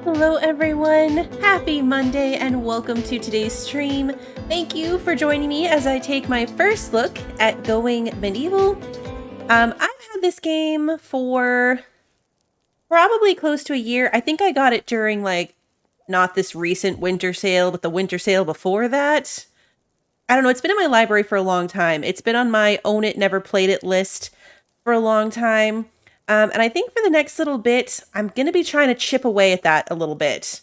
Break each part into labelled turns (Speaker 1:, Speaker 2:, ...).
Speaker 1: Hello everyone, happy Monday and welcome to today's stream. Thank you for joining me as I take my first look at Going Medieval. I've had this game for probably close to a year. I think I got it during not this recent winter sale, but the winter sale before that. I don't know, it's been in my library for a long time. It's been on my own it, never played it list for a long time. And I think for the next little bit, I'm going to be trying to chip away at that a little bit.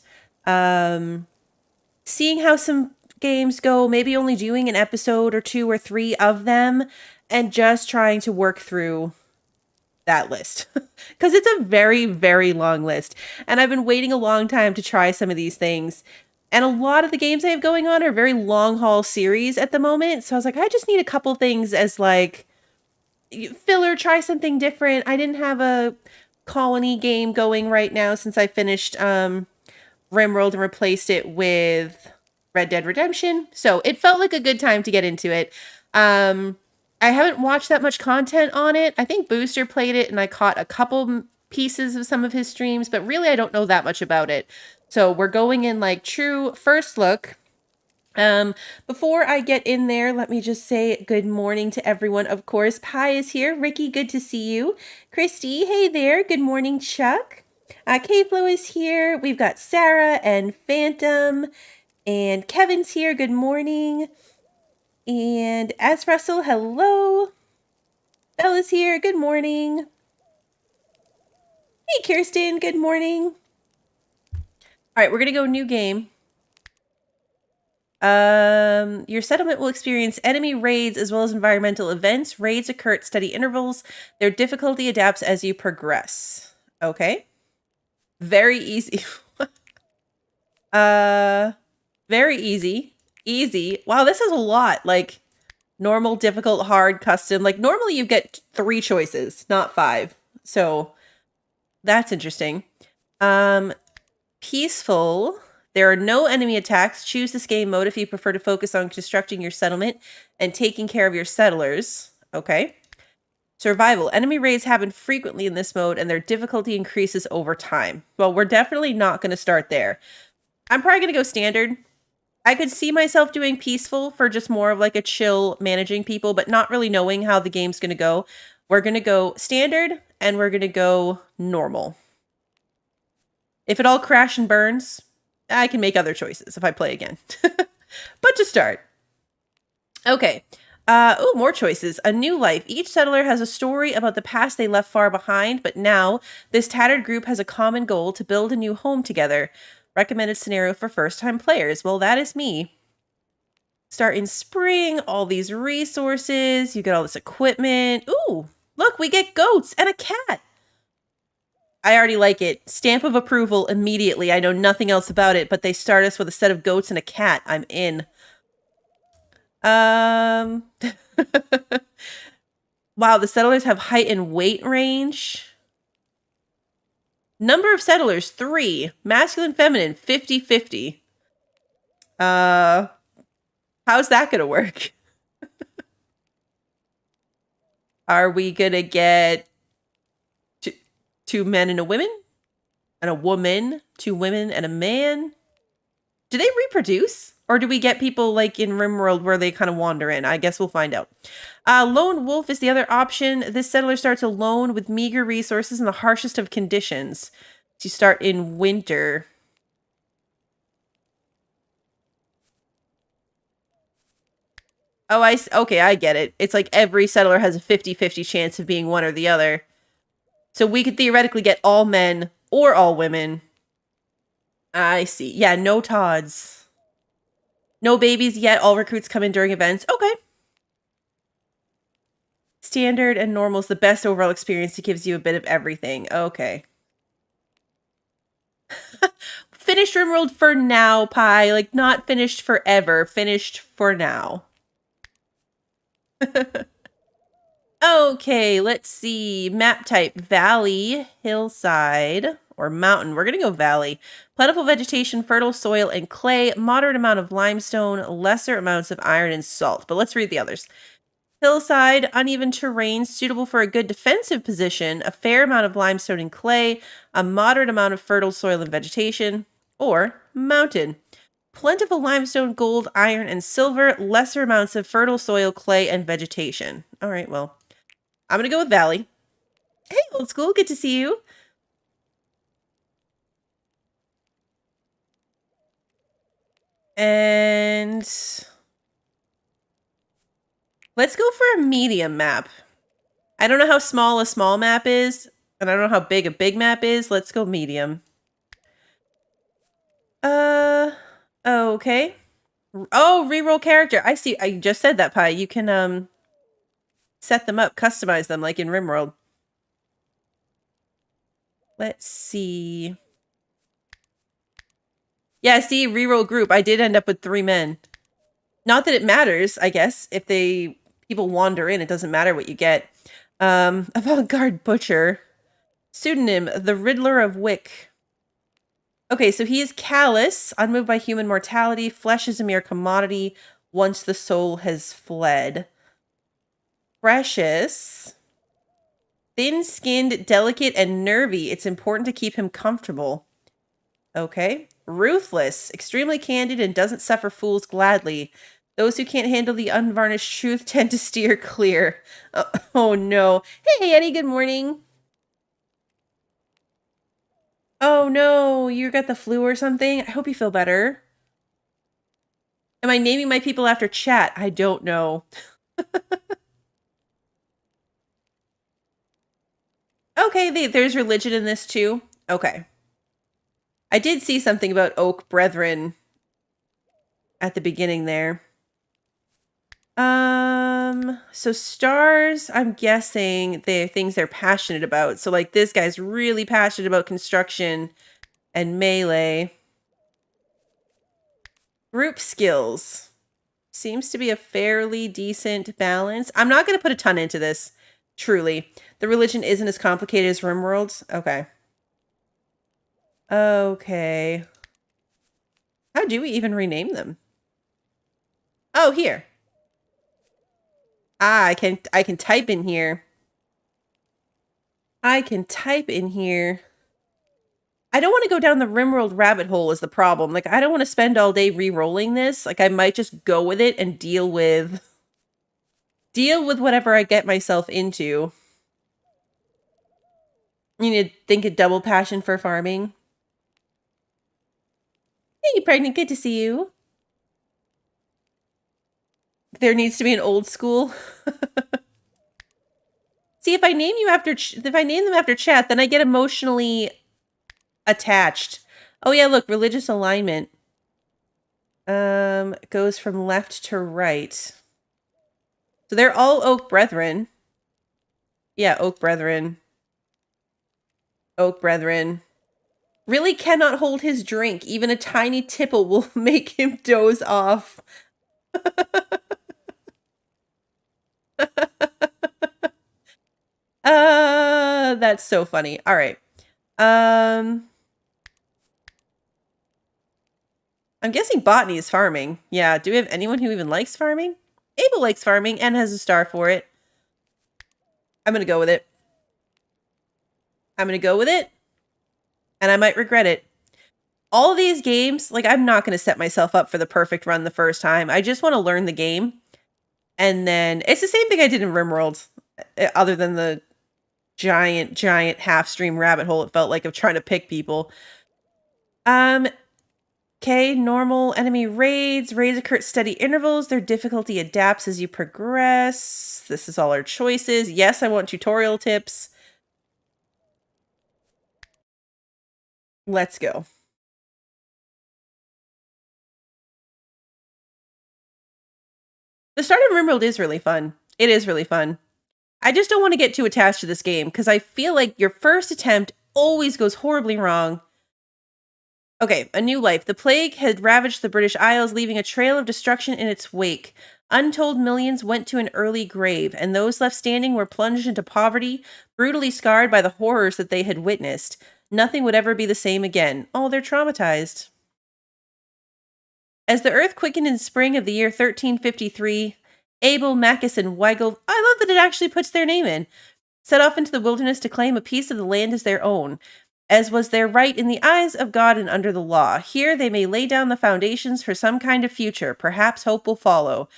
Speaker 1: Seeing how some games go, maybe only doing an episode or 2 or 3 of them, and just trying to work through that list. Because it's a very, very long list. And I've been waiting a long time to try some of these things. And a lot of the games I have going on are very long haul series at the moment. So I was like, I just need a couple things as filler, try something different. I didn't have a colony game going right now since I finished RimWorld and replaced it with Red Dead Redemption. So it felt like a good time to get into it. I haven't watched that much content on it. I think Booster played it and I caught a couple pieces of some of his streams, but really I don't know that much about it. So we're going in true first look. Before I get in there, let me just say good morning to everyone. Of course, Pi is here. Ricky, good to see you. Christy, hey there. Good morning, Chuck. K-Flow is here. We've got Sarah and Phantom. And Kevin's here. Good morning. And as Russell, hello. Bella's here. Good morning. Hey, Kirsten. Good morning. All right, we're going to go new game. Your settlement will experience enemy raids as well as environmental events. Raids occur at steady intervals. Their difficulty adapts as you progress. Okay. Very easy. Very easy. Easy. Wow, this is a lot. Normal, difficult, hard, custom. Normally you get 3 choices, not 5. So that's interesting. Peaceful. There are no enemy attacks. Choose this game mode if you prefer to focus on constructing your settlement and taking care of your settlers. Okay. Survival. Enemy raids happen frequently in this mode and their difficulty increases over time. Well, we're definitely not going to start there. I'm probably going to go standard. I could see myself doing peaceful for just more of a chill managing people, but not really knowing how the game's going to go. We're going to go standard and we're going to go normal. If it all crash and burns, I can make other choices if I play again. But to start. Okay. More choices. A new life. Each settler has a story about the past they left far behind, but now this tattered group has a common goal to build a new home together. Recommended scenario for first-time players. Well, that is me. Start in spring. All these resources. You get all this equipment. Ooh, look, we get goats and a cat. I already like it. Stamp of approval immediately. I know nothing else about it, but they start us with a set of goats and a cat. I'm in. Wow, the settlers have height and weight range. Number of settlers, 3. Masculine, feminine, 50-50. How's that gonna work? Are we gonna get 2 men and a woman? And a woman, 2 women and a man? Do they reproduce? Or do we get people in RimWorld where they kind of wander in? I guess we'll find out. Lone wolf is the other option. This settler starts alone with meager resources in the harshest of conditions. You start in winter. Oh, okay, I get it. It's every settler has a 50-50 chance of being one or the other. So we could theoretically get all men or all women. I see. Yeah, no Todds. No babies yet. All recruits come in during events. Okay. Standard and normal is the best overall experience. It gives you a bit of everything. Okay. Finished RimWorld for now, Pi. Not finished forever. Finished for now. Okay, let's see. Map type, valley, hillside, or mountain. We're going to go valley. Plentiful vegetation, fertile soil, and clay. Moderate amount of limestone, lesser amounts of iron and salt. But let's read the others. Hillside, uneven terrain suitable for a good defensive position, a fair amount of limestone and clay, a moderate amount of fertile soil and vegetation. Or mountain, plentiful limestone, gold, iron, and silver, lesser amounts of fertile soil, clay, and vegetation. All right, well, I'm going to go with valley. Hey, old school, good to see you. And let's go for a medium map. I don't know how small a small map is, and I don't know how big a big map is. Let's go medium. Okay. Oh, reroll character. I see. I just said that, Pi. You can, set them up, customize them like in RimWorld. Let's see. Yeah, see, reroll group. I did end up with 3 men. Not that it matters, I guess. If people wander in, it doesn't matter what you get. Avant-garde butcher. Pseudonym, the Riddler of Wick. Okay, so he is callous, unmoved by human mortality. Flesh is a mere commodity once the soul has fled. Precious. Thin-skinned, delicate, and nervy. It's important to keep him comfortable. Okay. Ruthless, extremely candid, and doesn't suffer fools gladly. Those who can't handle the unvarnished truth tend to steer clear. Oh no. Hey, Eddie, good morning. Oh no, you got the flu or something? I hope you feel better. Am I naming my people after chat? I don't know. Okay, there's religion in this too. Okay. I did see something about Oak Brethren at the beginning there. So stars, I'm guessing they're things they're passionate about. So like this guy's really passionate about construction and melee. Group skills. Seems to be a fairly decent balance. I'm not going to put a ton into this, truly. The religion isn't as complicated as RimWorld's. Okay. Okay. How do we even rename them? Oh, here. Ah, I can type in here. I can type in here. I don't want to go down the RimWorld rabbit hole is the problem. Like, I don't want to spend all day re-rolling this. Like, I might just go with it and deal with whatever I get myself into. You need to think a double passion for farming. Hey, pregnant, good to see you. There needs to be an old school. See, if I name them after chat, then I get emotionally attached. Oh yeah, look, religious alignment. Goes from left to right. So they're all Oak Brethren. Yeah, Oak Brethren. Oak Brethren. Really cannot hold his drink. Even a tiny tipple will make him doze off. That's so funny. All right. I'm guessing botany is farming. Yeah, do we have anyone who even likes farming? Abel likes farming and has a star for it. I'm going to go with it. I'm going to go with it. And I might regret it. All these games, like, I'm not going to set myself up for the perfect run the first time. I just want to learn the game. And then, it's the same thing I did in RimWorld. Other than the giant half-stream rabbit hole it felt like of trying to pick people. Okay, normal enemy raids occur at steady intervals. Their difficulty adapts as you progress. This is all our choices. Yes, I want tutorial tips. Let's go. The start of RimWorld is really fun. It is really fun. I just don't want to get too attached to this game because I feel like your first attempt always goes horribly wrong. Okay, a new life. The plague had ravaged the British Isles, leaving a trail of destruction in its wake. Untold millions went to an early grave, and those left standing were plunged into poverty, brutally scarred by the horrors that they had witnessed. Nothing would ever be the same again. Oh, they're traumatized. As the earth quickened in spring of the year 1353, Abel, Macus, and Weigel. I love that it actually puts their name in. Set off into the wilderness to claim a piece of the land as their own, as was their right in the eyes of God and under the law. Here they may lay down the foundations for some kind of future. Perhaps hope will follow.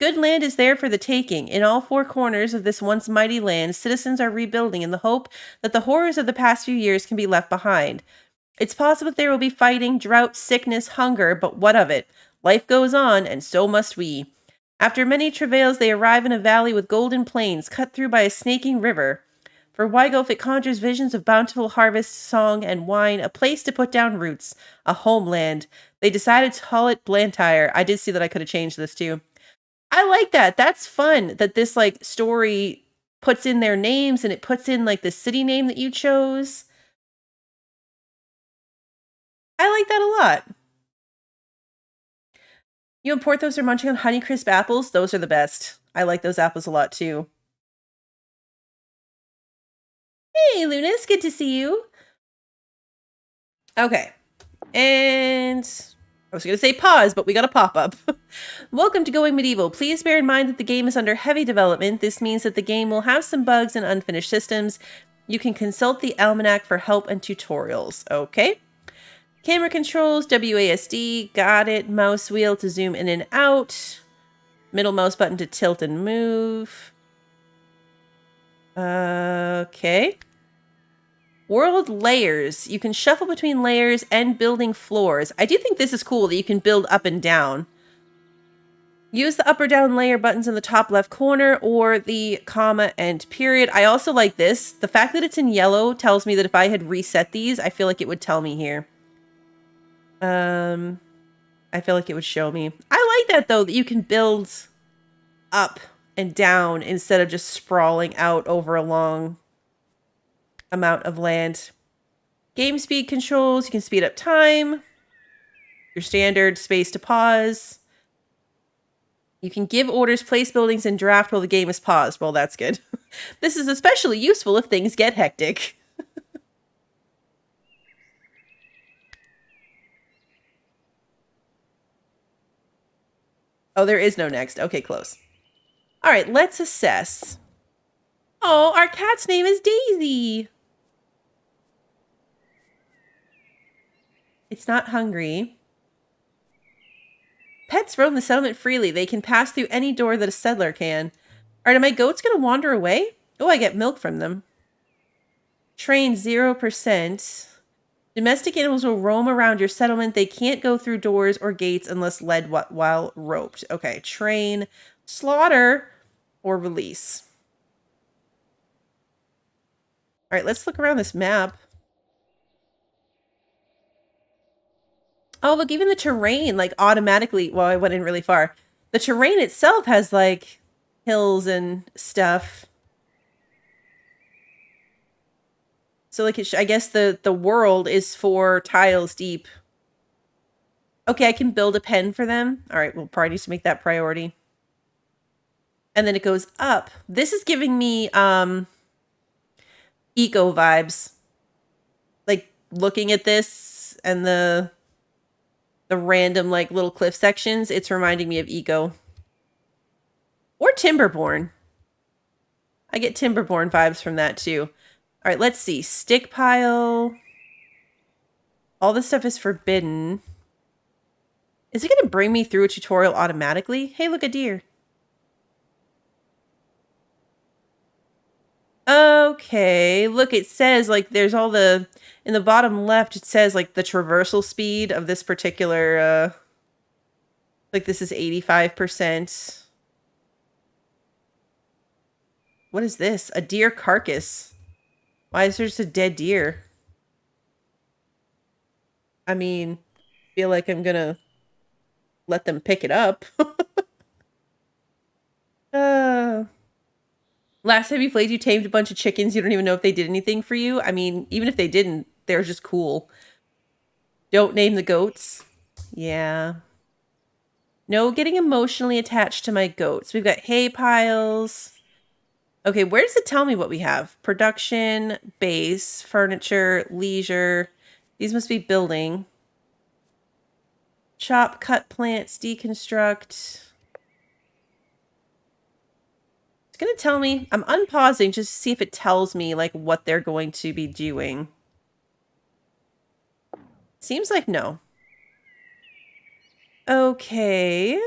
Speaker 1: Good land is there for the taking. In all four corners of this once mighty land, citizens are rebuilding in the hope that the horrors of the past few years can be left behind. It's possible that there will be fighting, drought, sickness, hunger, but what of it? Life goes on, and so must we. After many travails, they arrive in a valley with golden plains, cut through by a snaking river. For Weigolf, it conjures visions of bountiful harvest, song, and wine, a place to put down roots, a homeland. They decided to call it Blantyre. I did see that I could have changed this too. I like that. That's fun that this like story puts in their names and it puts in like the city name that you chose. I like that a lot. You and Porthos are munching on Honeycrisp apples. Those are the best. I like those apples a lot too. Hey, Lunas, good to see you. Okay. And I was going to say pause, but we got a pop-up. Welcome to Going Medieval. Please bear in mind that the game is under heavy development. This means that the game will have some bugs and unfinished systems. You can consult the almanac for help and tutorials. Okay. Camera controls, WASD, got it. Mouse wheel to zoom in and out. Middle mouse button to tilt and move. Okay. World layers. You can shuffle between layers and building floors. I do think this is cool that you can build up and down. Use the up or down layer buttons in the top left corner or the comma and period. I also like this. The fact that it's in yellow tells me that if I had reset these, I feel like it would tell me here. I feel like it would show me. I like that though, that you can build up and down instead of just sprawling out over a long amount of land. Game speed controls. You can speed up time. Your standard space to pause. You can give orders, place buildings, and draft while the game is paused. Well, that's good. This is especially useful if things get hectic. Oh, there is no next. Okay, close. All right, let's assess. Oh, our cat's name is Daisy. It's not hungry. Pets roam the settlement freely. They can pass through any door that a settler can. All right, are my goats going to wander away? Oh, I get milk from them. Train 0%. Domestic animals will roam around your settlement. They can't go through doors or gates unless led while roped. Okay, train, slaughter, or release. All right, let's look around this map. Oh, look, even the terrain, like, automatically... Well, I went in really far. The terrain itself has, like, hills and stuff. So, like, I guess the world is 4 tiles deep. Okay, I can build a pen for them. All right, we'll probably need to make that priority. And then it goes up. This is giving me, eco vibes. Like, looking at this and the random, like, little cliff sections, it's reminding me of eco. Or Timberborn. I get Timberborn vibes from that, too. All right, let's see. Stick pile. All this stuff is forbidden. Is it going to bring me through a tutorial automatically? Hey, look, a deer. Okay, look, it says, like, there's all the... In the bottom left, it says, like, the traversal speed of this particular, like, this is 85%. What is this? A deer carcass. Why is there just a dead deer? I mean, I feel like I'm gonna let them pick it up. Last time you played, you tamed a bunch of chickens. You don't even know if they did anything for you. I mean, even if they didn't, they're just cool. Don't name the goats. Yeah. No getting emotionally attached to my goats. We've got hay piles. Okay, where does it tell me what we have? Production, base, furniture, leisure. These must be building. Chop, cut plants, deconstruct. It's going to tell me, I'm unpausing just to see if it tells me like what they're going to be doing. Seems like no. Okay.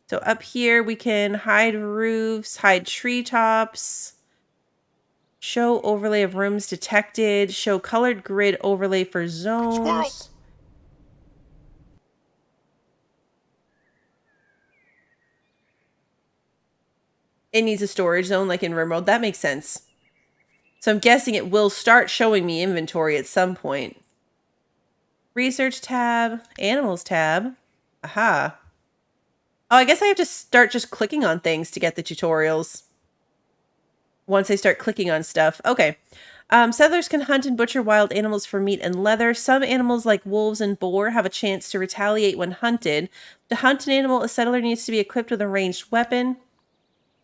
Speaker 1: So up here we can hide roofs, hide treetops, show overlay of rooms detected, show colored grid overlay for zones. Squirrel. It needs a storage zone like in RimWorld. That makes sense. So I'm guessing it will start showing me inventory at some point. Research tab, animals tab. Aha. Oh, I guess I have to start just clicking on things to get the tutorials. Once I start clicking on stuff. Okay. Settlers can hunt and butcher wild animals for meat and leather. Some animals, like wolves and boar, have a chance to retaliate when hunted. To hunt an animal, a settler needs to be equipped with a ranged weapon.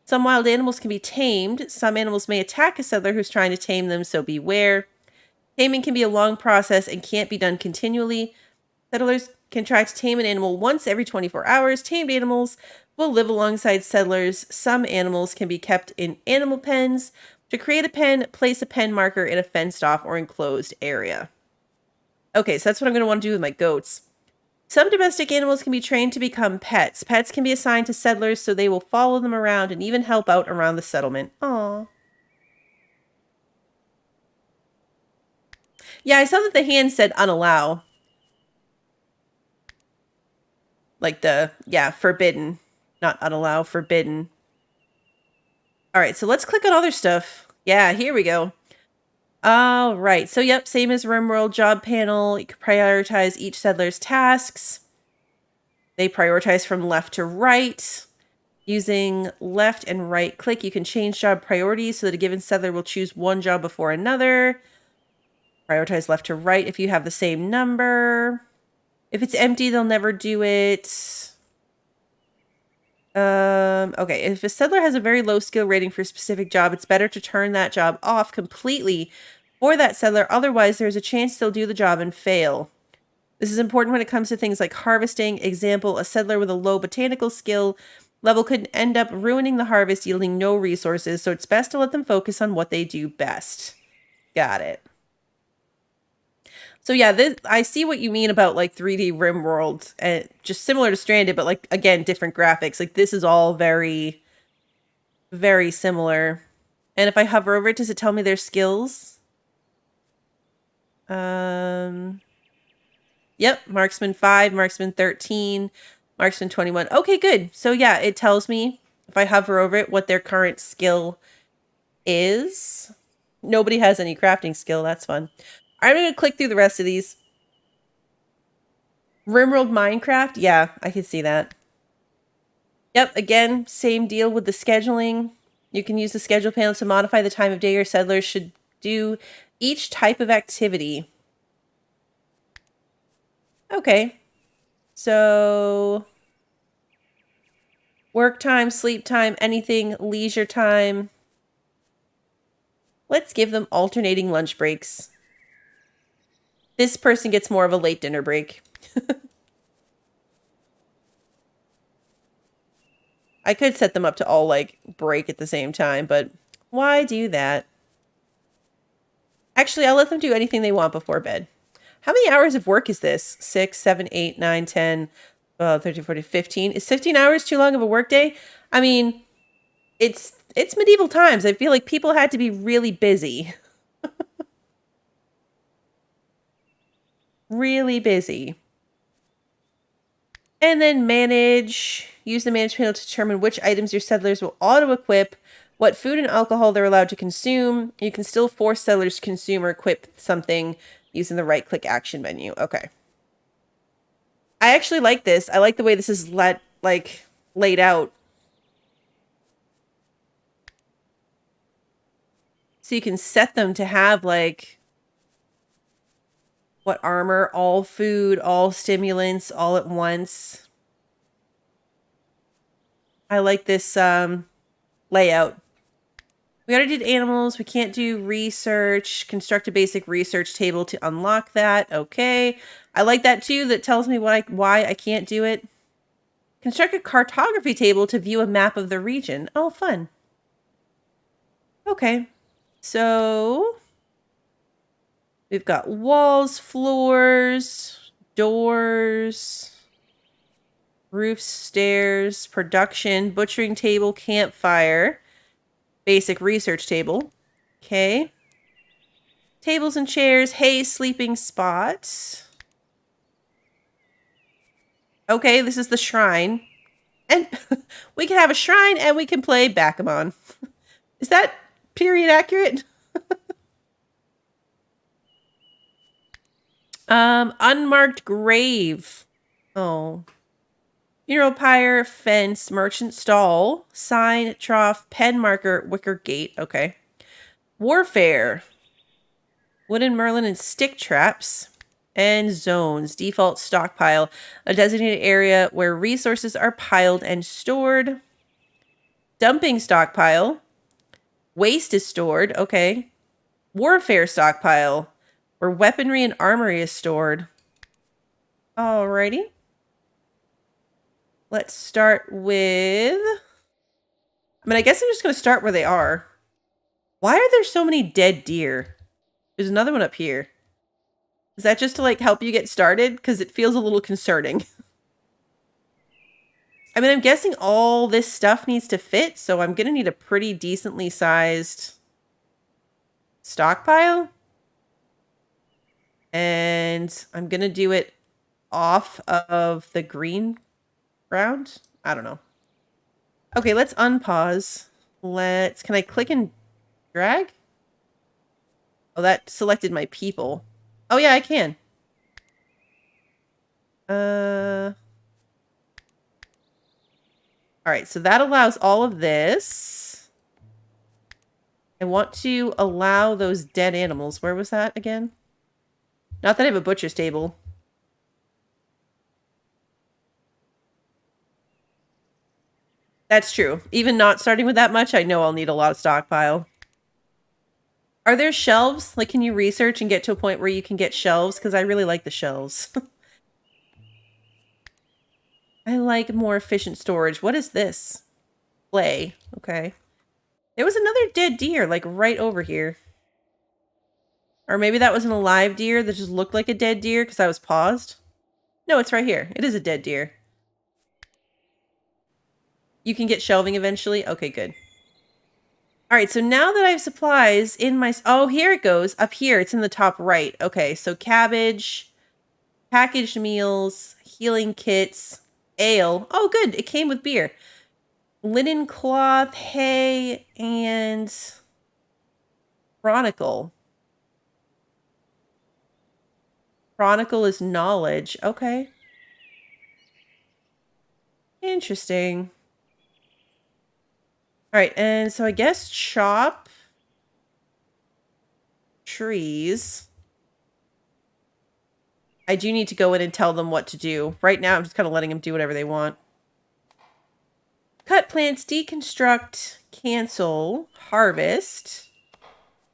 Speaker 1: Some wild animals can be tamed. Some animals may attack a settler who's trying to tame them, so beware. Taming can be a long process and can't be done continually. Settlers can try to tame an animal once every 24 hours. Tamed animals will live alongside settlers. Some animals can be kept in animal pens. To create a pen, place a pen marker in a fenced-off or enclosed area. Okay, so that's what I'm going to want to do with my goats. Some domestic animals can be trained to become pets. Pets can be assigned to settlers so they will follow them around and even help out around the settlement. Aww. Yeah, I saw that the hand said unallow. Like forbidden. Not unallow, forbidden. All right, so let's click on other stuff. Yeah, here we go. All right, so yep, same as RimWorld job panel. You can prioritize each settler's tasks. They prioritize from left to right. Using left and right click, you can change job priorities so that a given settler will choose one job before another. Prioritize left to right if you have the same number. If it's empty, they'll never do it. Okay, if a settler has a very low skill rating for a specific job, it's better to turn that job off completely for that settler. Otherwise, there's a chance they'll do the job and fail. This is important when it comes to things like harvesting. Example, a settler with a low botanical skill level could end up ruining the harvest, yielding no resources, so it's best to let them focus on what they do best. Got it. So yeah, I see what you mean about like 3D RimWorld, and just similar to Stranded, but like again, different graphics. Like this is all very, very similar. And if I hover over it, does it tell me their skills? Yep, Marksman 5, Marksman 13, Marksman 21. Okay, good. So yeah, it tells me if I hover over it what their current skill is. Nobody has any crafting skill. That's fun. I'm going to click through the rest of these. RimWorld Minecraft. Yeah, I can see that. Yep, again, same deal with the scheduling. You can use the schedule panel to modify the time of day your settlers should do each type of activity. Okay. So work time, sleep time, anything, leisure time. Let's give them alternating lunch breaks. This person gets more of a late dinner break. I could set them up to all, like, break at the same time, but why do that? Actually, I'll let them do anything they want before bed. How many hours of work is this? 6, 7, 8, 9, 10, 12, 13, 14, 15. Is 15 hours too long of a workday? I mean, it's medieval times. I feel like people had to be really busy. Really busy. And then manage. Use the manage panel to determine which items your settlers will auto-equip, what food and alcohol they're allowed to consume. You can still force settlers to consume or equip something using the right-click action menu. Okay. I actually like this. I like the way this is laid out. So you can set them to have, like, what armor, all food, all stimulants, all at once. I like this layout. We already did animals. We can't do research. Construct a basic research table to unlock that. Okay. I like that too. That tells me why I can't do it. Construct a cartography table to view a map of the region. Oh, fun. Okay. So we've got walls, floors, doors, roofs, stairs, production, butchering table, campfire, basic research table. Okay. Tables and chairs, hay, sleeping spots. Okay, this is the shrine. And we can have a shrine and we can play backgammon. Is that period accurate? Unmarked grave. Oh. Funeral pyre, fence, merchant stall, sign, trough, pen marker, wicker gate. Okay. Warfare. Wooden merlin and stick traps. And zones. Default stockpile. A designated area where resources are piled and stored. Dumping stockpile. Waste is stored. Okay. Warfare stockpile. Where weaponry and armory is stored. Alrighty. Let's start with... I mean, I guess I'm just going to start where they are. Why are there so many dead deer? There's another one up here. Is that just to, like, help you get started? Because it feels a little concerning. I mean, I'm guessing all this stuff needs to fit, so I'm going to need a pretty decently sized stockpile. And I'm going to do it off of the green ground. I don't know. Okay, let's unpause. Can I click and drag? Oh, that selected my people. Oh yeah, I can. Alright, so that allows all of this. I want to allow those dead animals. Where was that again? Not that I have a butcher's table. That's true. Even not starting with that much, I know I'll need a lot of stockpile. Are there shelves? Like, can you research and get to a point where you can get shelves? Because I really like the shelves. I like more efficient storage. What is this? Play. Okay. There was another dead deer, like, right over here. Or maybe that was an alive deer that just looked like a dead deer because I was paused. No, it's right here. It is a dead deer. You can get shelving eventually? Okay, good. Alright, so now that I have supplies in my... Oh, here it goes. Up here. It's in the top right. Okay, so cabbage, packaged meals, healing kits, ale. Oh, good. It came with beer. Linen cloth, hay, and... Chronicle. Chronicle is knowledge. Okay. Interesting. Alright, and so I guess chop trees. I do need to go in and tell them what to do. Right now, I'm just kind of letting them do whatever they want. Cut plants, deconstruct, cancel, harvest,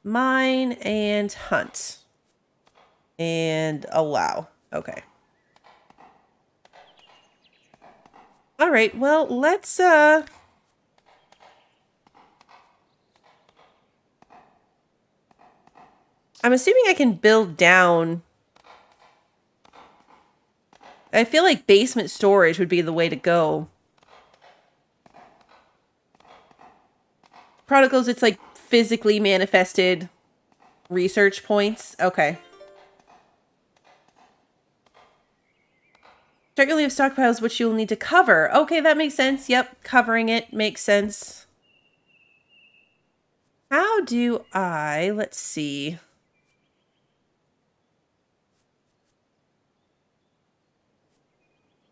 Speaker 1: mine, and hunt. And allow. Okay. Alright, well, let's, I'm assuming I can build down. I feel like basement storage would be the way to go. Prodigals, it's like physically manifested research points. Okay. Regularly have stockpiles which you'll need to cover. Okay, that makes sense. Yep, covering it makes sense. How do I... Let's see...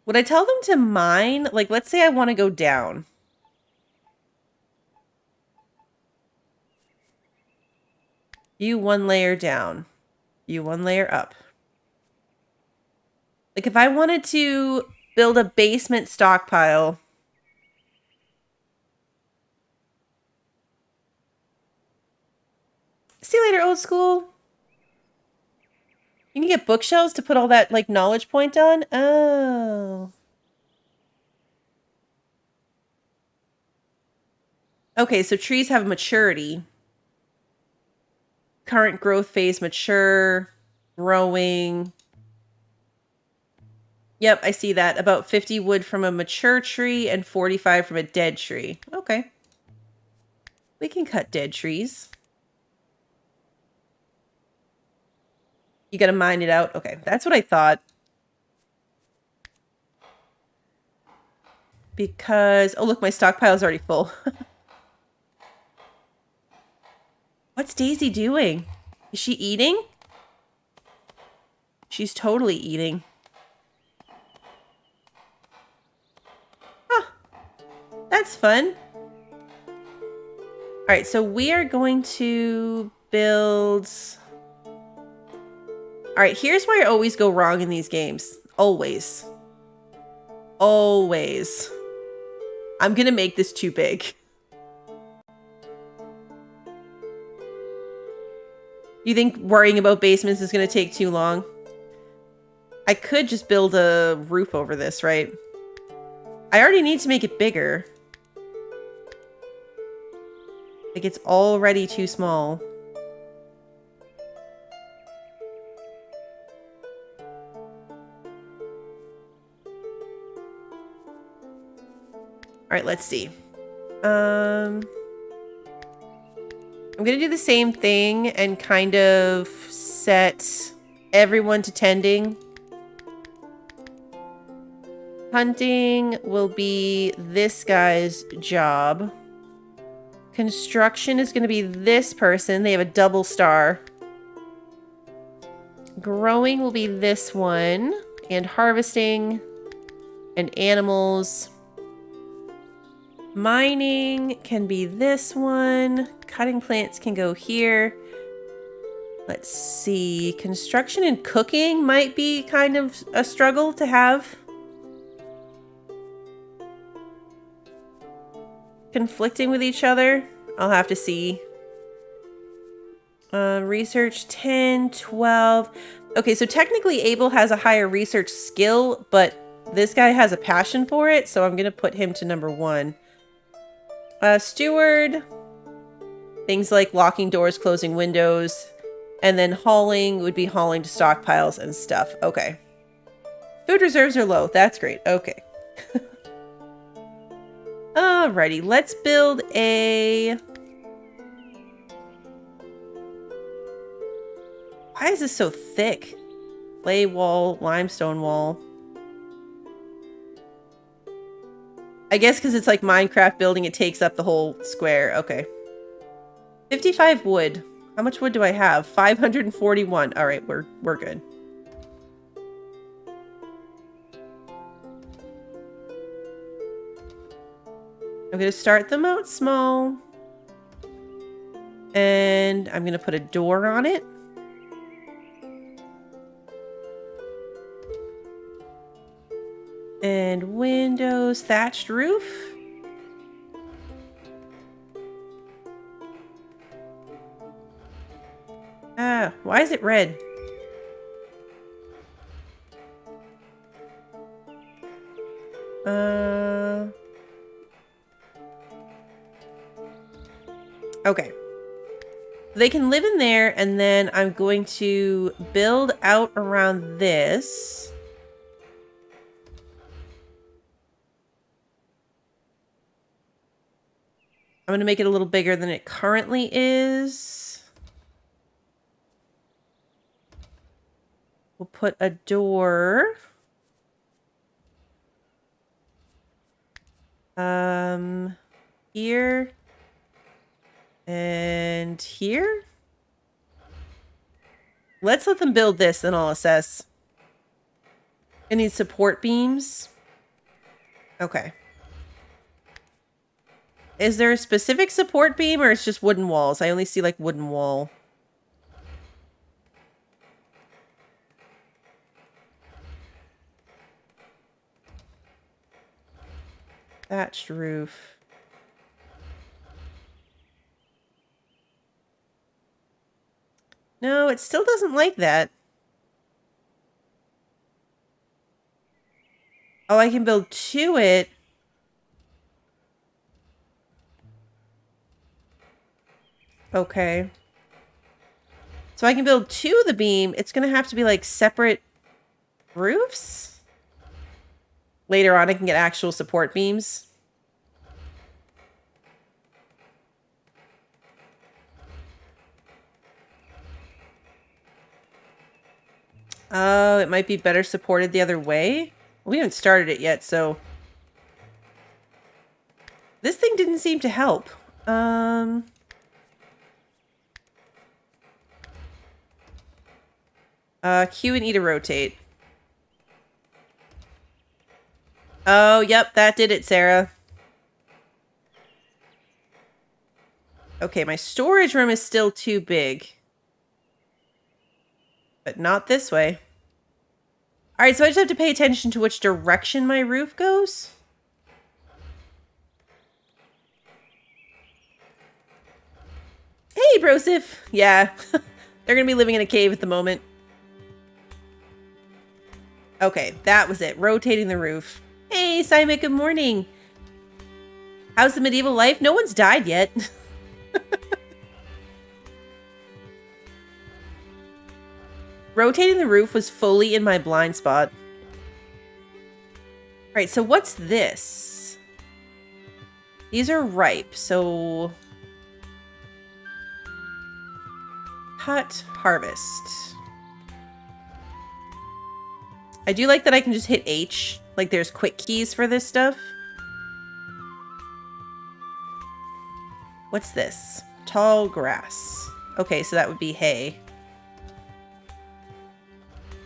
Speaker 1: Would I tell them to mine? Like, let's say I want to go down. You one layer down. You one layer up. Like, if I wanted to build a basement stockpile... See you later, old school. You can get bookshelves to put all that, like, knowledge point on? Oh. Okay, so trees have maturity. Current growth phase, mature, growing. Yep, I see that. About 50 wood from a mature tree and 45 from a dead tree. Okay. We can cut dead trees. You gotta mine it out. Okay, that's what I thought. Because, oh look, my stockpile's already full. What's Daisy doing? Is she eating? She's totally eating. Huh. That's fun. All right, so we are going to build... All right, here's where I always go wrong in these games. Always. Always. I'm gonna make this too big. You think worrying about basements is gonna take too long? I could just build a roof over this, right? I already need to make it bigger. Like, it's already too small. All right, let's see. I'm gonna do the same thing and kind of set everyone to tending. Hunting will be this guy's job. Construction is going to be this person. They have a double star. Growing will be this one. And harvesting and animals. Mining can be this one. Cutting plants can go here. Let's see. Construction and cooking might be kind of a struggle to have. Conflicting with each other. I'll have to see. Research 10, 12. Okay, so technically Abel has a higher research skill, but this guy has a passion for it, so I'm going to put him to number 1. Steward. Things like locking doors, closing windows. And then hauling would be hauling to stockpiles and stuff. Okay. Food reserves are low. That's great. Okay. Alrighty, let's build a... Why is this so thick? Clay wall, limestone wall. I guess because it's like Minecraft building, it takes up the whole square. Okay. 55 wood. How much wood do I have? 541. Alright, we're good. I'm going to start them out small. And I'm going to put a door on it. And windows, thatched roof. Ah, why is it red? Okay. They can live in there, and then I'm going to build out around this. I'm going to make it a little bigger than it currently is. We'll put a door. Here. And here. Let's let them build this, then I'll assess. It needs support beams. Okay. Is there a specific support beam, or it's just wooden walls? I only see like wooden wall. Thatched roof. No, it still doesn't like that. Oh, I can build to it. Okay. So I can build 2 of the beam. It's going to have to be like separate roofs? Later on, I can get actual support beams. Oh, it might be better supported the other way. We haven't started it yet, so... This thing didn't seem to help. Q and E to rotate. Oh, yep, that did it, Sarah. Okay, my storage room is still too big. But not this way. Alright, so I just have to pay attention to which direction my roof goes. Hey, Brosif! Yeah, they're gonna be living in a cave at the moment. Okay, that was it. Rotating the roof. Hey, Simon, good morning. How's the medieval life? No one's died yet. Rotating the roof was fully in my blind spot. Alright, so what's this? These are ripe, so... Cut, harvest. I do like that I can just hit H. Like there's quick keys for this stuff. What's this? Tall grass. Okay, so that would be hay.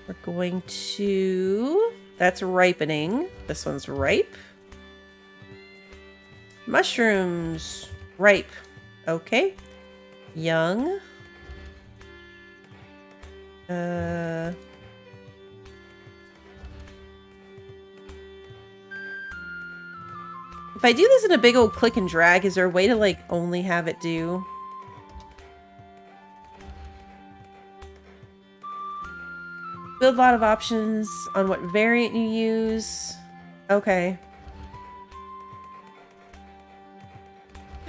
Speaker 1: We're going to... That's ripening. This one's ripe. Mushrooms. Ripe. Okay. Young. If I do this in a big old click and drag, is there a way to, like, only have it do... Build a lot of options on what variant you use. Okay.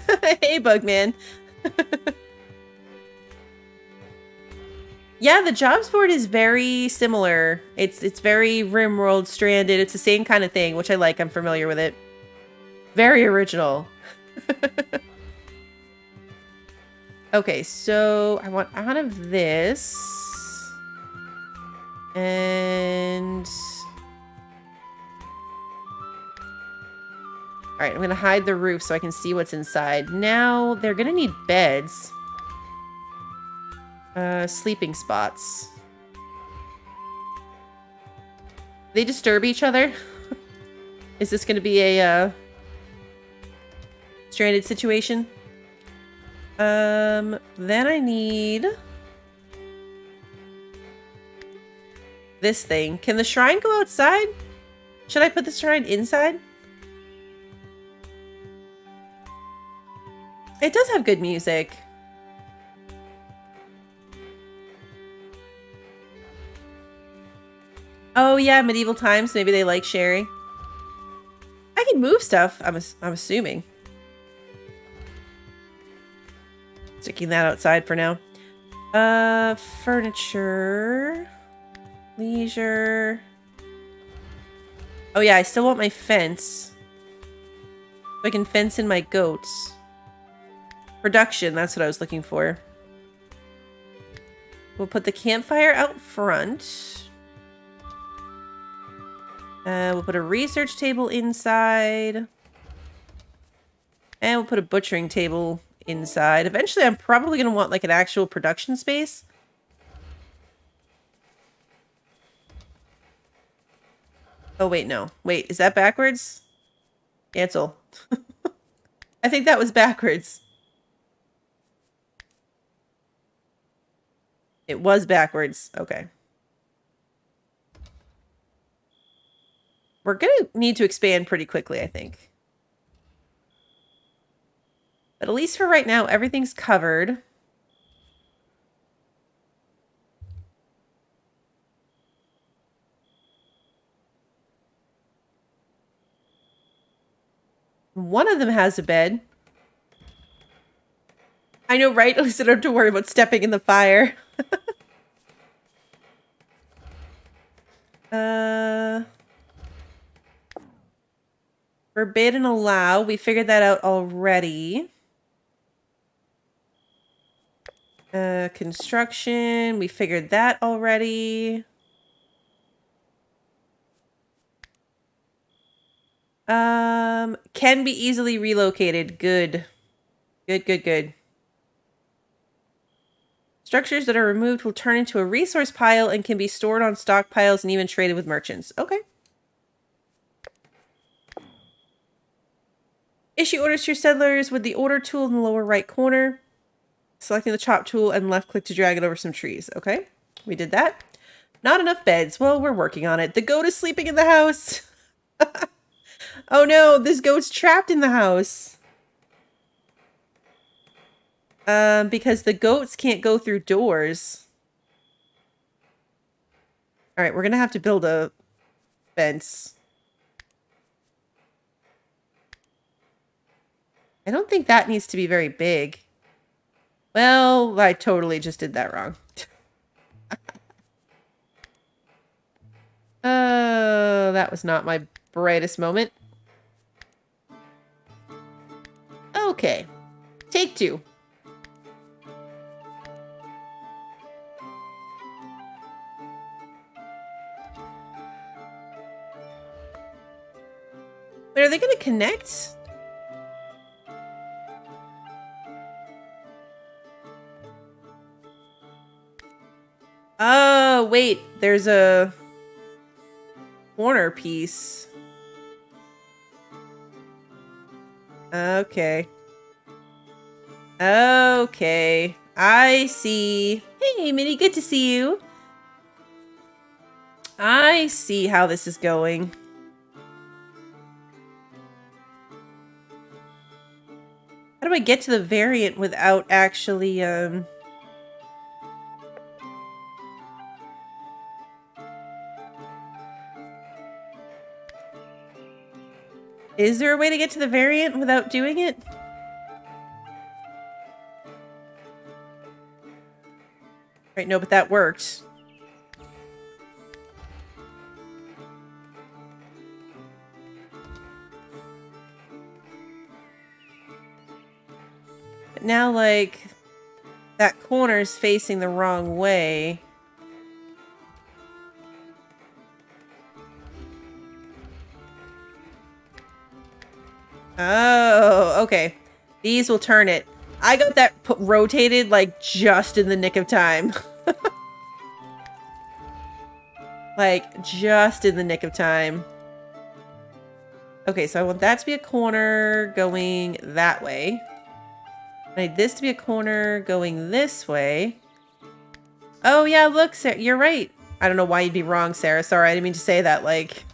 Speaker 1: Hey, Bugman. Yeah, the jobs board is very similar. It's very RimWorld stranded. It's the same kind of thing, which I like. I'm familiar with it. Very original. Okay, so I want out of this. And... Alright, I'm going to hide the roof so I can see what's inside. Now, they're going to need beds. Sleeping spots. They disturb each other? Is this going to be a, stranded situation? Then I need... this thing. Can the shrine go outside? Should I put the shrine inside? It does have good music. Oh yeah, medieval times. Maybe they like sharing. I can move stuff, I'm assuming. Sticking that outside for now. Furniture... Leisure. Oh yeah, I still want my fence. So I can fence in my goats. Production, that's what I was looking for. We'll put the campfire out front. We'll put a research table inside. And we'll put a butchering table inside. Eventually, I'm probably going to want like an actual production space. Oh, wait, no. Wait, is that backwards? Cancel. I think that was backwards. It was backwards. Okay. We're going to need to expand pretty quickly, I think. But at least for right now, everything's covered. One of them has a bed. I know, right? At least I don't have to worry about stepping in the fire. Forbid and allow. We figured that out already. Construction. We figured that already. Can be easily relocated. Good. Good. Structures that are removed will turn into a resource pile and can be stored on stockpiles and even traded with merchants. Okay. Issue orders to your settlers with the order tool in the lower right corner. Selecting the chop tool and left click to drag it over some trees. Okay. We did that. Not enough beds. Well, we're working on it. The goat is sleeping in the house. Oh no, this goat's trapped in the house. Because the goats can't go through doors. All right, we're gonna have to build a fence. I don't think that needs to be very big. Well, I totally just did that wrong. Oh, that was not my brightest moment. Okay, take 2. Wait, are they going to connect? Oh, wait, there's a corner piece. Okay. Okay. I see. Hey, Minnie, good to see you. I see how this is going. How do I get to the variant without actually, Is there a way to get to the variant without doing it? Right, no, but that worked. But now, like, that corner's facing the wrong way. Oh, okay. These will turn it. I got that rotated, like, just in the nick of time. Like, just in the nick of time. Okay, so I want that to be a corner going that way. I need this to be a corner going this way. Oh, yeah, look, Sarah, you're right. I don't know why you'd be wrong, Sarah. Sorry, I didn't mean to say that, like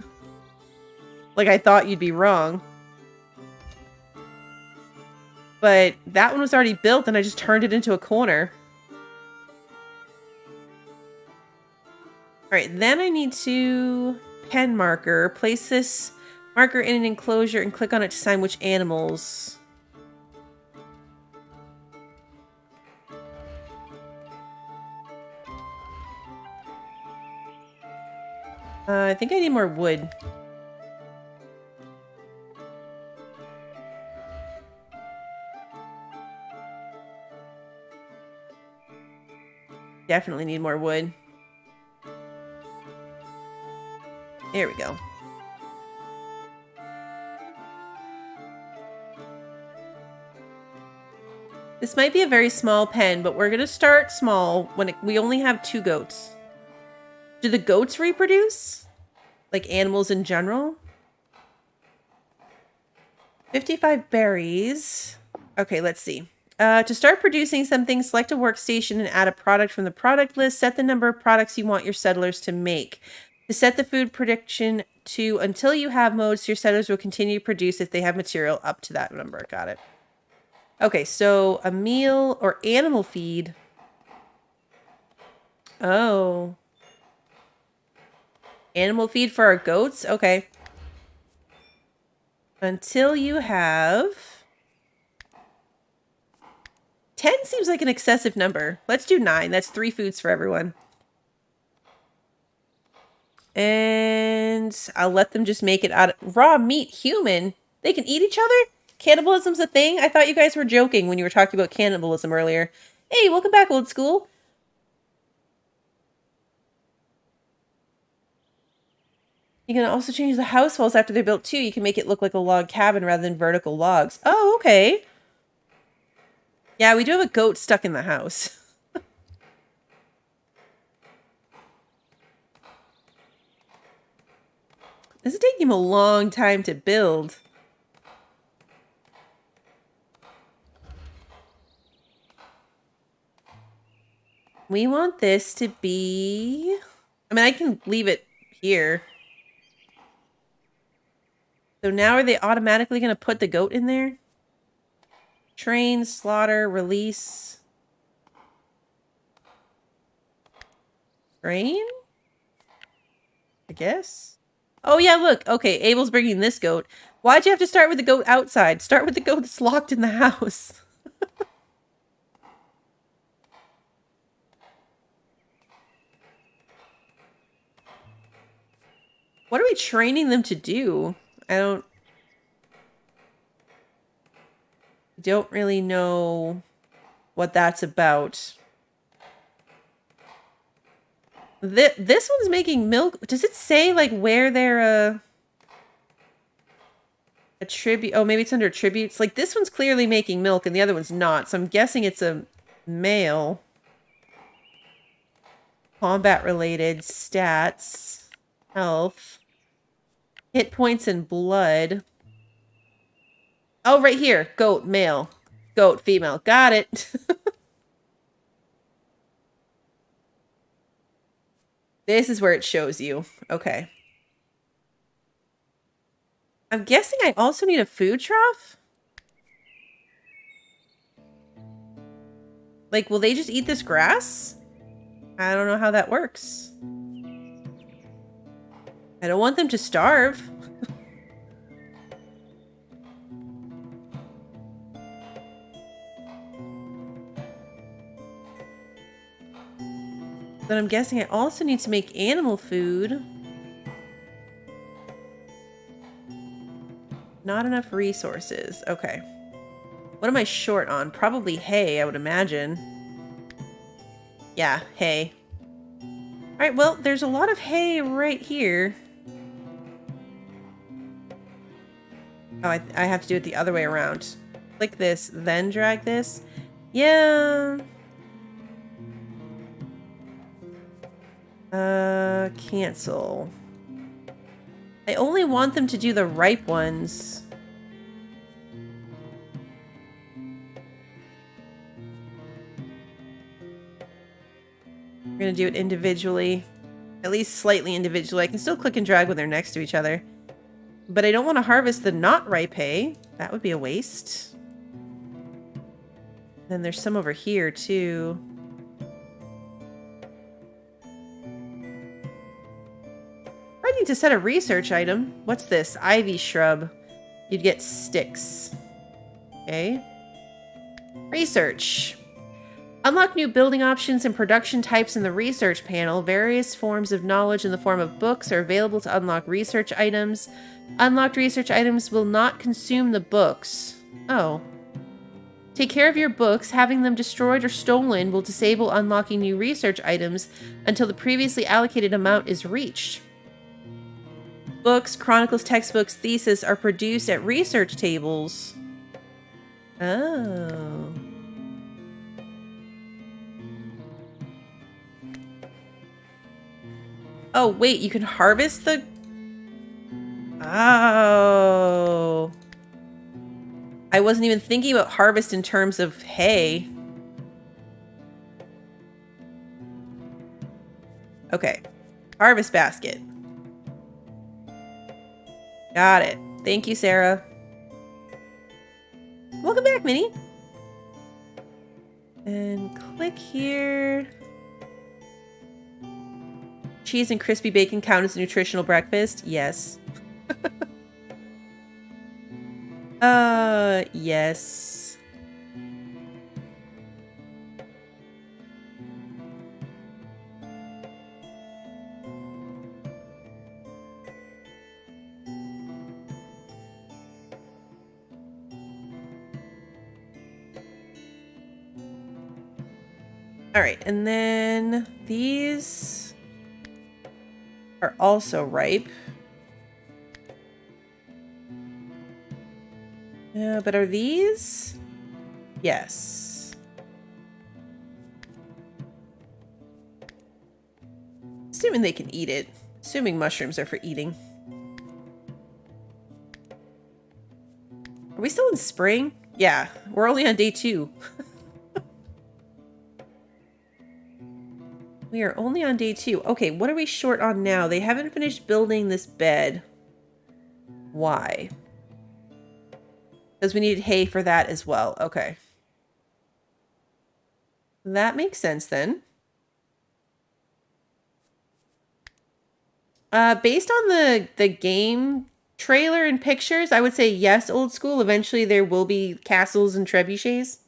Speaker 1: I thought you'd be wrong. But that one was already built, and I just turned it into a corner. Alright, then I need to pen marker. Place this marker in an enclosure and click on it to sign which animals. I think I need more wood. Definitely need more wood. There we go. This might be a very small pen, but we're going to start small when we only have 2 goats. Do the goats reproduce? Like animals in general? 55 berries. Okay, let's see. To start producing something, select a workstation and add a product from the product list. Set the number of products you want your settlers to make. To set the food prediction to until you have modes, your settlers will continue to produce if they have material up to that number. Got it. Okay, so a meal or animal feed. Oh. Animal feed for our goats? Okay. Until you have 10 seems like an excessive number. Let's do 9. That's 3 foods for everyone. And I'll let them just make it out of raw meat. Human. They can eat each other? Cannibalism's a thing? I thought you guys were joking when you were talking about cannibalism earlier. Hey, welcome back, old school. You can also change the house walls after they're built too. You can make it look like a log cabin rather than vertical logs. Oh, okay. Yeah, we do have a goat stuck in the house. This is taking him a long time to build. We want this to be... I mean, I can leave it here. So now are they automatically going to put the goat in there? Train, slaughter, release. Train? I guess. Oh, yeah, look. Okay, Abel's bringing this goat. Why'd you have to start with the goat outside? Start with the goat that's locked in the house. What are we training them to do? I don't really know what that's about. This one's making milk. Does it say like where they're a tribute? Oh, maybe it's under tributes. Like this one's clearly making milk and the other one's not. So I'm guessing it's a male. Combat related stats, health, hit points and blood. Oh, right here. Goat, male. Goat, female. Got it. This is where it shows you. Okay. I'm guessing I also need a food trough? Like, will they just eat this grass? I don't know how that works. I don't want them to starve. But I'm guessing I also need to make animal food. Not enough resources. Okay. What am I short on? Probably hay, I would imagine. Yeah, hay. Alright, well, there's a lot of hay right here. Oh, I have to do it the other way around. Click this, then drag this. Yeah. Cancel. I only want them to do the ripe ones. We're gonna do it individually. At least slightly individually. I can still click and drag when they're next to each other. But I don't want to harvest the not ripe hay. That would be a waste. Then there's some over here too. I need to set a research item. What's this? Ivy shrub. You'd get sticks. Okay. Research. Unlock new building options and production types in the research panel. Various forms of knowledge in the form of books are available to unlock research items. Unlocked research items will not consume the books. Oh. Take care of your books. Having them destroyed or stolen will disable unlocking new research items until the previously allocated amount is reached. Books, chronicles, textbooks, theses are produced at research tables. Oh. Oh, wait, you can harvest the... Oh. I wasn't even thinking about harvest in terms of hay. Okay. Harvest basket. Got it. Thank you, Sarah. Welcome back, Minnie. And click here. Cheese and crispy bacon count as a nutritional breakfast? Yes. Yes. All right, and then these are also ripe. Yeah, but are these? Yes. Assuming they can eat it. Assuming mushrooms are for eating. Are we still in spring? Yeah, we're only on day 2. We are only on day 2. Okay, what are we short on now? They haven't finished building this bed. Why? Because we needed hay for that as well. Okay. That makes sense then. Based on the game trailer and pictures, I would say yes, old school. Eventually there will be castles and trebuchets.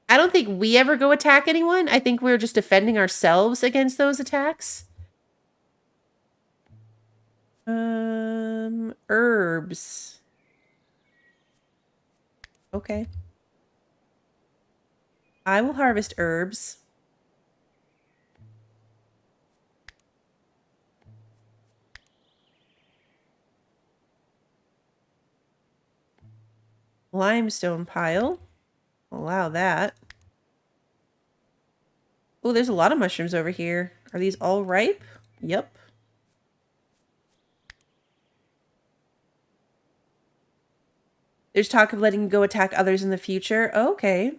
Speaker 1: I don't think we ever go attack anyone. I think we're just defending ourselves against those attacks. Herbs. Okay. I will harvest herbs. Limestone pile. Allow that. Oh, there's a lot of mushrooms over here. Are these all ripe? Yep. There's talk of letting you go attack others in the future. Okay.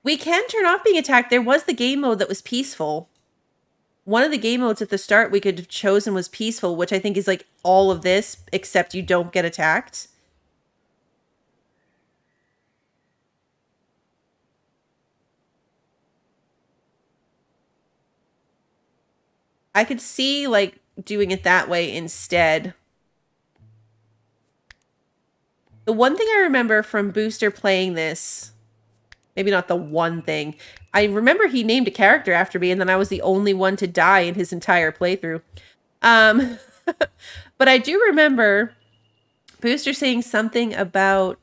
Speaker 1: We can turn off being attacked. There was the game mode that was peaceful. One of the game modes at the start we could have chosen was peaceful, which I think is like all of this, except you don't get attacked. I could see like doing it that way instead. The one thing I remember from Booster playing this, maybe not the one thing, I remember he named a character after me and then I was the only one to die in his entire playthrough. But I do remember Booster saying something about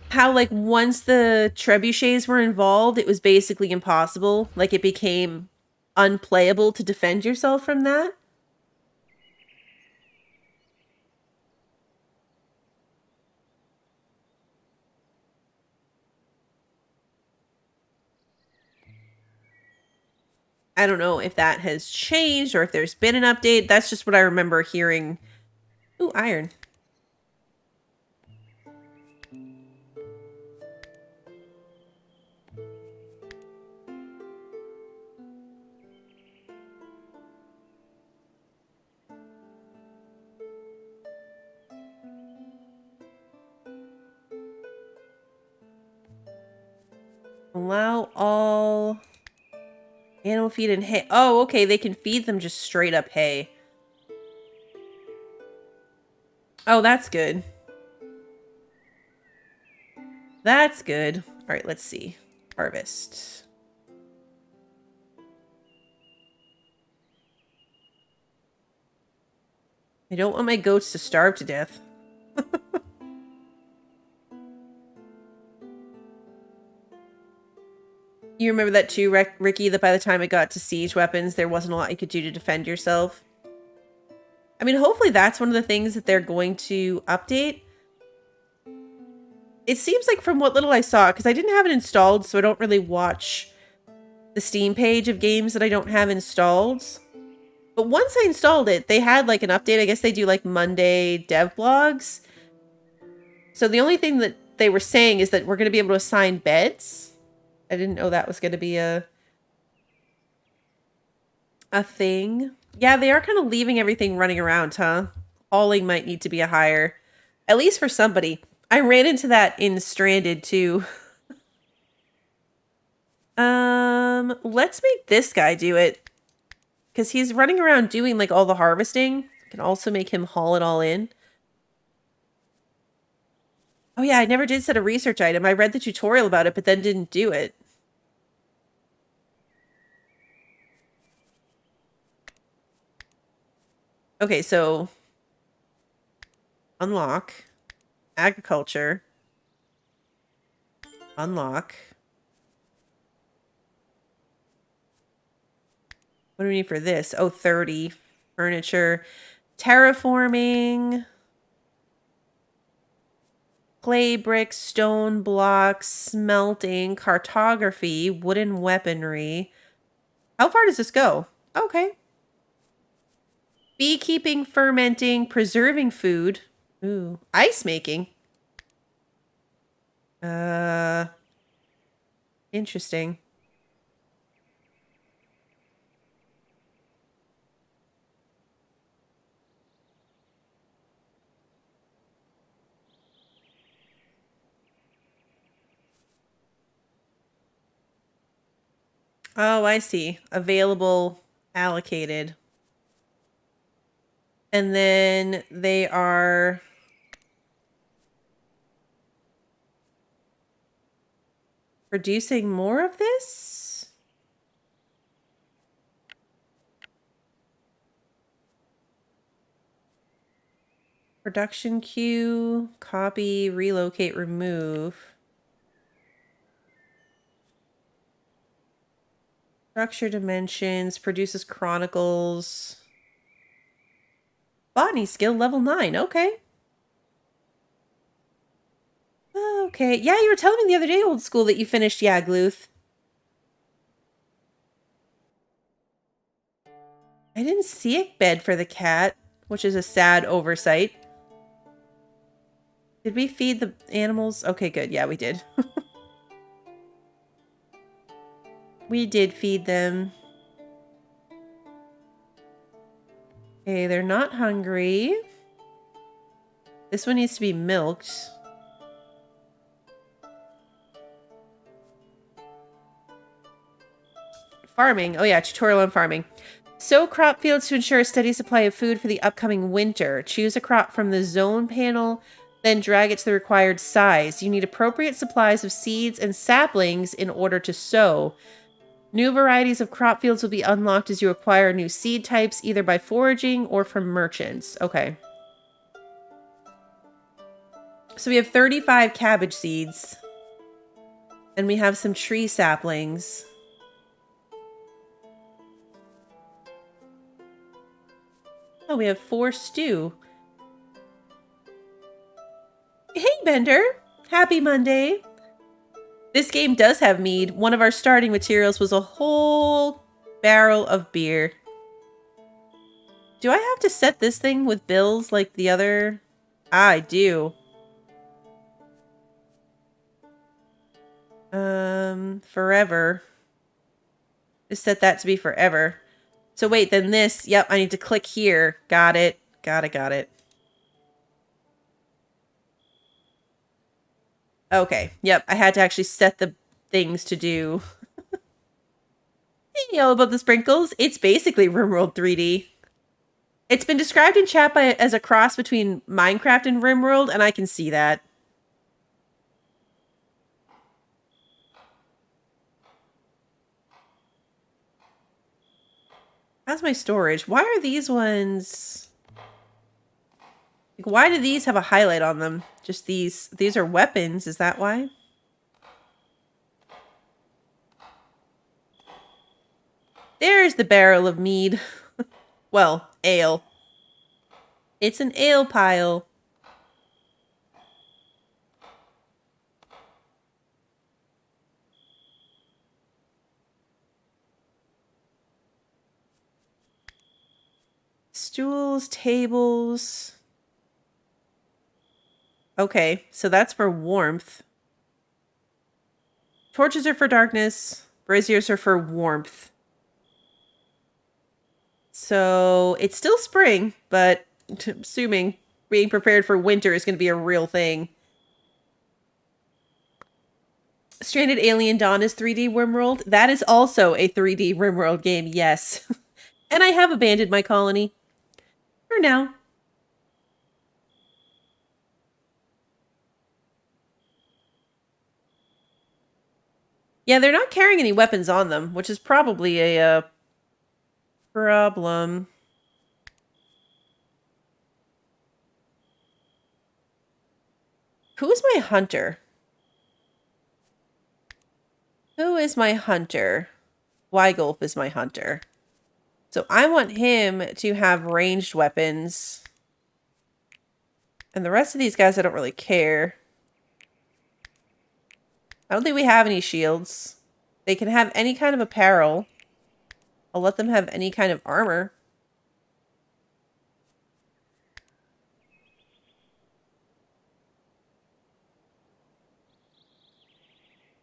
Speaker 1: how like once the trebuchets were involved, it was basically impossible. Like it became unplayable to defend yourself from that. I don't know if that has changed or if there's been an update. That's just what I remember hearing. Ooh, iron. Allow all animal feed and hay. Oh, okay. They can feed them just straight up hay. Oh, that's good. That's good. All right, let's see. Harvest. I don't want my goats to starve to death. You remember that too, Ricky, that by the time it got to siege weapons, there wasn't a lot you could do to defend yourself? I mean, hopefully that's one of the things that they're going to update. It seems like from what little I saw, because I didn't have it installed, so I don't really watch the Steam page of games that I don't have installed. But once I installed it, they had like an update. I guess they do like Monday dev blogs. So the only thing that they were saying is that we're going to be able to assign beds. I didn't know that was going to be a thing. Yeah, they are kind of leaving everything running around, huh? Hauling might need to be a higher, at least for somebody. I ran into that in Stranded too. Let's make this guy do it. Because he's running around doing like all the harvesting. I can also make him haul it all in. Oh yeah, I never did set a research item. I read the tutorial about it, but then didn't do it. Okay, so unlock agriculture. Unlock. What do we need for this? Oh, 30. Furniture. Terraforming. Clay bricks, stone blocks, smelting, cartography, wooden weaponry. How far does this go? Okay. Beekeeping, fermenting, preserving food. Ooh. Ice making. Interesting. Oh, I see. Available, allocated. And then they are producing more of this? Production queue, copy, relocate, remove. Structure dimensions, produces chronicles. Botany skill level 9, okay. Okay, yeah, you were telling me the other day, old school, that you finished Yagluth. I didn't see a bed for the cat, which is a sad oversight. Did we feed the animals? Okay, good. Yeah, we did. We did feed them. Okay, they're not hungry. This one needs to be milked. Farming. Oh yeah, tutorial on farming. Sow crop fields to ensure a steady supply of food for the upcoming winter. Choose a crop from the zone panel, then drag it to the required size. You need appropriate supplies of seeds and saplings in order to sow. New varieties of crop fields will be unlocked as you acquire new seed types, either by foraging or from merchants. Okay. So we have 35 cabbage seeds. And we have some tree saplings. Oh, we have 4 stew. Hey, Bender. Happy Monday. This game does have mead. One of our starting materials was a whole barrel of beer. Do I have to set this thing with bills like the other? I do. Forever. Just set that to be forever. So wait, then this, yep, I need to click here. Got it. Got it. Okay, yep, I had to actually set the things to do. You know about the sprinkles? It's basically RimWorld 3D. It's been described in chat as a cross between Minecraft and RimWorld, and I can see that. How's my storage? Why are these ones... Like, why do these have a highlight on them? Just these. These are weapons, is that why? There's the barrel of mead. Well, ale. It's an ale pile. Stools, tables. Okay, so that's for warmth. Torches are for darkness. Braziers are for warmth. So it's still spring, but assuming being prepared for winter is going to be a real thing. Stranded Alien Dawn is 3D RimWorld. That is also a 3D RimWorld game, yes. And I have abandoned my colony. For now. Yeah, they're not carrying any weapons on them, which is probably a problem. Who's my hunter? Who is my hunter? Weigolf is my hunter. So I want him to have ranged weapons. And the rest of these guys, I don't really care. I don't think we have any shields. They can have any kind of apparel. I'll let them have any kind of armor.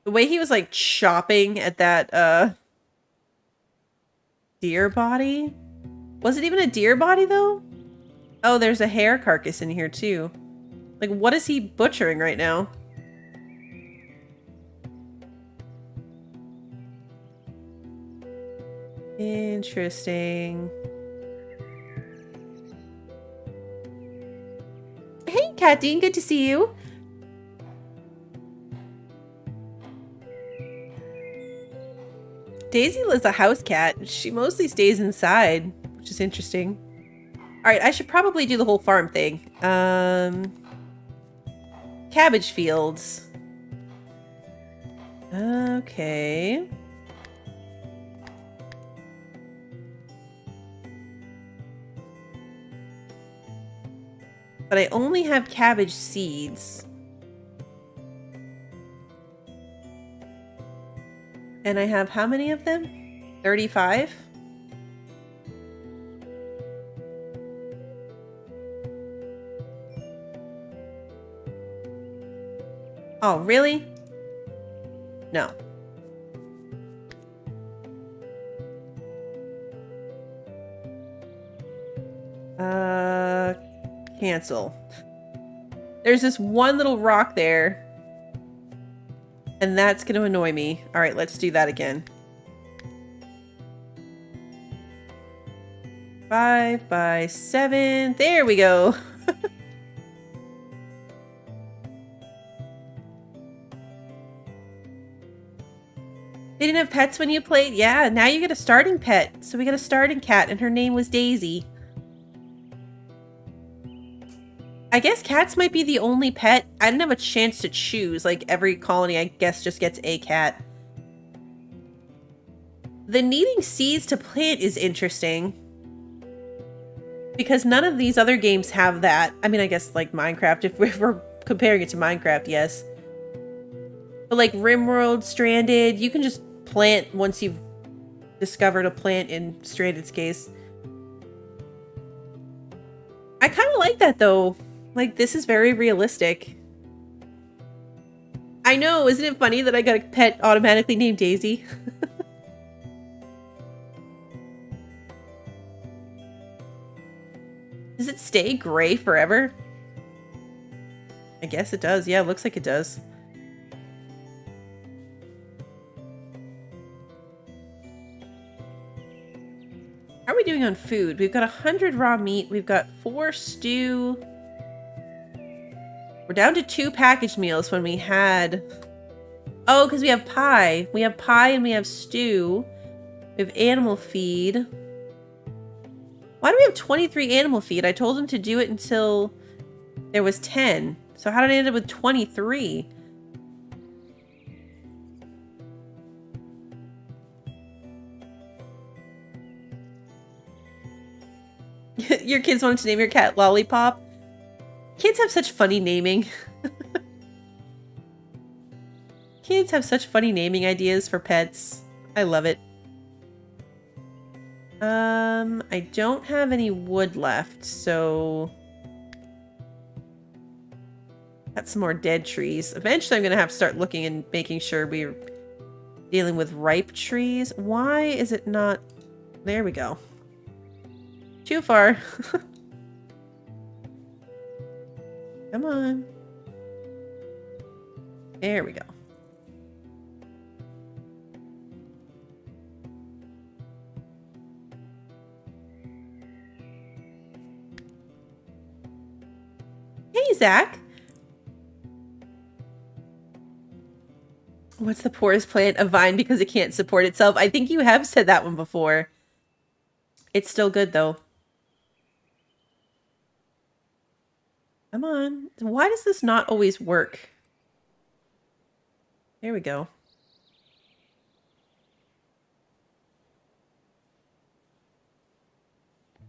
Speaker 1: The way he was like chopping at that deer body. Was it even a deer body though? Oh, there's a hare carcass in here too. Like, what is he butchering right now? Interesting. Hey, Cat Dean, good to see you. Daisy is a house cat. She mostly stays inside, which is interesting. All right, I should probably do the whole farm thing. Cabbage fields. Okay. But I only have cabbage seeds. And I have how many of them? 35? Oh, really? No. Cancel. There's this one little rock there. And that's going to annoy me. All right, let's do that again. 5 by 7. There we go. They didn't have pets when you played? Yeah, now you get a starting pet. So we got a starting cat, and her name was Daisy. I guess cats might be the only pet. I didn't have a chance to choose. Like, every colony, I guess, just gets a cat. The needing seeds to plant is interesting. Because none of these other games have that. I mean, I guess, like, Minecraft, if we're comparing it to Minecraft, yes. But, like, RimWorld, Stranded, you can just plant once you've discovered a plant in Stranded's case. I kind of like that, though. Like, this is very realistic. I know, isn't it funny that I got a pet automatically named Daisy? Does it stay gray forever? I guess it does. Yeah, it looks like it does. How are we doing on food? We've got 100 raw meat. We've got 4 stew. We're down to 2 packaged meals when we had... Oh, because we have pie. We have pie and we have stew. We have animal feed. Why do we have 23 animal feed? I told him to do it until there was 10. So how did I end up with 23? Your kids wanted to name your cat Lollipop? Kids have such funny naming. Kids have such funny naming ideas for pets. I love it. I don't have any wood left, so... Got some more dead trees. Eventually I'm gonna have to start looking and making sure we're dealing with ripe trees. Why is it not... There we go. Too far. Come on. There we go. Hey, Zach. What's the poorest plant? A vine because it can't support itself. I think you have said that one before. It's still good, though. Come on. Why does this not always work? There we go.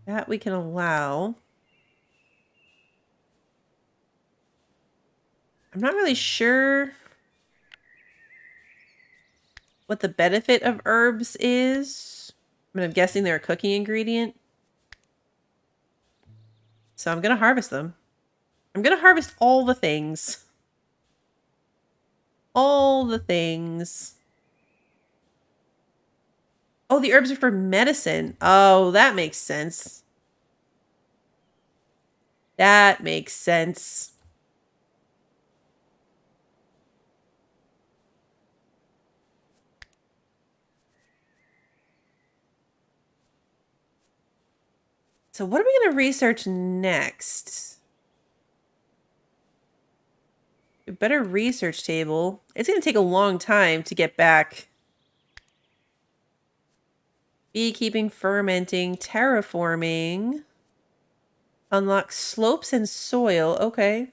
Speaker 1: That we can allow. I'm not really sure what the benefit of herbs is. I mean, I'm guessing they're a cooking ingredient. So I'm going to harvest them. I'm going to harvest all the things. All the things. Oh, the herbs are for medicine. Oh, that makes sense. That makes sense. So what are we going to research next? A better research table. It's going to take a long time to get back. Beekeeping, fermenting, terraforming. Unlock slopes and soil. Okay.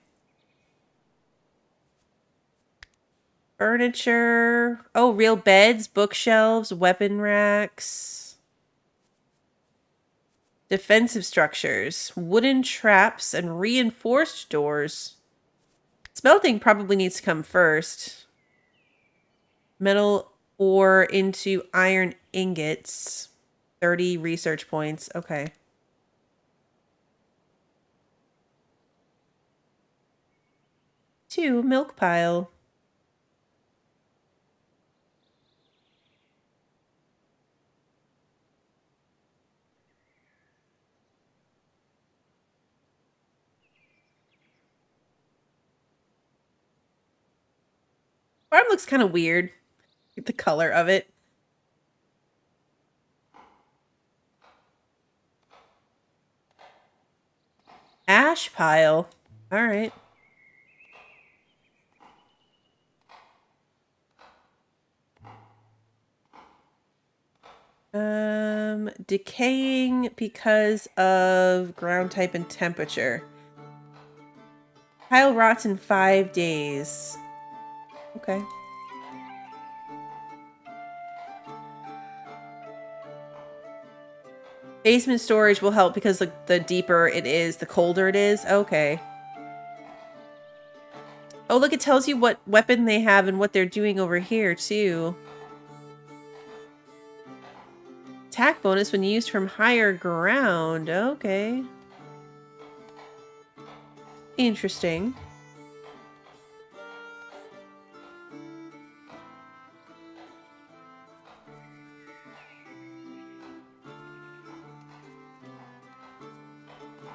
Speaker 1: Furniture. Oh, real beds, bookshelves, weapon racks. Defensive structures. Wooden traps and reinforced doors. Smelting probably needs to come first. Metal ore into iron ingots. 30 research points. Okay. 2 milk pile. Farm looks kind of weird. The color of it. Ash pile. All right. Decaying because of ground type and temperature. Pile rots in 5 days. Okay. Basement storage will help because the deeper it is, the colder it is. Okay. Oh, look, it tells you what weapon they have and what they're doing over here, too. Attack bonus when used from higher ground. Okay. Interesting.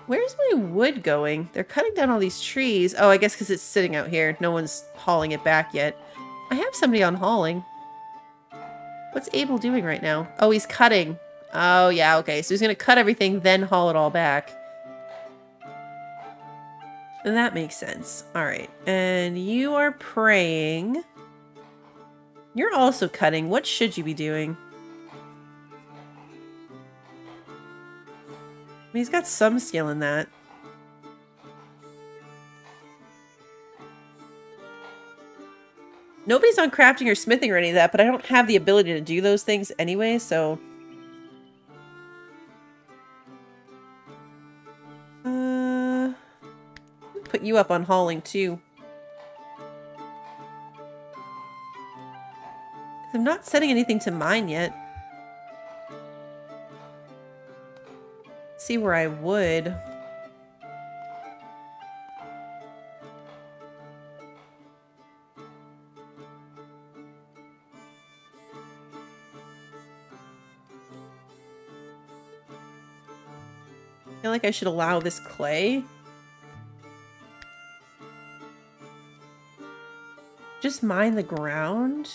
Speaker 1: Where's my wood going? They're cutting down all these trees. Oh, I guess because it's sitting out here. No one's hauling it back yet. I have somebody on hauling. What's Abel doing right now? Oh, he's cutting. Oh, yeah, okay. So he's going to cut everything, then haul it all back. That makes sense. All right. And you are praying. You're also cutting. What should you be doing? I mean, he's got some skill in that. Nobody's on crafting or smithing or any of that, but I don't have the ability to do those things anyway, so... Put you up on hauling, too. I'm not setting anything to mine yet. Let's see where I would. I feel like I should allow this clay. Just mine the ground?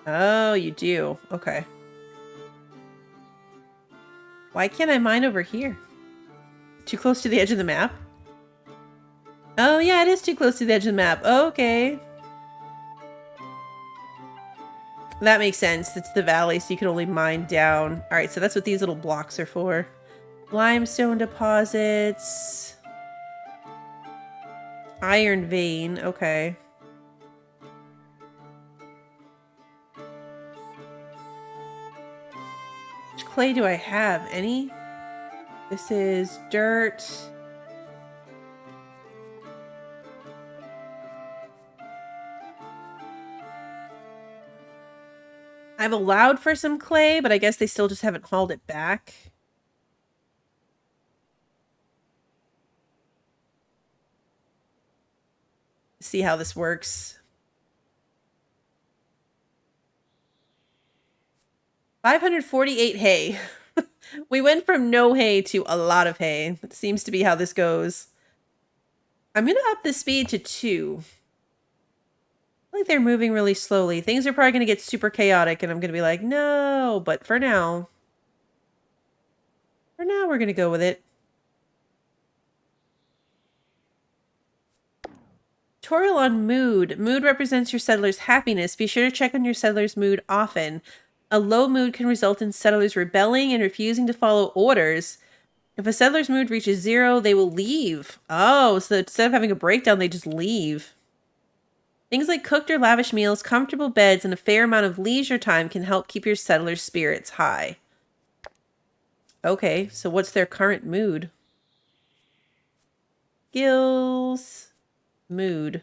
Speaker 1: Oh, you do. Okay. Why can't I mine over here? Too close to the edge of the map? Oh, yeah, it is too close to the edge of the map. Okay. That makes sense. It's the valley, so you can only mine down. Alright, so that's what these little blocks are for. Limestone deposits. Iron vein. Okay. Which clay do I have? Any? This is dirt. I've allowed for some clay, but I guess they still just haven't hauled it back. See how this works. 548 hay. We went from no hay to a lot of hay. It seems to be how this goes. I'm going to up the speed to 2. I feel like they're moving really slowly. Things are probably going to get super chaotic, and I'm going to be like, no. But for now, we're going to go with it. Tutorial on mood. Mood represents your settler's happiness. Be sure to check on your settler's mood often. A low mood can result in settlers rebelling and refusing to follow orders. If a settler's mood reaches 0, they will leave. Oh, so instead of having a breakdown, they just leave. Things like cooked or lavish meals, comfortable beds, and a fair amount of leisure time can help keep your settler's spirits high. Okay, so what's their current mood? Skills. Mood.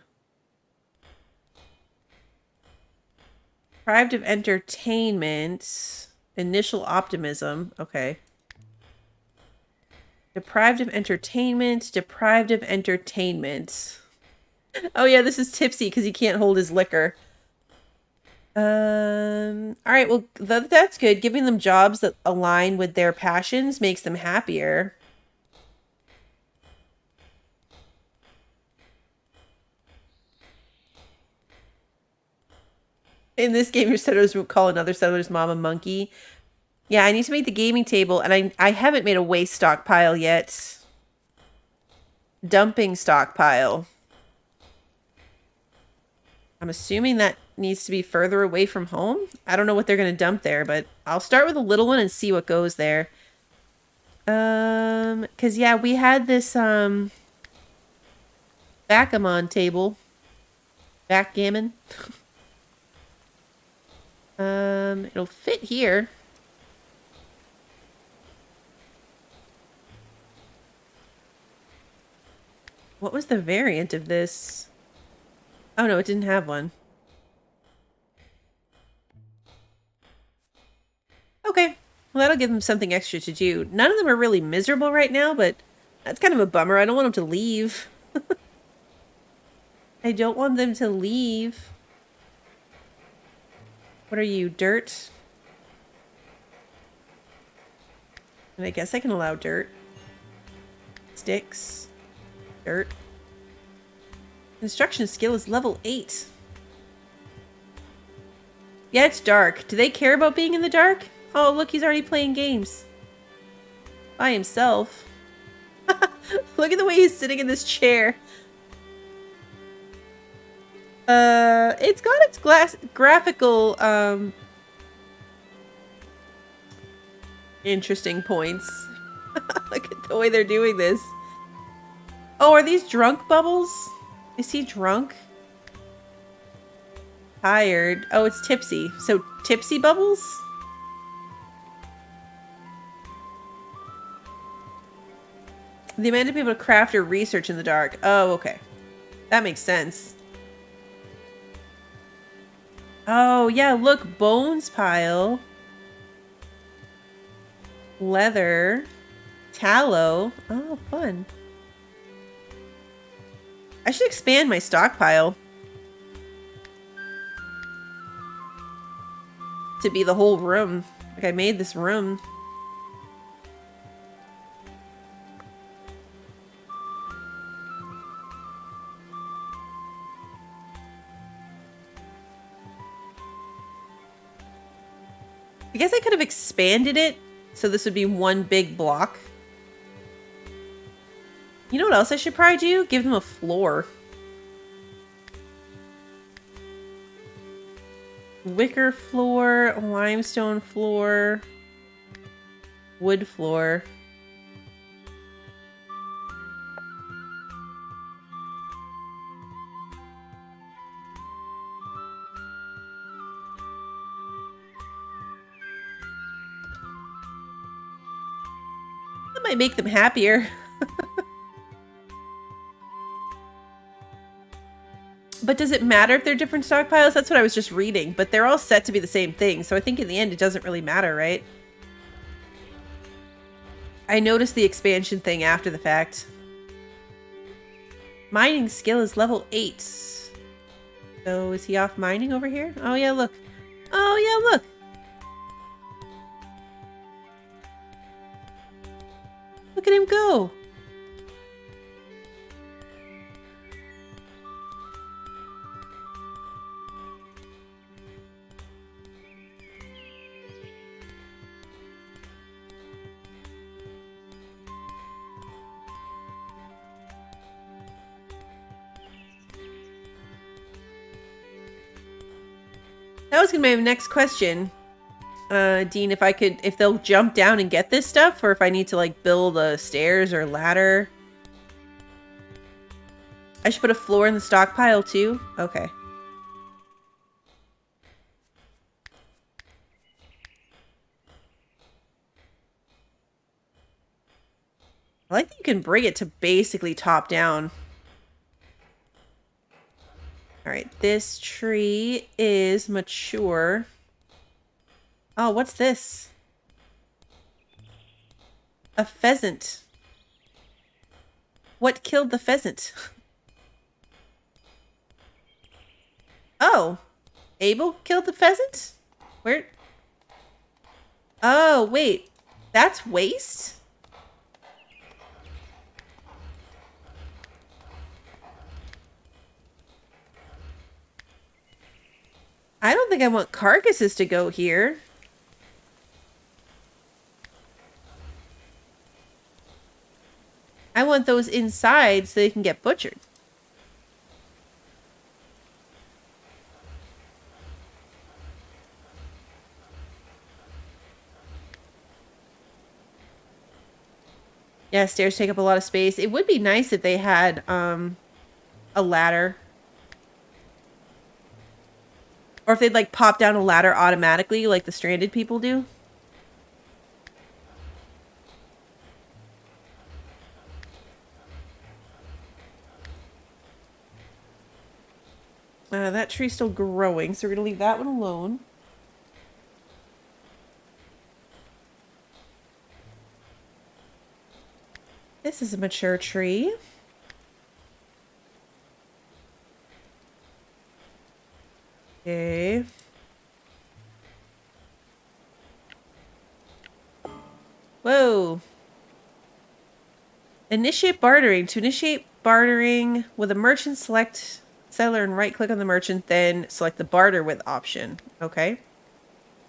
Speaker 1: Deprived of entertainment. Initial optimism. Okay. Deprived of entertainment. Deprived of entertainment. Oh yeah, this is tipsy because he can't hold his liquor. Alright, well, that's good. Giving them jobs that align with their passions makes them happier. In this game, your settlers will call another settler's mom a monkey. Yeah, I need to make the gaming table, and I haven't made a waste stockpile yet. Dumping stockpile. I'm assuming that needs to be further away from home. I don't know what they're going to dump there, but I'll start with a little one and see what goes there. Because, yeah, we had this, backgammon table. Backgammon. It'll fit here. What was the variant of this? Oh no, it didn't have one. Okay, well that'll give them something extra to do. None of them are really miserable right now, but that's kind of a bummer. I don't want them to leave. I don't want them to leave. What are you, dirt? And I guess I can allow dirt. Sticks. Dirt. Construction skill is level 8. Yeah, it's dark. Do they care about being in the dark? Oh, look, he's already playing games. By himself. Look at the way he's sitting in this chair. It's got its graphical, interesting points. Look at the way they're doing this. Oh, are these drunk bubbles? Is he drunk? Tired. Oh, it's tipsy. So, tipsy bubbles? The amount of people to craft or research in the dark. Oh, okay. That makes sense. Oh, yeah, look. Bones pile. Leather. Tallow. Oh, fun. I should expand my stockpile. To be the whole room. Like, I made this room. I guess I could have expanded it so this would be one big block. You know what else I should probably do? Give them a floor. Wicker floor, limestone floor, wood floor. Might make them happier. But does it matter if they're different stockpiles? That's what I was just reading. But they're all set to be the same thing. So I think in the end, it doesn't really matter, right? I noticed the expansion thing after the fact. Mining skill is level 8. So is he off mining over here? Oh yeah, look. Oh yeah, look. Look at him go. That was gonna be my next question, Dean. If they'll jump down and get this stuff, or if I need to like build a stairs or ladder. I should put a floor in the stockpile too. Okay. I like that you can bring it to basically top down. All right, this tree is mature. Oh, what's this? A pheasant. What killed the pheasant? Oh, Abel killed the pheasant? Where? Oh, wait. That's waste? I don't think I want carcasses to go here. I want those inside so they can get butchered. Yeah, stairs take up a lot of space. It would be nice if they had a ladder. Or if they'd like pop down a ladder automatically like the stranded people do. That tree's still growing, so we're going to leave that one alone. This is a mature tree. Okay. Whoa. Initiate bartering. To initiate bartering with a merchant, select seller and right-click on the merchant, then select the barter with option. Okay.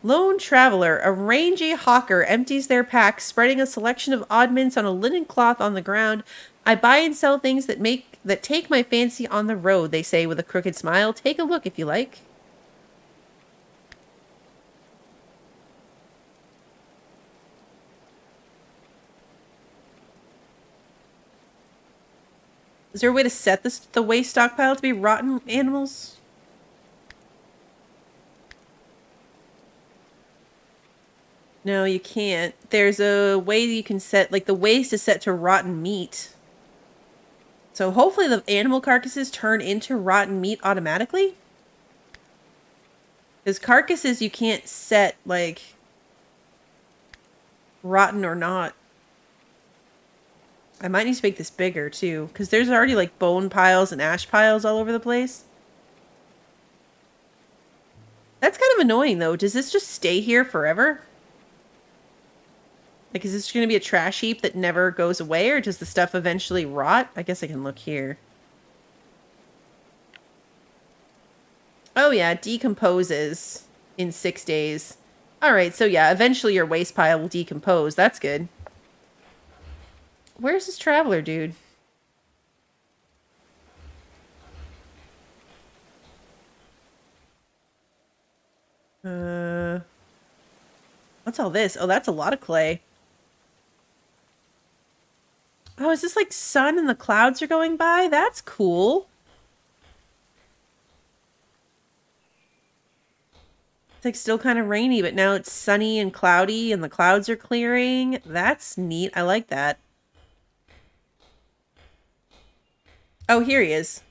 Speaker 1: Lone traveler. A rangy hawker empties their pack, spreading a selection of oddments on a linen cloth on the ground. I buy and sell things that take my fancy on the road, they say with a crooked smile. Take a look if you like. Is there a way to set the waste stockpile to be rotten animals? No, you can't. There's a way you can set, like the waste is set to rotten meat. So hopefully the animal carcasses turn into rotten meat automatically. Because carcasses you can't set, like, rotten or not. I might need to make this bigger, too. Because there's already, like, bone piles and ash piles all over the place. That's kind of annoying, though. Does this just stay here forever? Like, is this going to be a trash heap that never goes away? Or does the stuff eventually rot? I guess I can look here. Oh, yeah. Decomposes in 6 days. Alright, so yeah. Eventually your waste pile will decompose. That's good. Where's this traveler, dude? What's all this? Oh, that's a lot of clay. Oh, is this like sun and the clouds are going by? That's cool. It's like still kind of rainy, but now it's sunny and cloudy and the clouds are clearing. That's neat. I like that. Oh, here he is.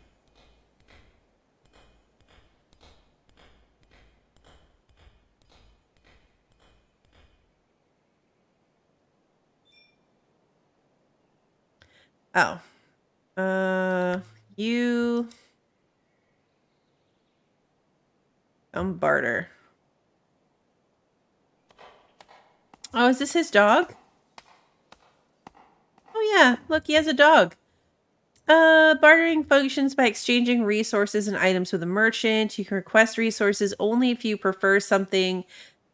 Speaker 1: Oh. You barter. Oh, is this his dog? Oh yeah, look, he has a dog. Bartering functions by exchanging resources and items with a merchant. You can request resources only if you prefer something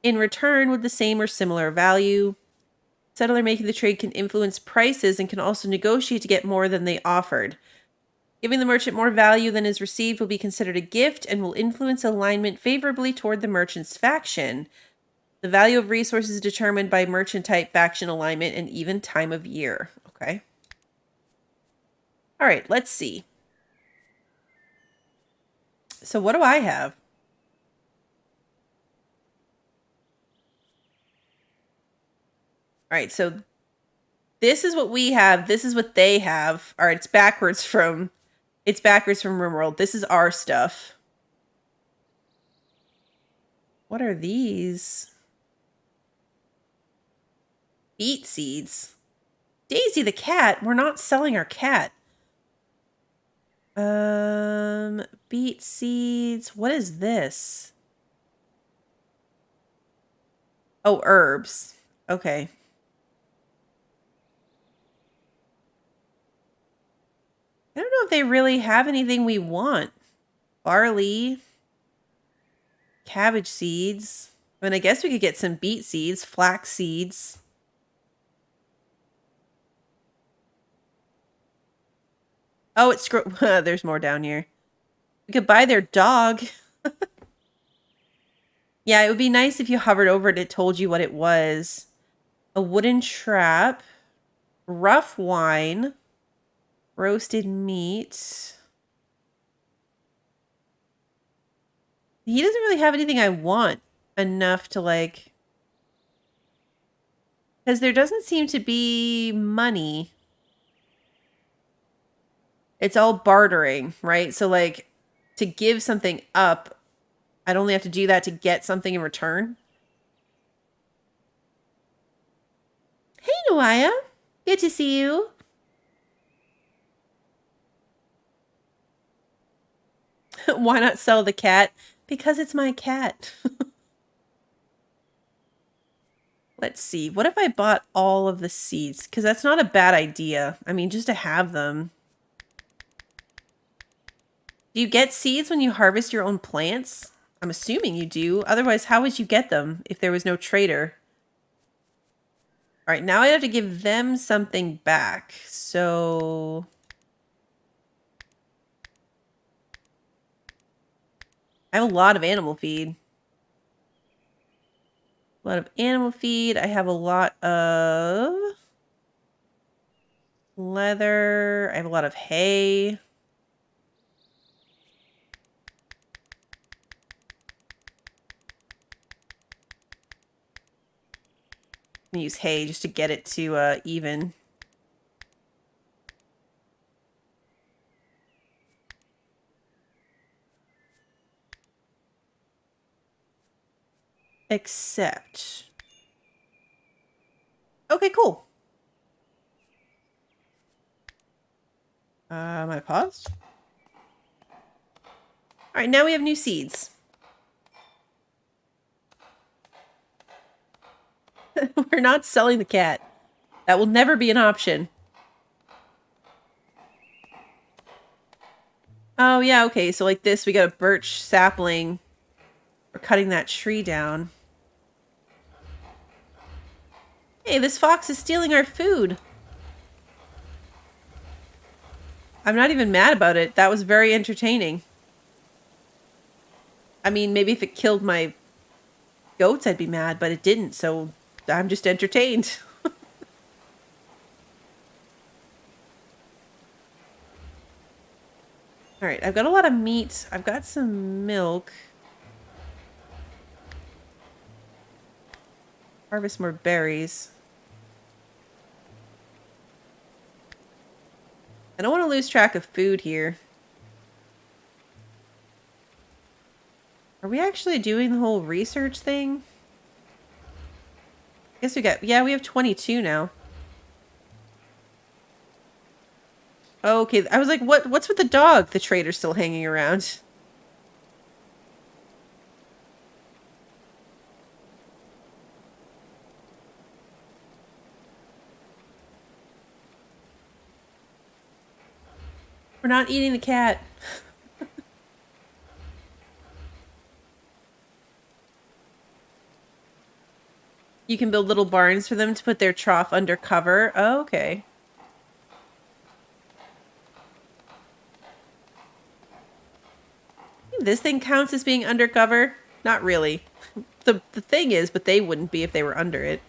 Speaker 1: in return with the same or similar value. Settler making the trade can influence prices and can also negotiate to get more than they offered. Giving the merchant more value than is received will be considered a gift and will influence alignment favorably toward the merchant's faction. The value of resources is determined by merchant type, faction alignment, and even time of year. Okay. All right, let's see. So what do I have? All right, so this is what we have. This is what they have. All right, it's backwards from RimWorld. This is our stuff. What are these? Beet seeds. Daisy the cat. We're not selling our cat. Beet seeds. What is this? Oh, herbs. Okay. I don't know if they really have anything we want. Barley. Cabbage seeds. I mean, I guess we could get some beet seeds, flax seeds. Oh, it's there's more down here. We could buy their dog. Yeah, it would be nice if you hovered over it, it told you what it was. A wooden trap, rough wine, roasted meat. He doesn't really have anything I want enough to like... Because there doesn't seem to be money. It's all bartering, right? So like to give something up, I'd only have to do that to get something in return. Hey, Noaya. Good to see you. Why not sell the cat? Because it's my cat. Let's see. What if I bought all of the seeds? Because that's not a bad idea. I mean, just to have them. Do you get seeds when you harvest your own plants? I'm assuming you do. Otherwise, how would you get them if there was no trader? All right, now I have to give them something back. So... I have a lot of animal feed. A lot of animal feed. I have a lot of leather. I have a lot of hay. I'm gonna use hay just to get it to even. Accept. Okay, cool. Am I paused? All right, now we have new seeds. We're not selling the cat. That will never be an option. Oh, yeah, okay. So like this, we got a birch sapling. We're cutting that tree down. Hey, this fox is stealing our food. I'm not even mad about it. That was very entertaining. I mean, maybe if it killed my goats, I'd be mad, but it didn't, so I'm just entertained. All right, I've got a lot of meat. I've got some milk. Harvest more berries. I don't want to lose track of food here. Are we actually doing the whole research thing? I guess we got... Yeah, we have 22 now. Okay, I was like, what's with the dog? The trader's still hanging around. We're not eating the cat. You can build little barns for them to put their trough under cover. Oh, okay. This thing counts as being undercover? Not really. The thing is, but they wouldn't be if they were under it.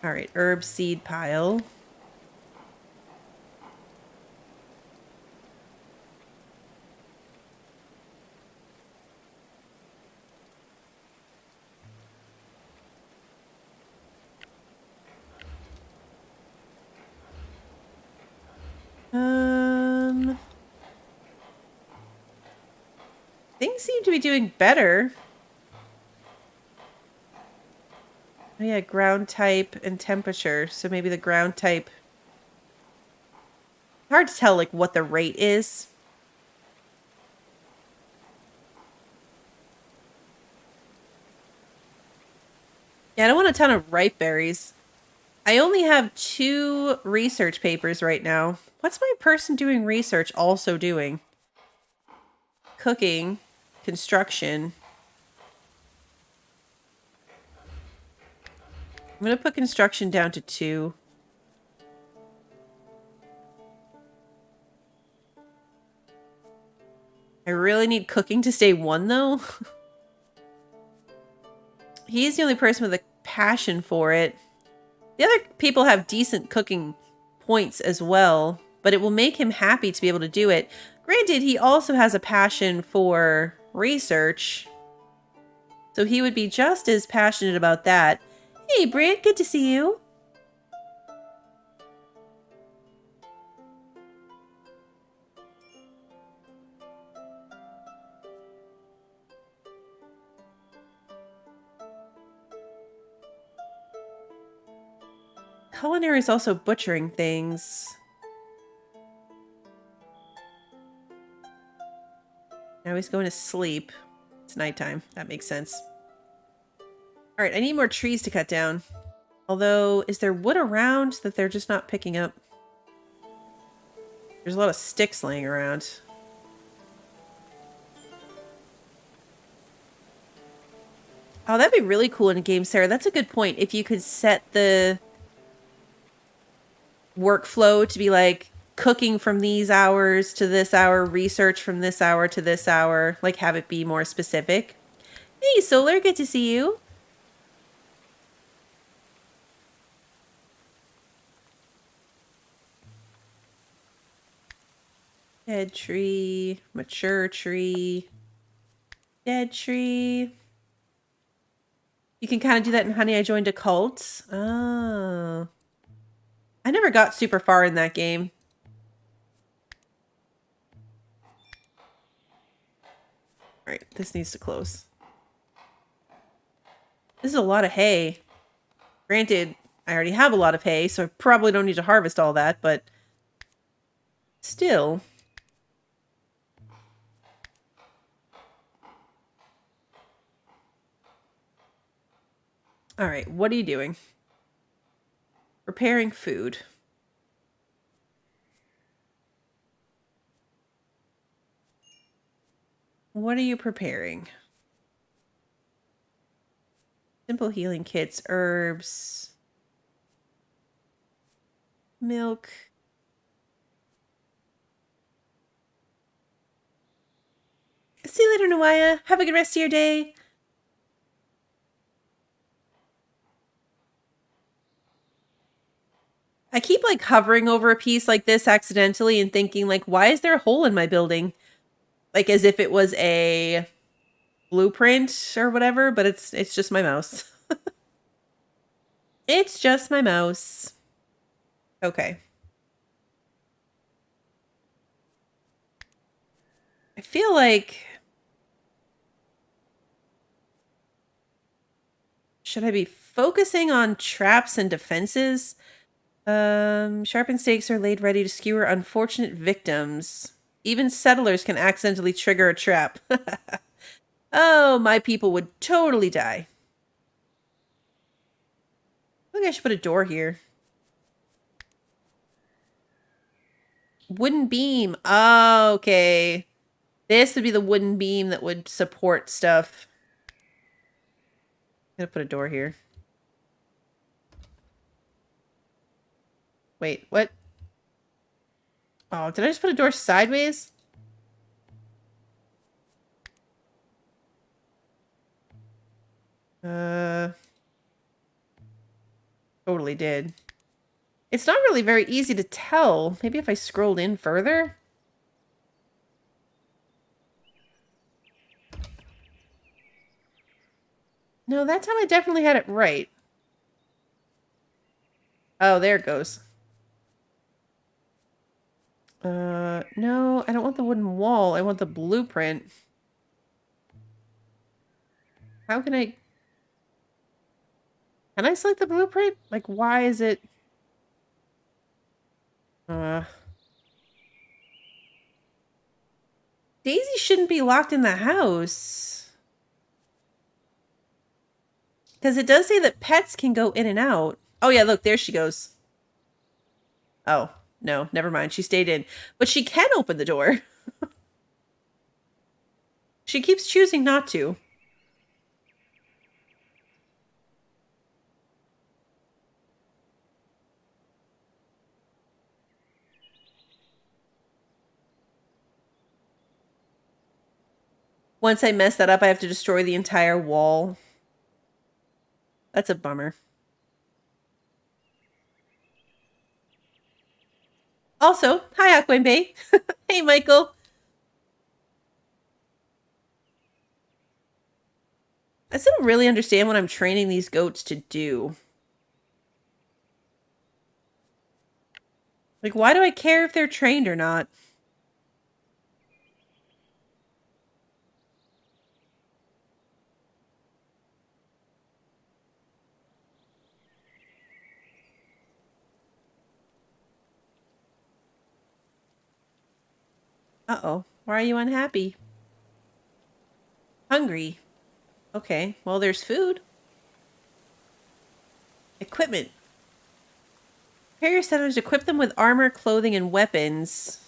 Speaker 1: Alright, herb seed pile. Things seem to be doing better. Oh yeah, ground type and temperature. So maybe the ground type... Hard to tell, like, what the rate is. Yeah, I don't want a ton of ripe berries. I only have 2 research papers right now. What's my person doing research also doing? Cooking, construction. I'm going to put construction down to 2. I really need cooking to stay 1, though. He's the only person with a passion for it. The other people have decent cooking points as well, but it will make him happy to be able to do it. Granted, he also has a passion for research, so he would be just as passionate about that. Hey, Brant, good to see you. Culinary is also butchering things. Now he's going to sleep. It's nighttime. That makes sense. Alright, I need more trees to cut down. Although, is there wood around that they're just not picking up? There's a lot of sticks laying around. Oh, that'd be really cool in a game, Sarah. That's a good point. If you could set the workflow to be like cooking from these hours to this hour, research from this hour to this hour, like have it be more specific. Hey, Solar, good to see you. Dead tree, mature tree, dead tree. You can kind of do that in Honey, I Joined a Cult. Oh. I never got super far in that game. Alright, this needs to close. This is a lot of hay. Granted, I already have a lot of hay, so I probably don't need to harvest all that, but still. Alright, what are you doing? Preparing food. What are you preparing? Simple healing kits, herbs, milk. See you later, Nawaya. Have a good rest of your day. I keep like hovering over a piece like this accidentally and thinking like, why is there a hole in my building? Like as if it was a blueprint or whatever, but it's just my mouse. It's just my mouse. Okay. I feel like... Should I be focusing on traps and defenses? Sharpened stakes are laid ready to skewer unfortunate victims. Even settlers can accidentally trigger a trap. Oh, my people would totally die. I think I should put a door here. Wooden beam. Oh, okay. This would be the wooden beam that would support stuff. I'm gonna put a door here. Wait, what? Oh, did I just put a door sideways? Totally did. It's not really very easy to tell. Maybe if I scrolled in further? No, that time I definitely had it right. Oh, there it goes. No, I don't want the wooden wall. I want the blueprint. How can I... Can I select the blueprint? Like, why is it... Daisy shouldn't be locked in the house. Because it does say that pets can go in and out. Oh, yeah, look, there she goes. Oh, no, never mind. She stayed in. But she can open the door. She keeps choosing not to. Once I mess that up, I have to destroy the entire wall. That's a bummer. Also, hi, Aquenbay. Hey, Michael. I still don't really understand what I'm training these goats to do. Like, why do I care if they're trained or not? Uh-oh. Why are you unhappy? Hungry. Okay, well, there's food. Equipment. Prepare your settlers, equip them with armor, clothing, and weapons.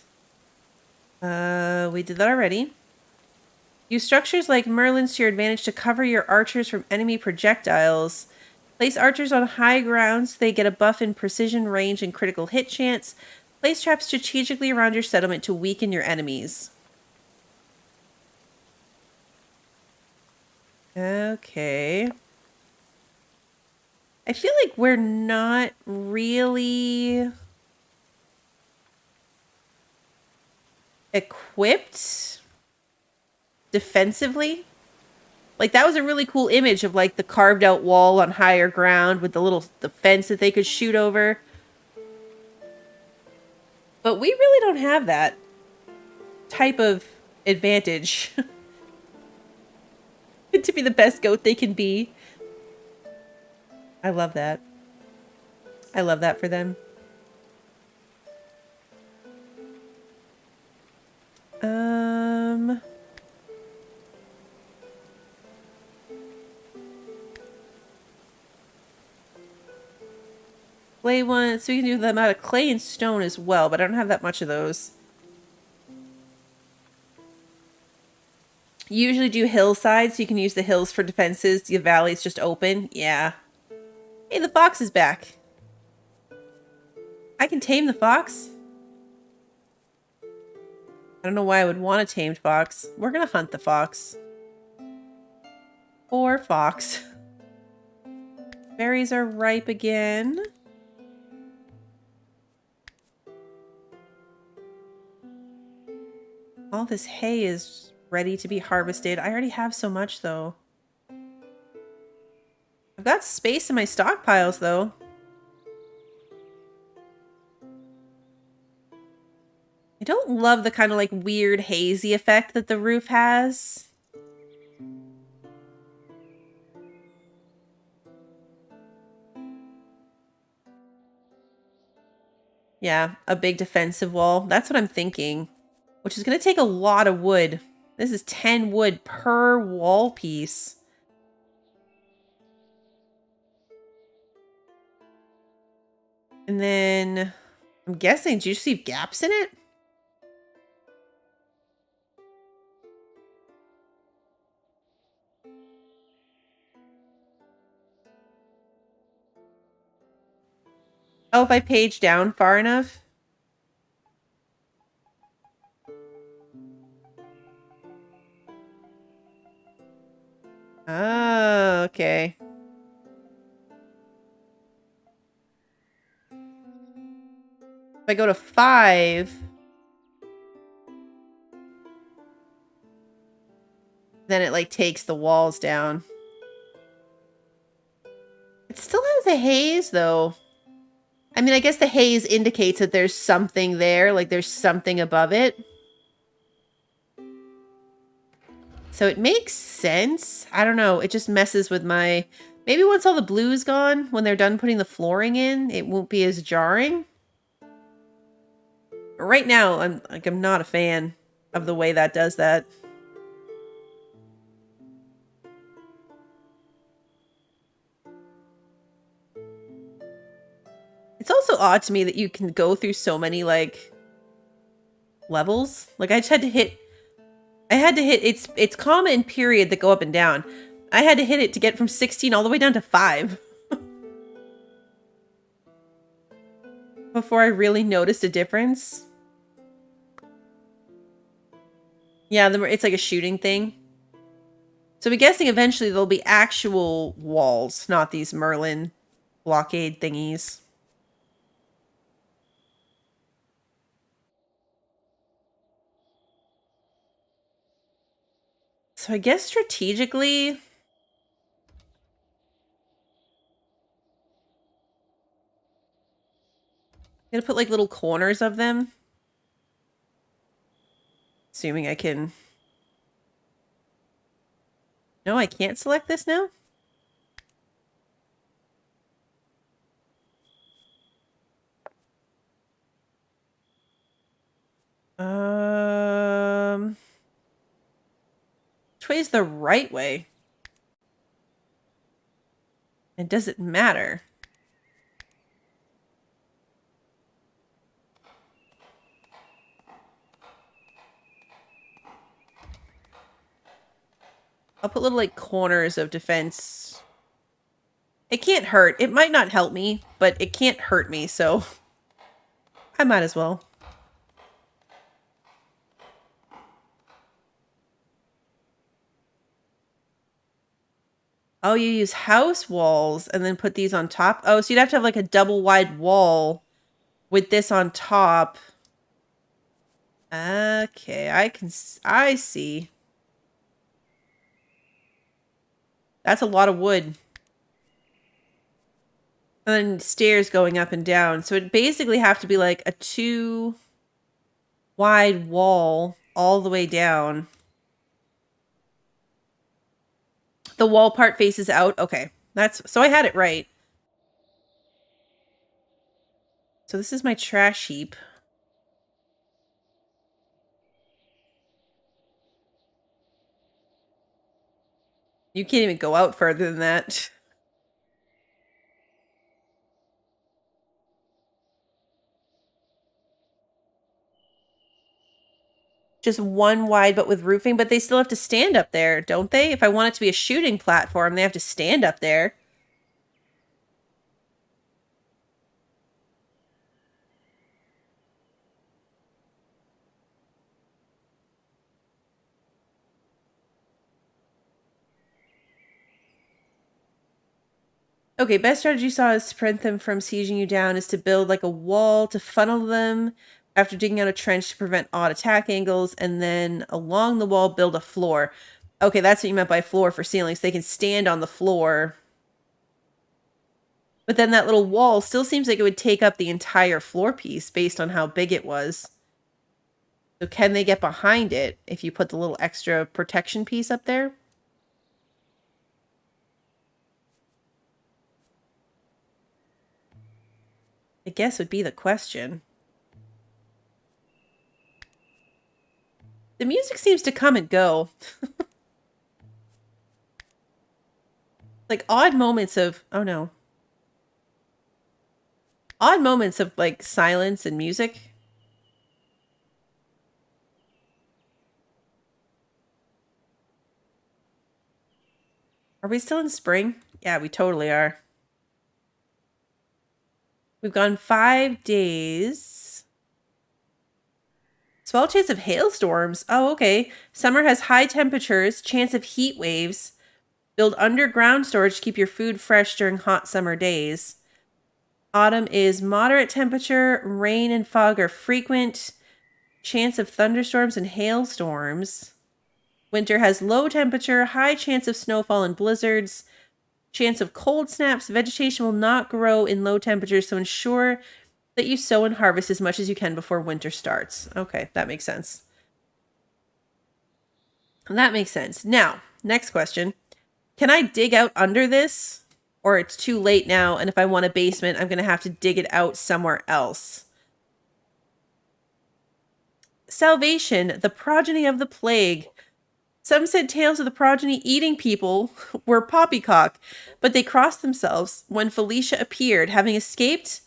Speaker 1: We did that already. Use structures like Merlin's to your advantage to cover your archers from enemy projectiles. Place archers on high ground so they get a buff in precision, range, and critical hit chance. Place traps strategically around your settlement to weaken your enemies. Okay. I feel like we're not really equipped defensively. Like, that was a really cool image of, like, the carved out wall on higher ground with the fence that they could shoot over. But we really don't have that type of advantage to be the best goat they can be. I love that. I love that for them. Clay one, so we can do them out of clay and stone as well, but I don't have that much of those. You usually do hillsides, so you can use the hills for defenses. The valley's just open. Yeah. Hey, the fox is back. I can tame the fox. I don't know why I would want a tamed fox. We're gonna hunt the fox. Poor fox. Berries are ripe again. All this hay is ready to be harvested. I already have so much, though. I've got space in my stockpiles, though. I don't love the kind of like weird hazy effect that the roof has. Yeah, a big defensive wall. That's what I'm thinking. Which is going to take a lot of wood. This is 10 wood per wall piece. And then I'm guessing, do you see gaps in it? Oh, if I page down far enough? Oh, okay. If I go to 5, then it like takes the walls down. It still has a haze though. I mean, I guess the haze indicates that there's something there, like there's something above it. So it makes sense. I don't know. It just messes with my... Maybe once all the blue's gone, when they're done putting the flooring in, it won't be as jarring. But right now, I'm not a fan of the way that does that. It's also odd to me that you can go through so many, like, levels. Like, I just had to hit... it's comma and period that go up and down. I had to hit it to get from 16 all the way down to 5. Before I really noticed a difference. Yeah, it's like a shooting thing. So I'm guessing eventually there'll be actual walls, not these Merlin blockade thingies. So I guess strategically... I'm gonna put like little corners of them. Assuming I can... No, I can't select this now? Which way is the right way? And does it matter? I'll put little like corners of defense. It can't hurt. It might not help me, but it can't hurt me, so I might as well. Oh, you use house walls and then put these on top? Oh, so you'd have to have like a double wide wall with this on top. Okay, I see. That's a lot of wood. And then stairs going up and down. So it'd basically have to be like a 2 wide wall all the way down. The wall part faces out. Okay. So I had it right. So this is my trash heap. You can't even go out further than that. Just 1 wide, but with roofing, but they still have to stand up there, don't they? If I want it to be a shooting platform, they have to stand up there. Okay, best strategy saw is to prevent them from sieging you down is to build like a wall to funnel them after digging out a trench to prevent odd attack angles, and then along the wall build a floor. Okay, that's what you meant by floor for ceilings. They can stand on the floor. But then that little wall still seems like it would take up the entire floor piece based on how big it was. So can they get behind it if you put the little extra protection piece up there? I guess would be the question. The music seems to come and go. Like odd moments of, oh no. Odd moments of like silence and music. Are we still in spring? Yeah, we totally are. We've gone 5 days. Small chance of hailstorms. Oh, okay. Summer has high temperatures, chance of heat waves. Build underground storage to keep your food fresh during hot summer days. Autumn is moderate temperature, rain and fog are frequent. Chance of thunderstorms and hailstorms. Winter has low temperature, high chance of snowfall and blizzards. Chance of cold snaps. Vegetation will not grow in low temperatures, so ensure that you sow and harvest as much as you can before winter starts. Okay, that makes sense. That makes sense. Now, next question. Can I dig out under this? Or it's too late now, and if I want a basement, I'm going to have to dig it out somewhere else. Salvation, the progeny of the plague. Some said tales of the progeny eating people were poppycock, but they crossed themselves when Felicia appeared, having escaped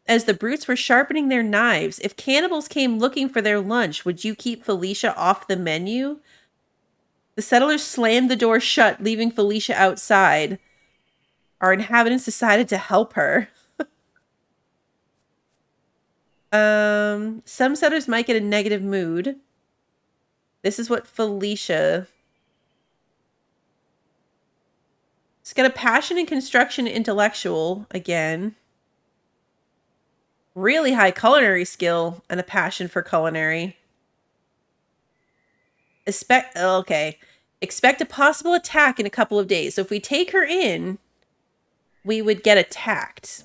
Speaker 1: as the brutes were sharpening their knives. If cannibals came looking for their lunch, would you keep Felicia off the menu? The settlers slammed the door shut, leaving Felicia outside. Our inhabitants decided to help her. Some settlers might get a negative mood. This is what Felicia... She's got a passion in construction, intellectual, again. Really high culinary skill and a passion for culinary. Expect a possible attack in a couple of days. So if we take her in, we would get attacked.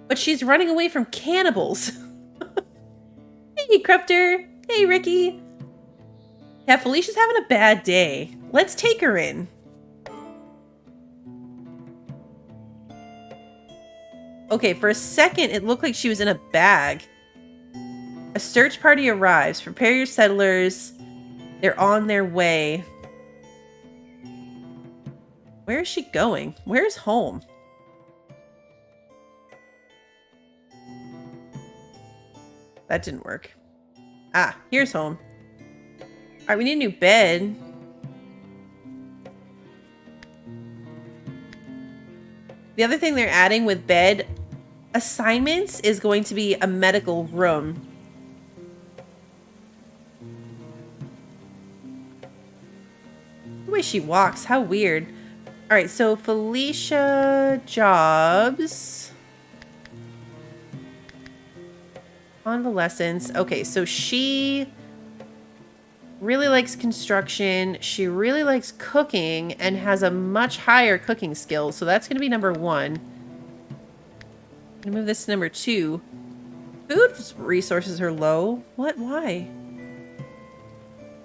Speaker 1: But she's running away from cannibals. Hey, Crupter. Hey, Ricky. Yeah, Felicia's having a bad day. Let's take her in. Okay, for a second, it looked like she was in a bag. A search party arrives. Prepare your settlers. They're on their way. Where is she going? Where's home? That didn't work. Ah, here's home. All right, we need a new bed. The other thing they're adding with bed assignments is going to be a medical room. The way she walks, how weird. All right, so Felicia jobs. Convalescence. Okay, so she really likes construction. She really likes cooking and has a much higher cooking skill. So that's going to be number 1. I'm going to move this to number 2. Food resources are low. What? Why?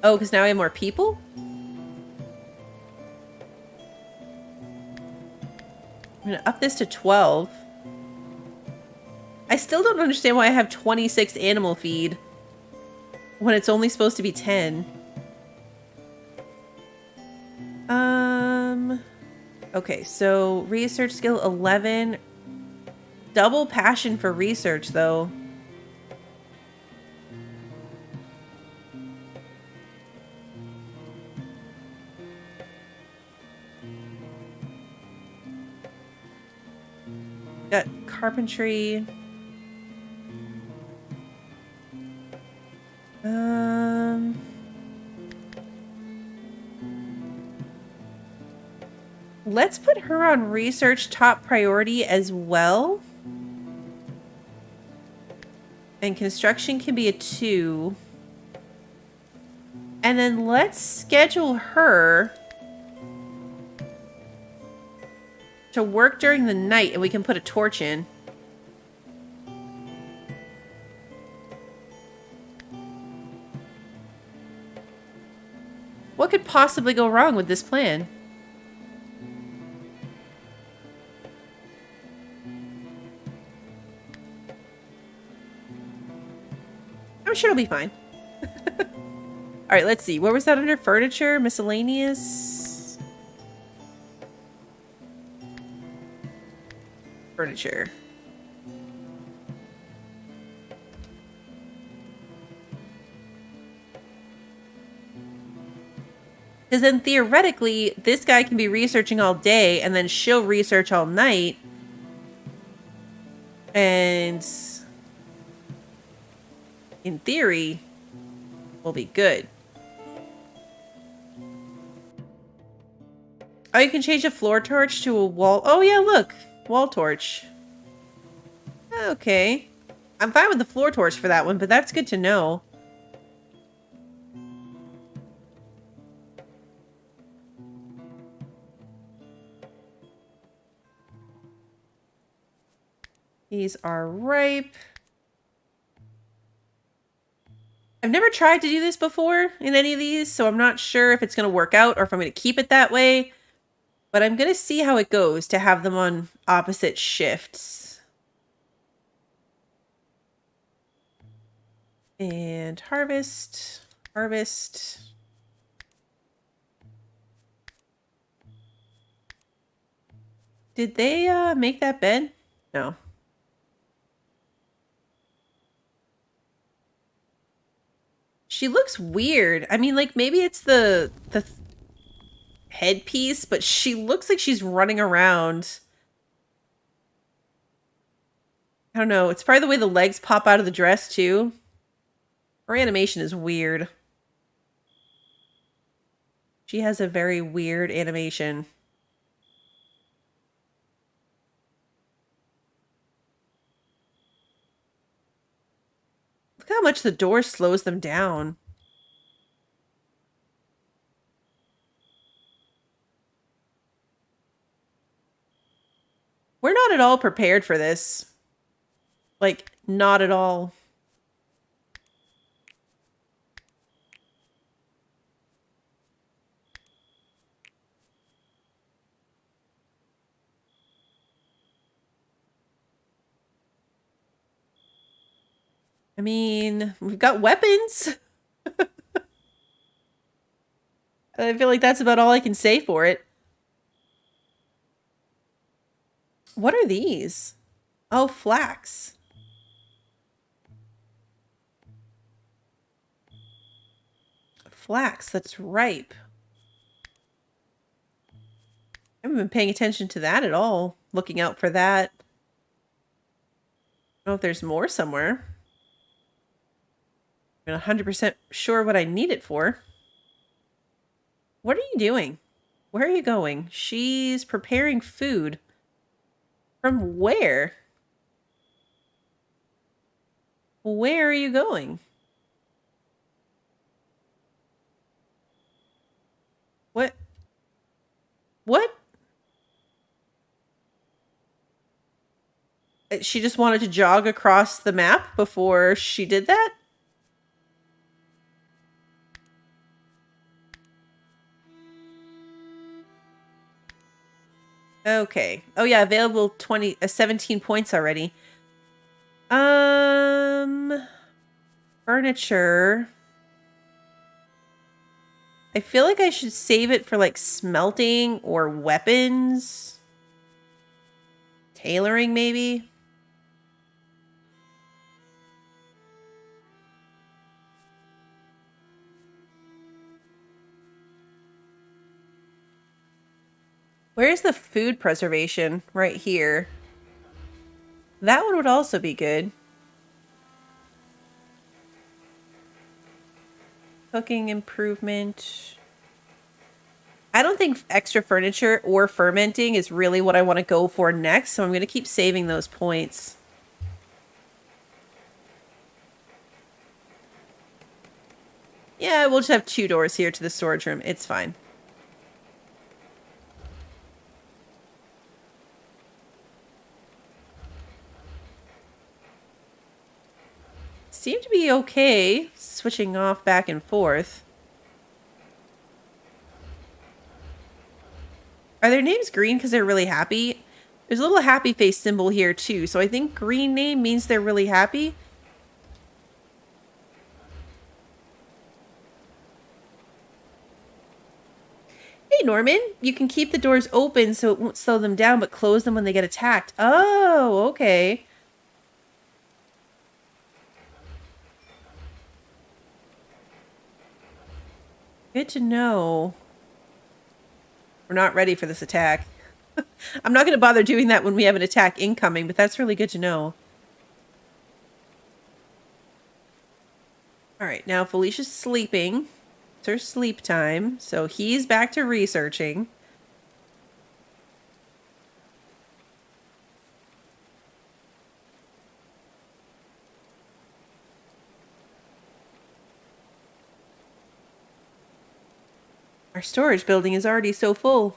Speaker 1: Oh, because now I have more people? I'm going to up this to 12. I still don't understand why I have 26 animal feed when it's only supposed to be 10. Okay, so research skill 11. Double passion for research, though. Got carpentry. Let's put her on research top priority as well. And construction can be a 2. And then let's schedule her to work during the night, and we can put a torch in. What could possibly go wrong with this plan? I'm sure it'll be fine. All right, let's see. What was that under? Furniture? Miscellaneous? Furniture. Because then theoretically, this guy can be researching all day and then she'll research all night. And in theory, we'll be good. Oh, you can change a floor torch to a wall. Oh, yeah, look. Wall torch. Okay. I'm fine with the floor torch for that one, but that's good to know. These are ripe. I've never tried to do this before in any of these, so I'm not sure if it's going to work out or if I'm going to keep it that way. But I'm going to see how it goes to have them on opposite shifts. And harvest. Harvest. Did they make that bed? No. She looks weird. I mean, like, maybe it's the headpiece, but she looks like she's running around. I don't know. It's probably the way the legs pop out of the dress, too. Her animation is weird. She has a very weird animation. Look how much the door slows them down. We're not at all prepared for this. Like, not at all. I mean, we've got weapons. I feel like that's about all I can say for it. What are these? Oh, flax. Flax, that's ripe. I haven't been paying attention to that at all. Looking out for that. I don't know if there's more somewhere. I'm not 100% sure what I need it for. What are you doing? Where are you going? She's preparing food. From where? Where are you going? What? What? She just wanted to jog across the map before she did that? Okay. Oh yeah, available 17 points already. Furniture. I feel like I should save it for like smelting or weapons. Tailoring maybe. Where's the food preservation? Right here. That one would also be good. Cooking improvement. I don't think extra furniture or fermenting is really what I want to go for next, so I'm going to keep saving those points. Yeah, we'll just have 2 doors here to the storage room. It's fine. seem to be okay switching off back and forth. Are their names green because they're really happy? There's a little happy face symbol here too, so I think green name means they're really happy. Hey Norman, you can keep the doors open so it won't slow them down, but close them when they get attacked. Oh, okay. Good to know. We're not ready for this attack. I'm not going to bother doing that when we have an attack incoming, but that's really good to know. All right, now Felicia's sleeping. It's her sleep time, so he's back to researching. Our storage building is already so full.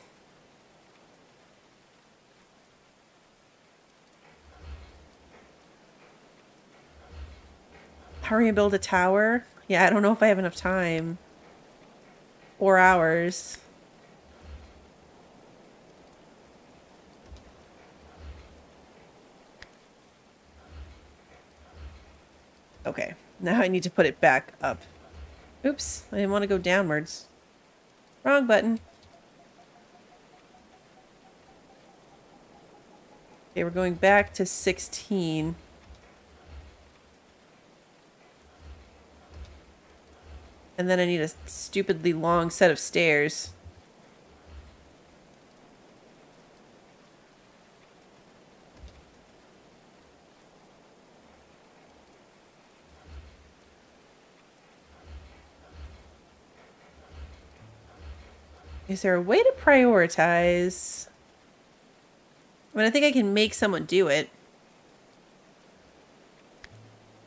Speaker 1: Hurry and build a tower? Yeah, I don't know if I have enough time. 4 hours. Okay, now I need to put it back up. Oops, I didn't want to go downwards. Wrong button. Okay, we're going back to 16. And then I need a stupidly long set of stairs. Is there a way to prioritize? I mean, I think I can make someone do it.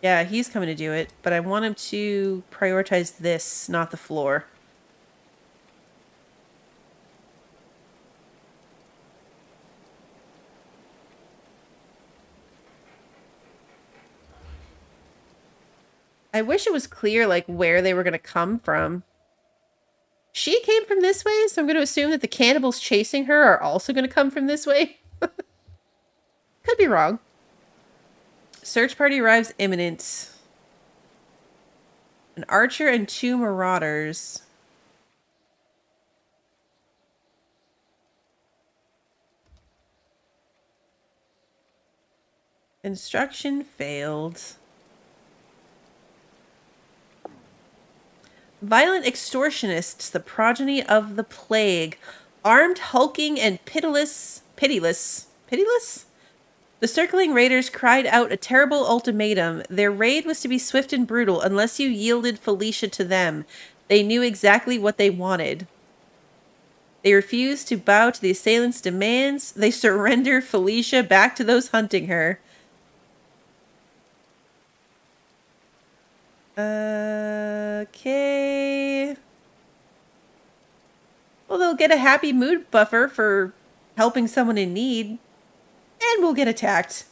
Speaker 1: Yeah, he's coming to do it, but I want him to prioritize this, not the floor. I wish it was clear, like, where they were going to come from. She came from this way, so I'm going to assume that the cannibals chasing her are also going to come from this way. Could be wrong. Search party arrives imminent. An archer and 2 marauders. Construction failed. Violent extortionists, the progeny of the plague. Armed, hulking, and pitiless? The circling raiders cried out a terrible ultimatum. Their raid was to be swift and brutal unless you yielded Felicia to them. They knew exactly what they wanted. They refused to bow to the assailants' demands. They surrender Felicia back to those hunting her. Okay. Well, they'll get a happy mood buffer for helping someone in need. And we'll get attacked.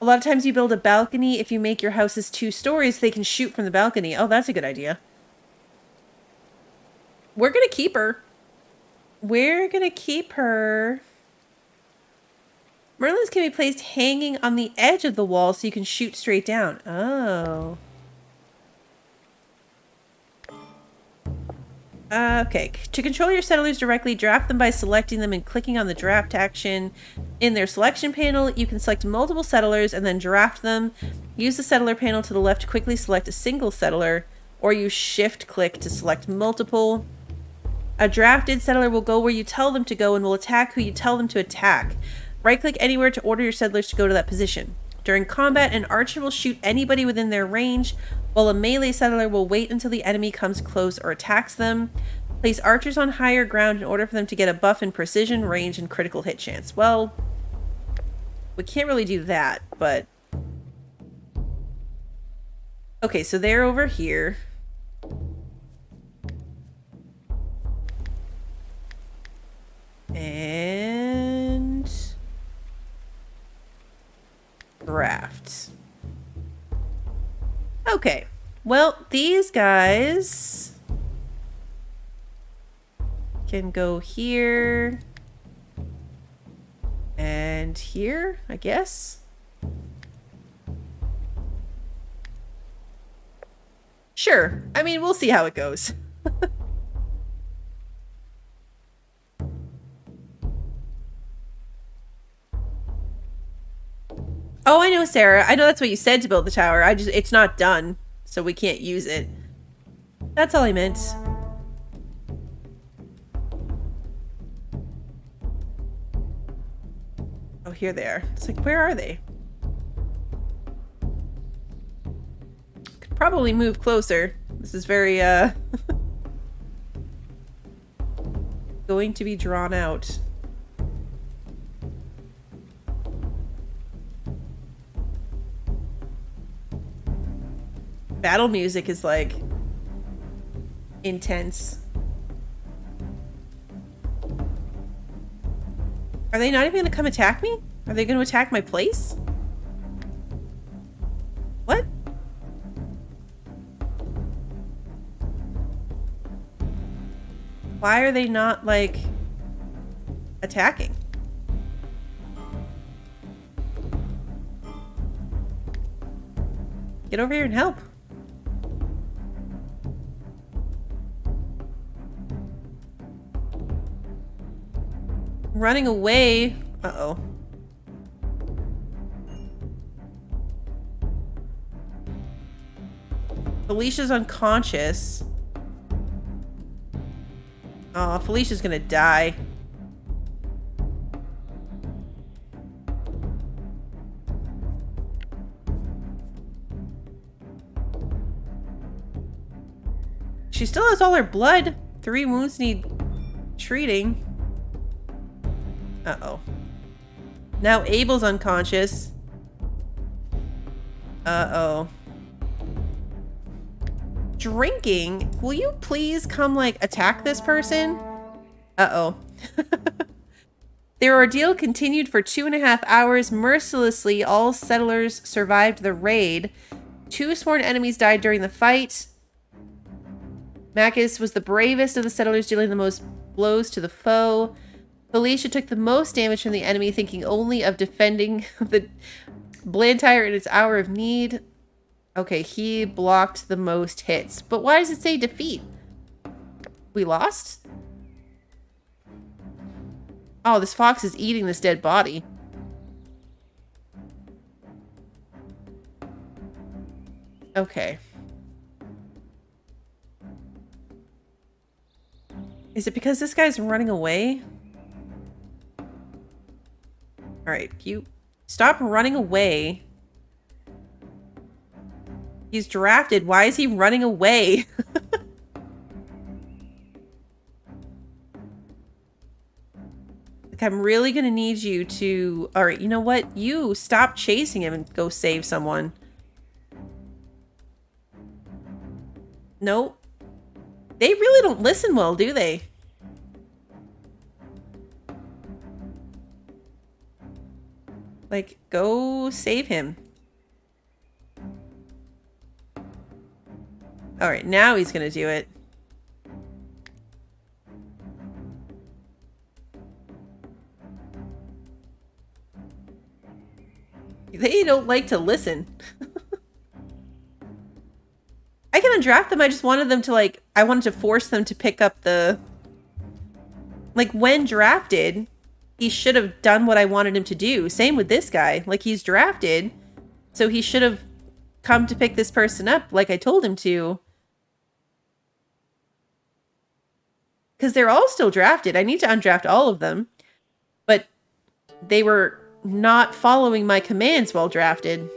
Speaker 1: A lot of times you build a balcony. If you make your houses 2 stories, they can shoot from the balcony. Oh, that's a good idea. We're going to keep her. We're going to keep her. Merlins can be placed hanging on the edge of the wall so you can shoot straight down. Oh. Okay, to control your settlers directly, draft them by selecting them and clicking on the draft action. In their selection panel, you can select multiple settlers and then draft them. Use the settler panel to the left to quickly select a single settler, or use shift-click to select multiple. A drafted settler will go where you tell them to go and will attack who you tell them to attack. Right-click anywhere to order your settlers to go to that position. During combat, an archer will shoot anybody within their range, while a melee settler will wait until the enemy comes close or attacks them. Place archers on higher ground in order for them to get a buff in precision, range, and critical hit chance. Well, we can't really do that, but... Okay, so they're over here. And... draft. Okay. Well, these guys can go here and here, I guess. Sure. I mean, we'll see how it goes. Oh, I know, Sarah. I know that's what you said to build the tower. It's not done, so we can't use it. That's all I meant. Oh, here they are. It's like, where are they? Could probably move closer. This is very, going to be drawn out. Battle music is like intense. Are they not even gonna come attack me? Are they gonna attack my place? What? Why are they not like attacking? Get over here and help. Running away. Uh-oh. Felicia's unconscious. Oh, Felicia's gonna die. She still has all her blood. 3 wounds need treating. Uh-oh. Now Abel's unconscious. Uh-oh. Drinking? Will you please come, like, attack this person? Uh-oh. Their ordeal continued for 2.5 hours. Mercilessly, all settlers survived the raid. 2 sworn enemies died during the fight. Macus was the bravest of the settlers, dealing the most blows to the foe. Felicia took the most damage from the enemy, thinking only of defending the Blantyre in its hour of need. Okay, he blocked the most hits. But why does it say defeat? We lost? Oh, this fox is eating this dead body. Okay. Is it because this guy's running away? Alright, you stop running away. He's drafted. Why is he running away? Like, I'm really gonna need you to... Alright, you know what? You stop chasing him and go save someone. Nope. They really don't listen well, do they? Like, go save him. Alright, now he's gonna do it. They don't like to listen. I can undraft them, I just wanted them to, like... I wanted to force them to pick up the... Like, when drafted, he should have done what I wanted him to do. Same with this guy. Like, he's drafted, so he should have come to pick this person up like I told him to. Because they're all still drafted. I need to undraft all of them. But they were not following my commands while drafted.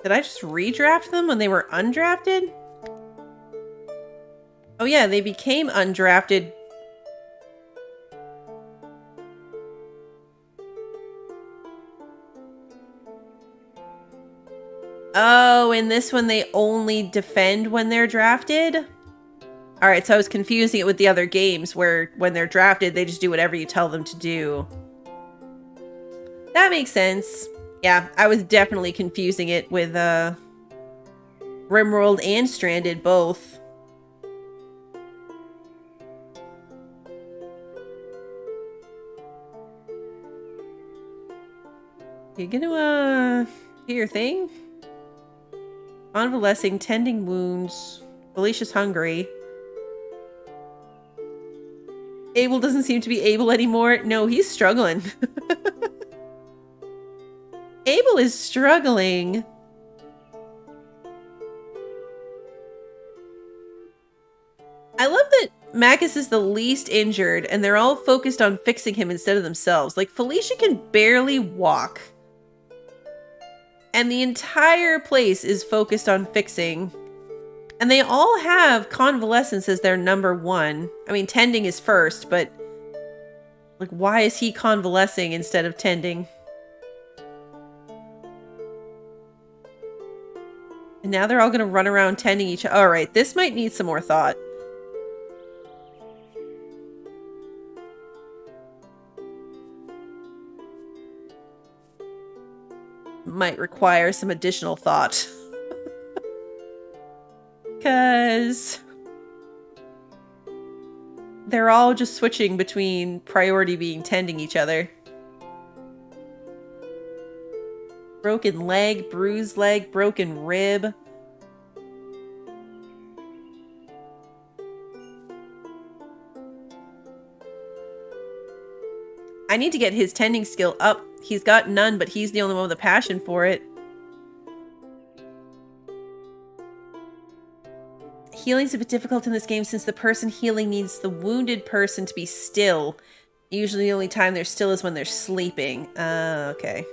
Speaker 1: Did I just redraft them when they were undrafted? Oh yeah, they became undrafted. Oh, in this one they only defend when they're drafted? Alright, so I was confusing it with the other games where when they're drafted, they just do whatever you tell them to do. That makes sense. Yeah, I was definitely confusing it with Rimworld and Stranded both. You gonna do your thing? Convalescing, tending wounds. Felicia's hungry. Abel doesn't seem to be able anymore. No, he's struggling. Abel is struggling. I love that Macus is the least injured and they're all focused on fixing him instead of themselves. Like, Felicia can barely walk. And the entire place is focused on fixing. And they all have convalescence as their number one. I mean, tending is first, but like, why is he convalescing instead of tending? And now they're all going to run around tending each other. All right, this might need some more thought. Might require some additional thought. Because they're all just switching between priority being tending each other. Broken leg, bruised leg, broken rib. I need to get his tending skill up. He's got none, but he's the only one with a passion for it. Healing's a bit difficult in this game since the person healing needs the wounded person to be still. Usually the only time they're still is when they're sleeping. Okay.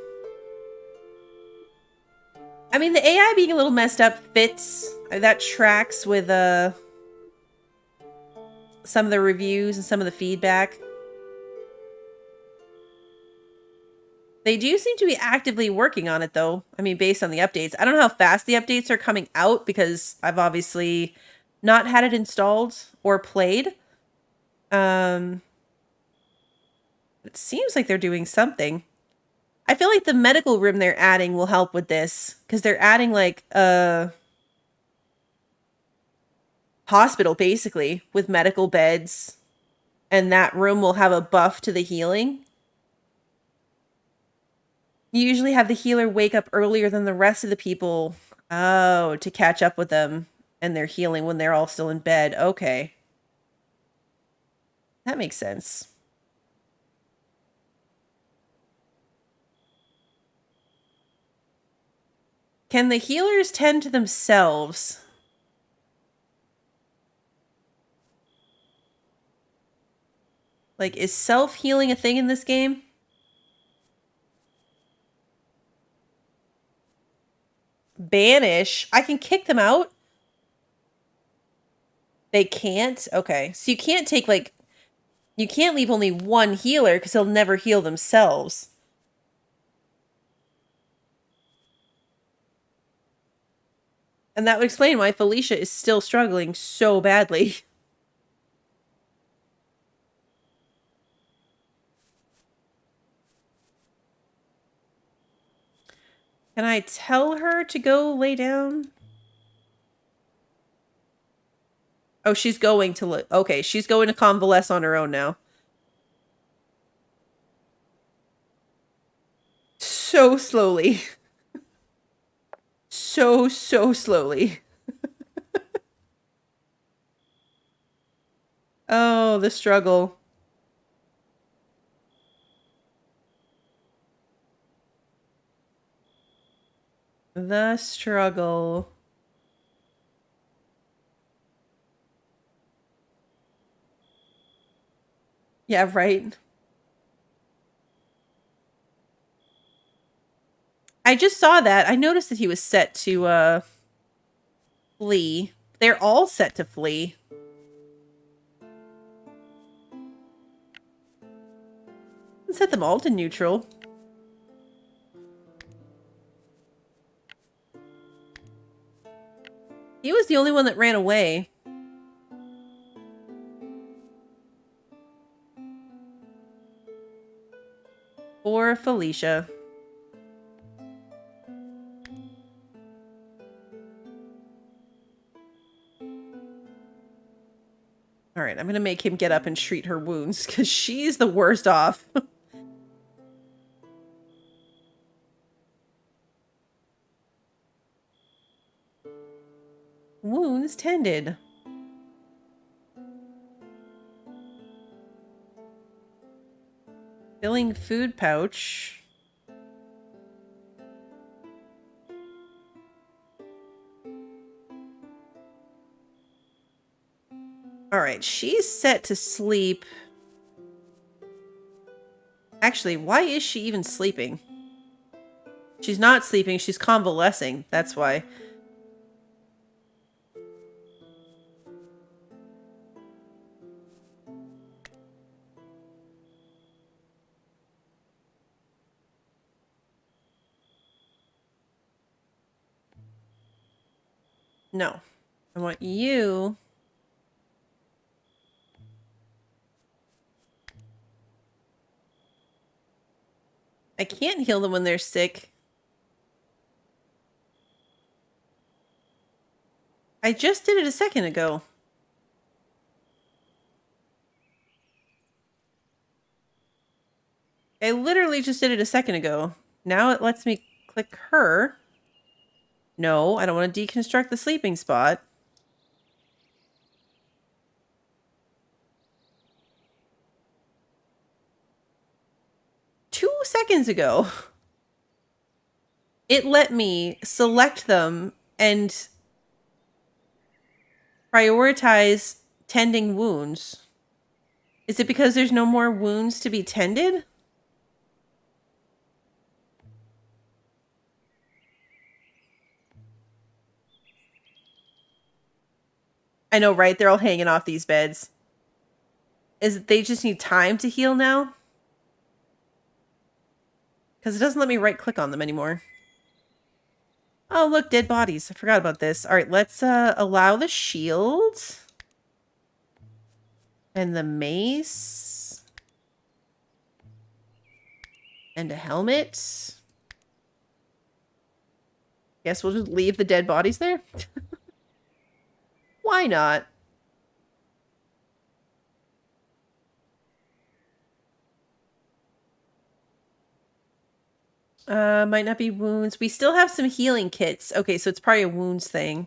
Speaker 1: I mean, the AI being a little messed up fits. That tracks with some of the reviews and some of the feedback. They do seem to be actively working on it, though. I mean, based on the updates. I don't know how fast the updates are coming out because I've obviously not had it installed or played. It seems like they're doing something. I feel like the medical room they're adding will help with this because they're adding like a hospital basically with medical beds, and that room will have a buff to the healing. You usually have the healer wake up earlier than the rest of the people. Oh, to catch up with them and their healing when they're all still in bed. Okay. That makes sense. Can the healers tend to themselves? Like, is self-healing a thing in this game? Banish? I can kick them out? They can't? Okay. So you can't take, like... You can't leave only one healer because they'll never heal themselves. And that would explain why Felicia is still struggling so badly. Can I tell her to go lay down? Oh, she's going to okay, she's going to convalesce on her own now. So slowly. So slowly. Oh, the struggle. The struggle. Yeah, right. I just saw that. I noticed that he was set to flee. They're all set to flee. Let's set them all to neutral. He was the only one that ran away. Poor Felicia. Alright, I'm gonna make him get up and treat her wounds, because she's the worst off. Wounds tended. Filling food pouch. Alright, she's set to sleep. Actually, why is she even sleeping? She's not sleeping, she's convalescing. That's why. No. I want you... I can't heal them when they're sick. I just did it a second ago. I literally just did it a second ago. Now it lets me click her. No, I don't want to deconstruct the sleeping spot. Two seconds ago, it let me select them and prioritize tending wounds. Is it because there's no more wounds to be tended? I know, right? They're all hanging off these beds. Is it they just need time to heal now? Because it doesn't let me right click on them anymore. Oh, look, dead bodies. I forgot about this. All right, let's allow the shield. And the mace. And a helmet. Guess we'll just leave the dead bodies there. Why not? Might not be wounds. We still have some healing kits. Okay, so it's probably a wounds thing.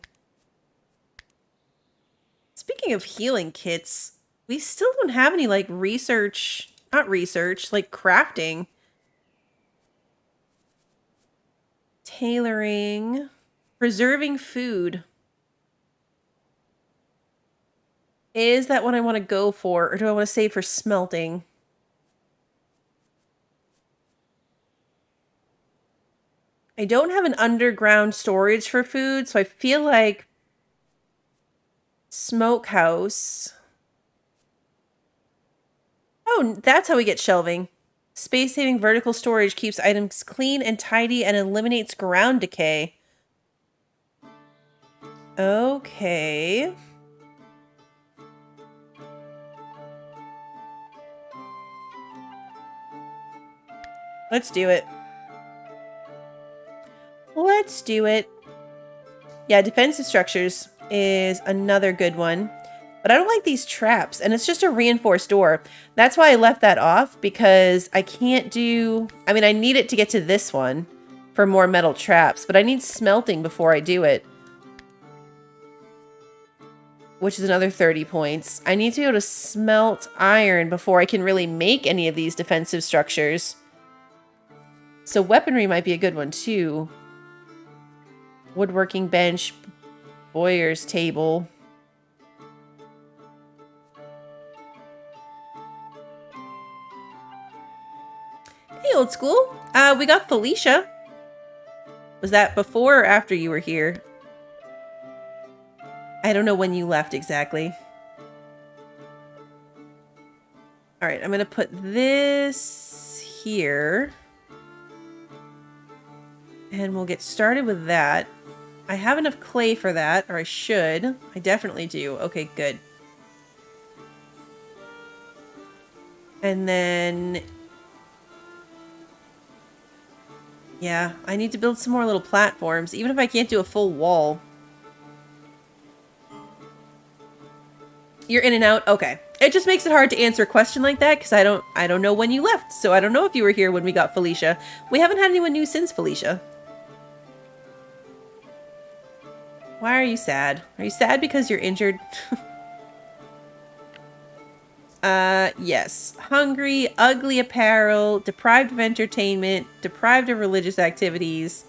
Speaker 1: Speaking of healing kits, we still don't have any, like, research... Not research, like, crafting. Tailoring. Preserving food. Is that what I want to go for, or do I want to save for smelting? I don't have an underground storage for food, so I feel like smokehouse. Oh, that's how we get shelving. Space-saving vertical storage keeps items clean and tidy and eliminates ground decay. Okay. Let's do it. Let's do it. Yeah, defensive structures is another good one. But I don't like these traps, and it's just a reinforced door. That's why I left that off, because I can't do... I mean, I need it to get to this one for more metal traps, but I need smelting before I do it. Which is another 30 points. I need to be able to smelt iron before I can really make any of these defensive structures. So weaponry might be a good one, too. Woodworking bench, Boyer's table. Hey, old school. We got Felicia. Was that before or after you were here? I don't know when you left exactly. All right, I'm going to put this here. And we'll get started with that. I have enough clay for that, or I should. I definitely do. Okay, good. And then... yeah, I need to build some more little platforms, even if I can't do a full wall. You're in and out? Okay. It just makes it hard to answer a question like that, because I don't know when you left, so I don't know if you were here when we got Felicia. We haven't had anyone new since Felicia. Why are you sad? Are you sad because you're injured? Yes. Hungry, ugly apparel, deprived of entertainment, deprived of religious activities.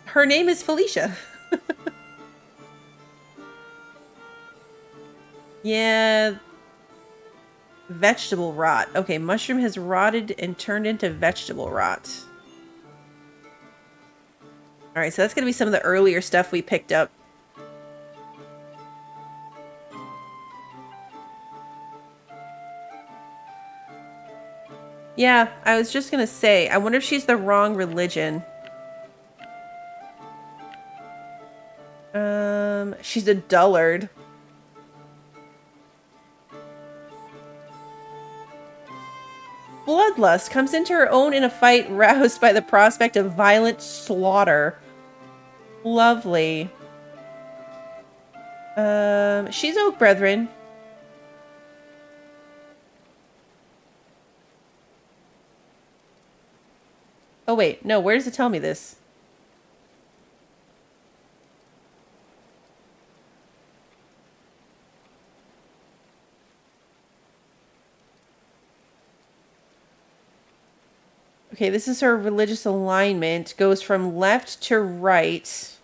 Speaker 1: Her name is Felicia. Yeah. Vegetable rot. Okay, mushroom has rotted and turned into vegetable rot. Alright, so that's gonna be some of the earlier stuff we picked up. Yeah, I was just gonna say, I wonder if she's the wrong religion. She's a dullard. Bloodlust comes into her own in a fight roused by the prospect of violent slaughter. Lovely. She's Oak Brethren. Oh wait, no, where does it tell me this? Okay, this is her religious alignment. Goes from left to right.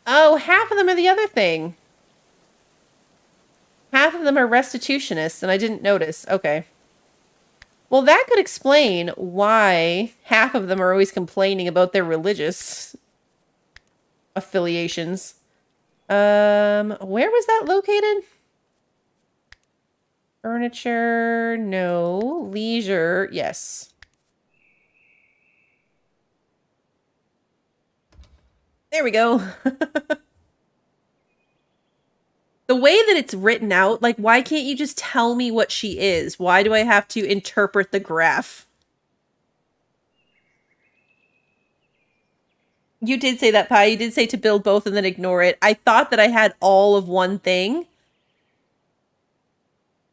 Speaker 1: Oh, half of them are the other thing. Half of them are restitutionists, and I didn't notice. Okay. Well, that could explain why half of them are always complaining about their religious affiliations. Where was that located? Furniture, no. Leisure, yes. There we go. The way that it's written out, like, why can't you just tell me what she is? Why do I have to interpret the graph? You did say that, Pi. You did say to build both and then ignore it. I thought that I had all of one thing.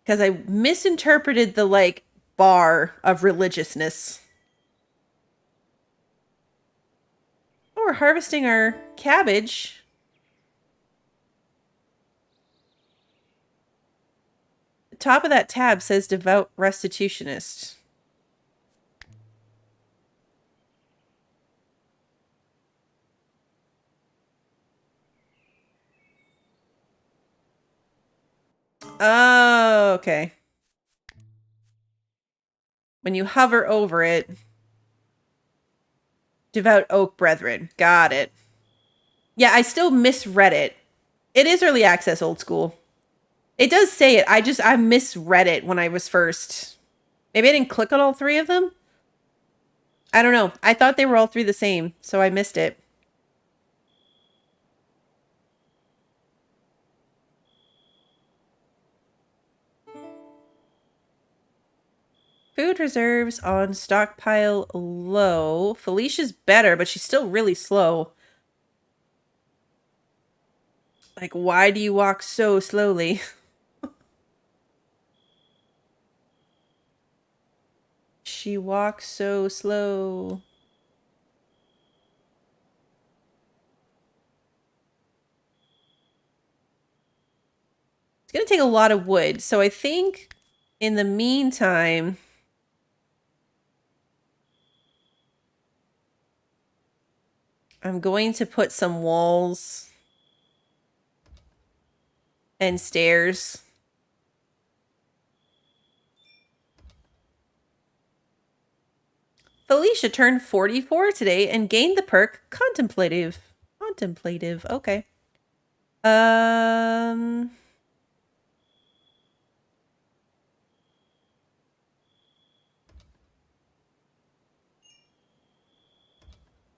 Speaker 1: Because I misinterpreted the, like, bar of religiousness. Oh, we're harvesting our cabbage. The top of that tab says devout restitutionist. Oh, okay. When you hover over it, devout oak brethren. Got it. Yeah, I still misread it. It is early access, old school. It does say it. I misread it when I was first. Maybe I didn't click on all three of them? I don't know. I thought they were all three the same, so I missed it. Food reserves on stockpile low. Felicia's better, but she's still really slow. Like, why do you walk so slowly? She walks so slow. It's gonna take a lot of wood, so I think in the meantime... I'm going to put some walls and stairs. Felicia turned 44 today and gained the perk Contemplative. Contemplative, okay.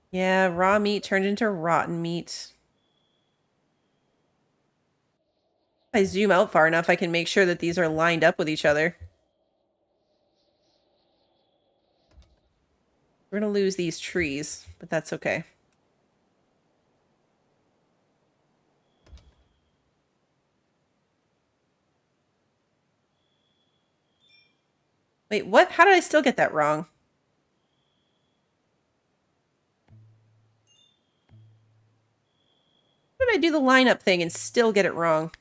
Speaker 1: Yeah, raw meat turned into rotten meat. If I zoom out far enough, I can make sure that these are lined up with each other. We're gonna lose these trees, but that's okay. Wait, what? How did I still get that wrong? How did I do the lineup thing and still get it wrong?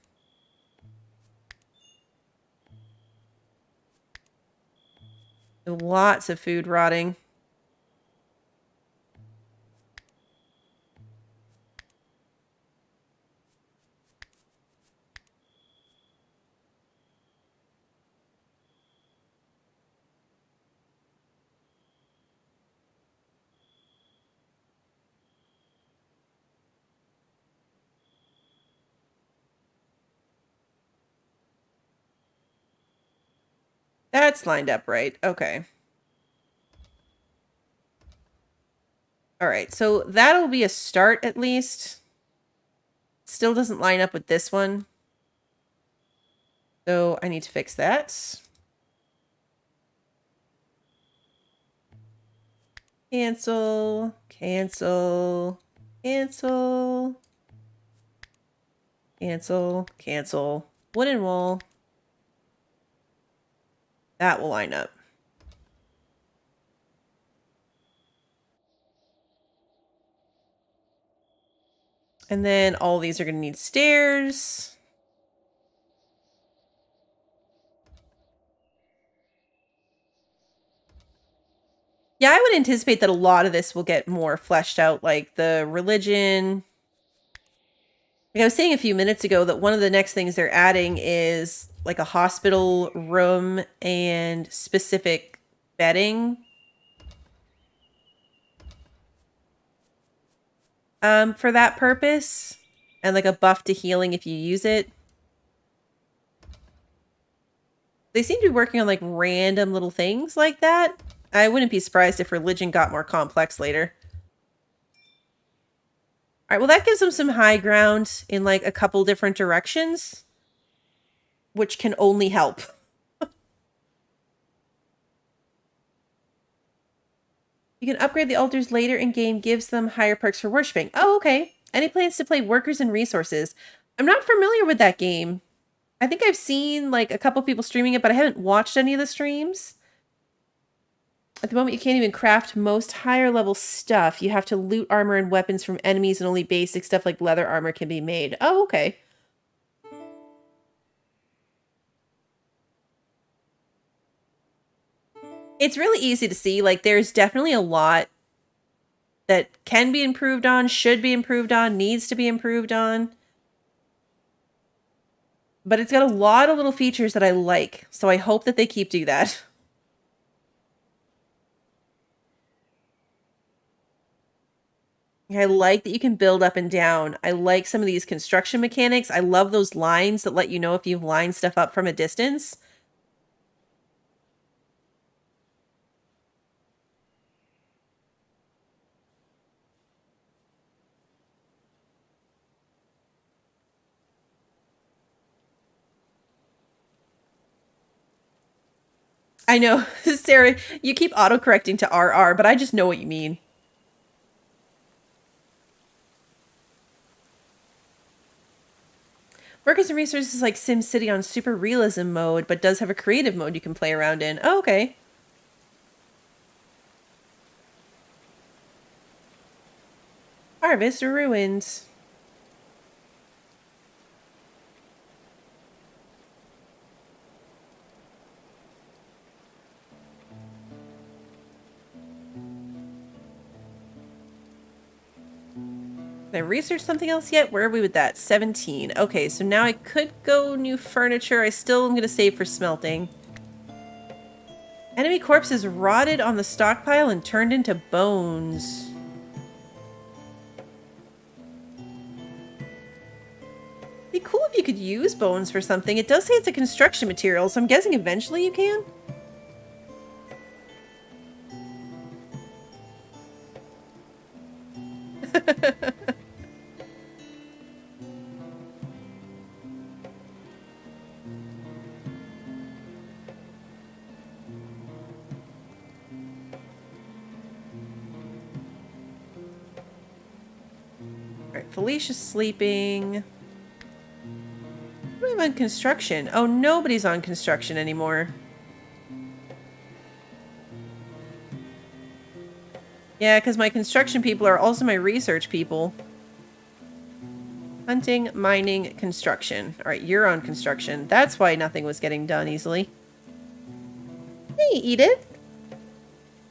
Speaker 1: Lots of food rotting. That's lined up right. Okay. All right, so that'll be a start at least. Still doesn't line up with this one. So I need to fix that. Cancel, cancel, cancel, cancel, cancel. Wooden wool. That will line up. And then all these are going to need stairs. Yeah, I would anticipate that a lot of this will get more fleshed out, like the religion. Like I was saying a few minutes ago that one of the next things they're adding is like a hospital room and specific bedding. For that purpose. And like a buff to healing if you use it. They seem to be working on like random little things like that. I wouldn't be surprised if religion got more complex later. All right, well, that gives them some high ground in like a couple different directions, which can only help. You can upgrade the altars later in game, gives them higher perks for worshipping. Oh, okay. Any plans to play Workers and Resources? I'm not familiar with that game. I think I've seen like a couple people streaming it, but I haven't watched any of the streams. At the moment, you can't even craft most higher level stuff. You have to loot armor and weapons from enemies, and only basic stuff like leather armor can be made. Oh, okay. It's really easy to see. Like, there's definitely a lot that can be improved on, should be improved on, needs to be improved on. But it's got a lot of little features that I like, so I hope that they keep doing that. I like that you can build up and down. I like some of these construction mechanics. I love those lines that let you know if you've lined stuff up from a distance. I know, Sarah, you keep autocorrecting to RR, but I just know what you mean. Workers and Resources is like SimCity on super realism mode, but does have a creative mode you can play around in. Oh, okay. Harvest ruins. Did I research something else yet? Where are we with that? 17. Okay, so now I could go new furniture. I still am going to save for smelting. Enemy corpses rotted on the stockpile and turned into bones. Be cool if you could use bones for something. It does say it's a construction material, so I'm guessing eventually you can. Alright, Felicia's sleeping. I'm on construction. Oh, nobody's on construction anymore. Yeah, because my construction people are also my research people. Hunting, mining, construction. Alright, you're on construction. That's why nothing was getting done easily. Hey, Edith.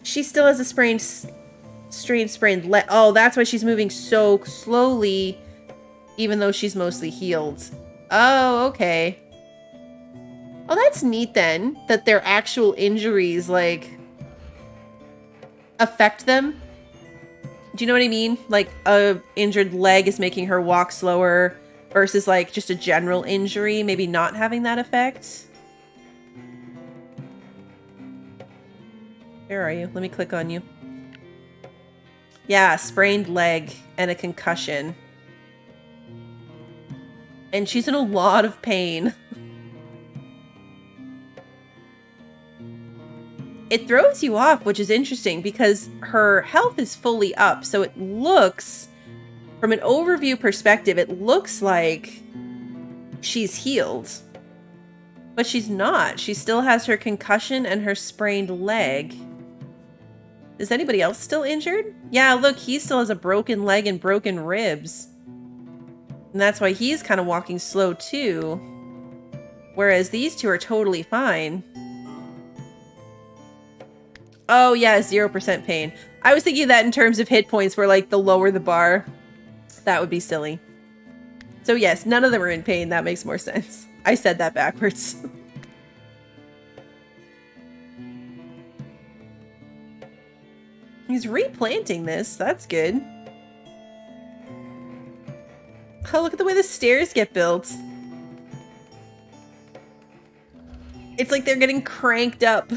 Speaker 1: She still has a sprained leg. Oh, that's why she's moving so slowly, even though she's mostly healed. Oh, okay. Oh, that's neat then, that their actual injuries, like, affect them. Do you know what I mean? Like, a injured leg is making her walk slower versus, like, just a general injury, maybe not having that effect. Where are you? Let me click on you. Yeah, sprained leg and a concussion. And she's in a lot of pain. It throws you off, which is interesting because her health is fully up. So it looks, from an overview perspective, it looks like she's healed. But she's not. She still has her concussion and her sprained leg. Is anybody else still injured? Yeah, look, he still has a broken leg and broken ribs. And that's why he's kind of walking slow too. Whereas these two are totally fine. Oh yeah, 0% pain. I was thinking that in terms of hit points where like the lower the bar, that would be silly. So yes, none of them are in pain. That makes more sense. I said that backwards. He's replanting this. That's good. Oh, look at the way the stairs get built. It's like they're getting cranked up.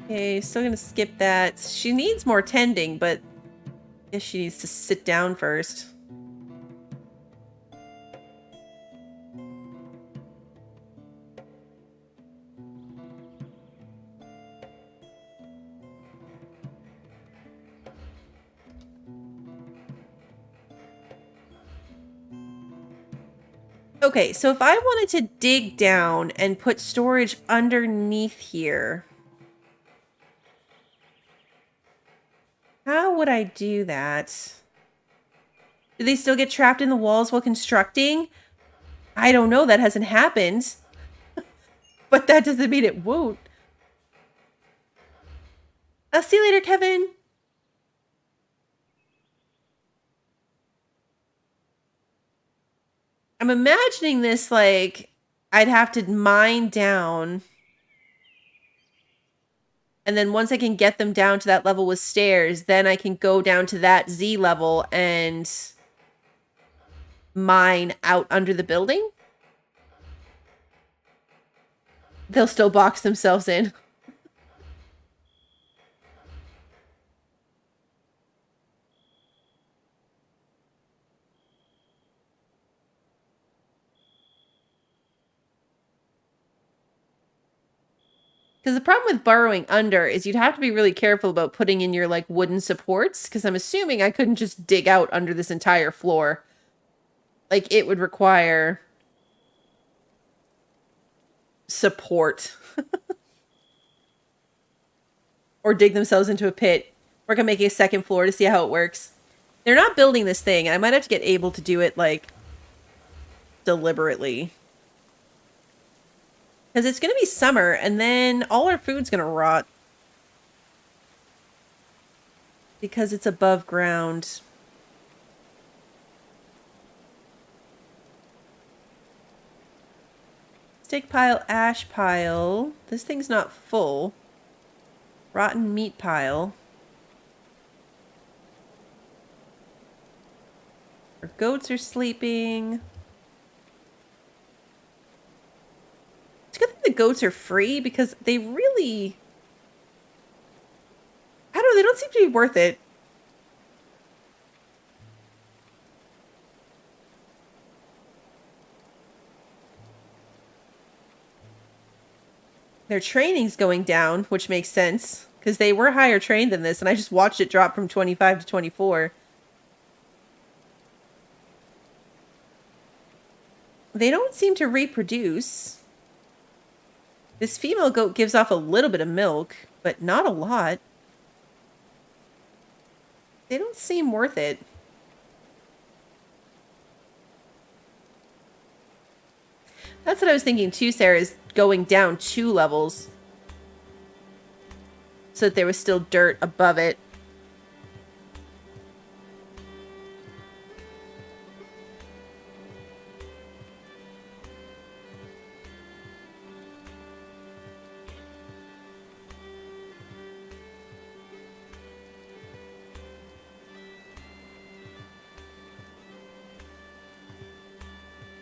Speaker 1: Okay, still gonna skip that. She needs more tending, but I guess she needs to sit down first. Okay, so if I wanted to dig down and put storage underneath here, how would I do that? Do they still get trapped in the walls while constructing? I don't know. That hasn't happened. But that doesn't mean it won't. I'll see you later, Kevin. I'm imagining this like I'd have to mine down. And then once I can get them down to that level with stairs, then I can go down to that Z level and mine out under the building. They'll still box themselves in. Because the problem with burrowing under is you'd have to be really careful about putting in your like wooden supports, because I'm assuming I couldn't just dig out under this entire floor. Like it would require support. Or dig themselves into a pit. Work on making a second floor to see how it works. They're not building this thing. I might have to get able to do it like deliberately. Because it's going to be summer, and then all our food's going to rot. because it's above ground. Stick pile, ash pile. This thing's not full. Rotten meat pile. Our goats are sleeping. It's good that the goats are free because they really... I don't know, they don't seem to be worth it. Their training's going down, which makes sense because they were higher trained than this and I just watched it drop from 25 to 24. They don't seem to reproduce. This female goat gives off a little bit of milk, but not a lot. They don't seem worth it. That's what I was thinking too, Sarah, is going down 2 levels. So that there was still dirt above it.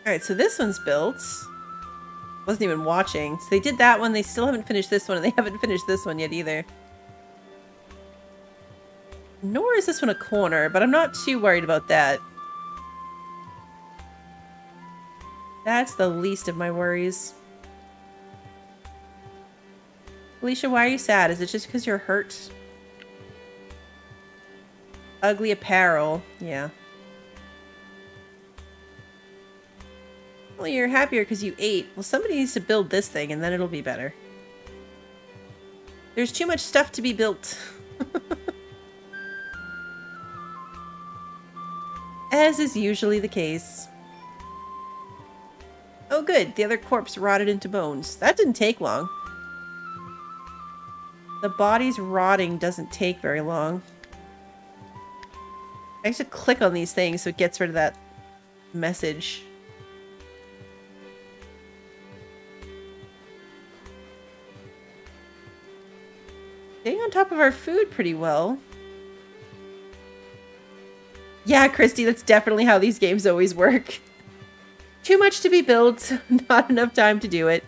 Speaker 1: Alright, so this one's built. Wasn't even watching. So they did that one, they still haven't finished this one, and they haven't finished this one yet either. Nor is this one a corner, but I'm not too worried about that. That's the least of my worries. Alicia, why are you sad? Is it just because you're hurt? Ugly apparel. Yeah. Well, you're happier because you ate. Well, somebody needs to build this thing, and then it'll be better. There's too much stuff to be built. As is usually the case. Oh good, the other corpse rotted into bones. That didn't take long. The body's rotting doesn't take very long. I have to click on these things so it gets rid of that message. Staying on top of our food pretty well. Yeah, Christy, that's definitely how these games always work. Too much to be built, not enough time to do it.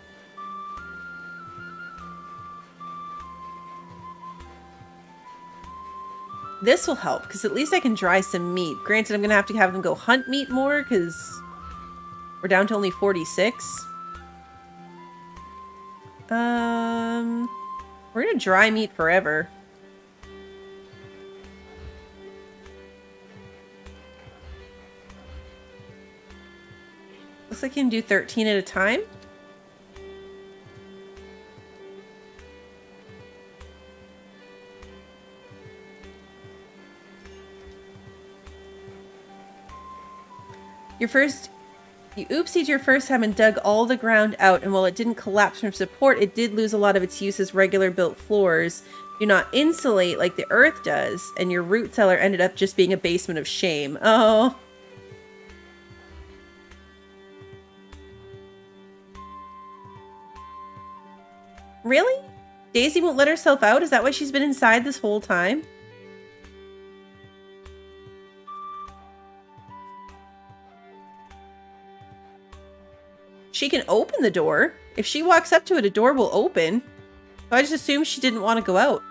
Speaker 1: This will help, because at least I can dry some meat. Granted, I'm going to have them go hunt meat more, because we're down to only 46. We're going to dry meat forever. Looks like you can do 13 at a time. You oopsied your first time and dug all the ground out, and while it didn't collapse from support, it did lose a lot of its use as regular built floors. Do not insulate like the earth does, and your root cellar ended up just being a basement of shame. Oh. Really? Daisy won't let herself out? Is that why she's been inside this whole time? She can open the door. If she walks up to it, a door will open. So I just assumed she didn't want to go out.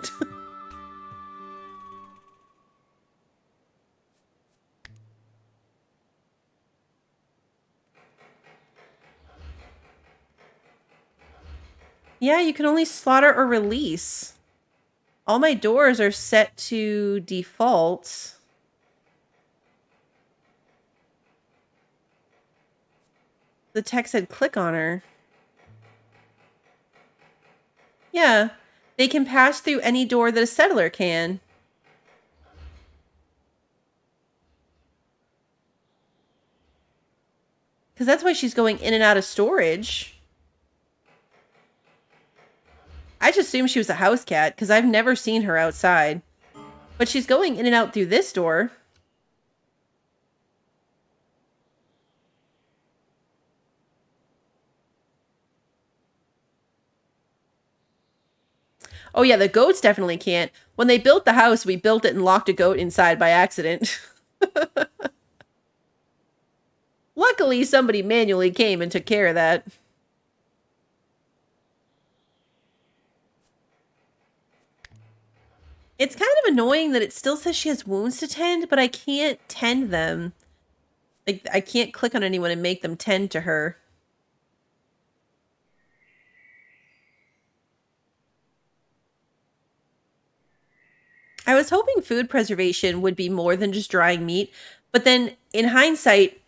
Speaker 1: Yeah, you can only slaughter or release. All my doors are set to default. The text said click on her. Yeah, they can pass through any door that a settler can. Because that's why she's going in and out of storage. I just assumed she was a house cat, because I've never seen her outside. But she's going in and out through this door. Oh yeah, the goats definitely can't. When they built the house, we built it and locked a goat inside by accident. Luckily, somebody manually came and took care of that. It's kind of annoying that it still says she has wounds to tend, but I can't tend them. Like, I can't click on anyone and make them tend to her. I was hoping food preservation would be more than just drying meat, but then in hindsight,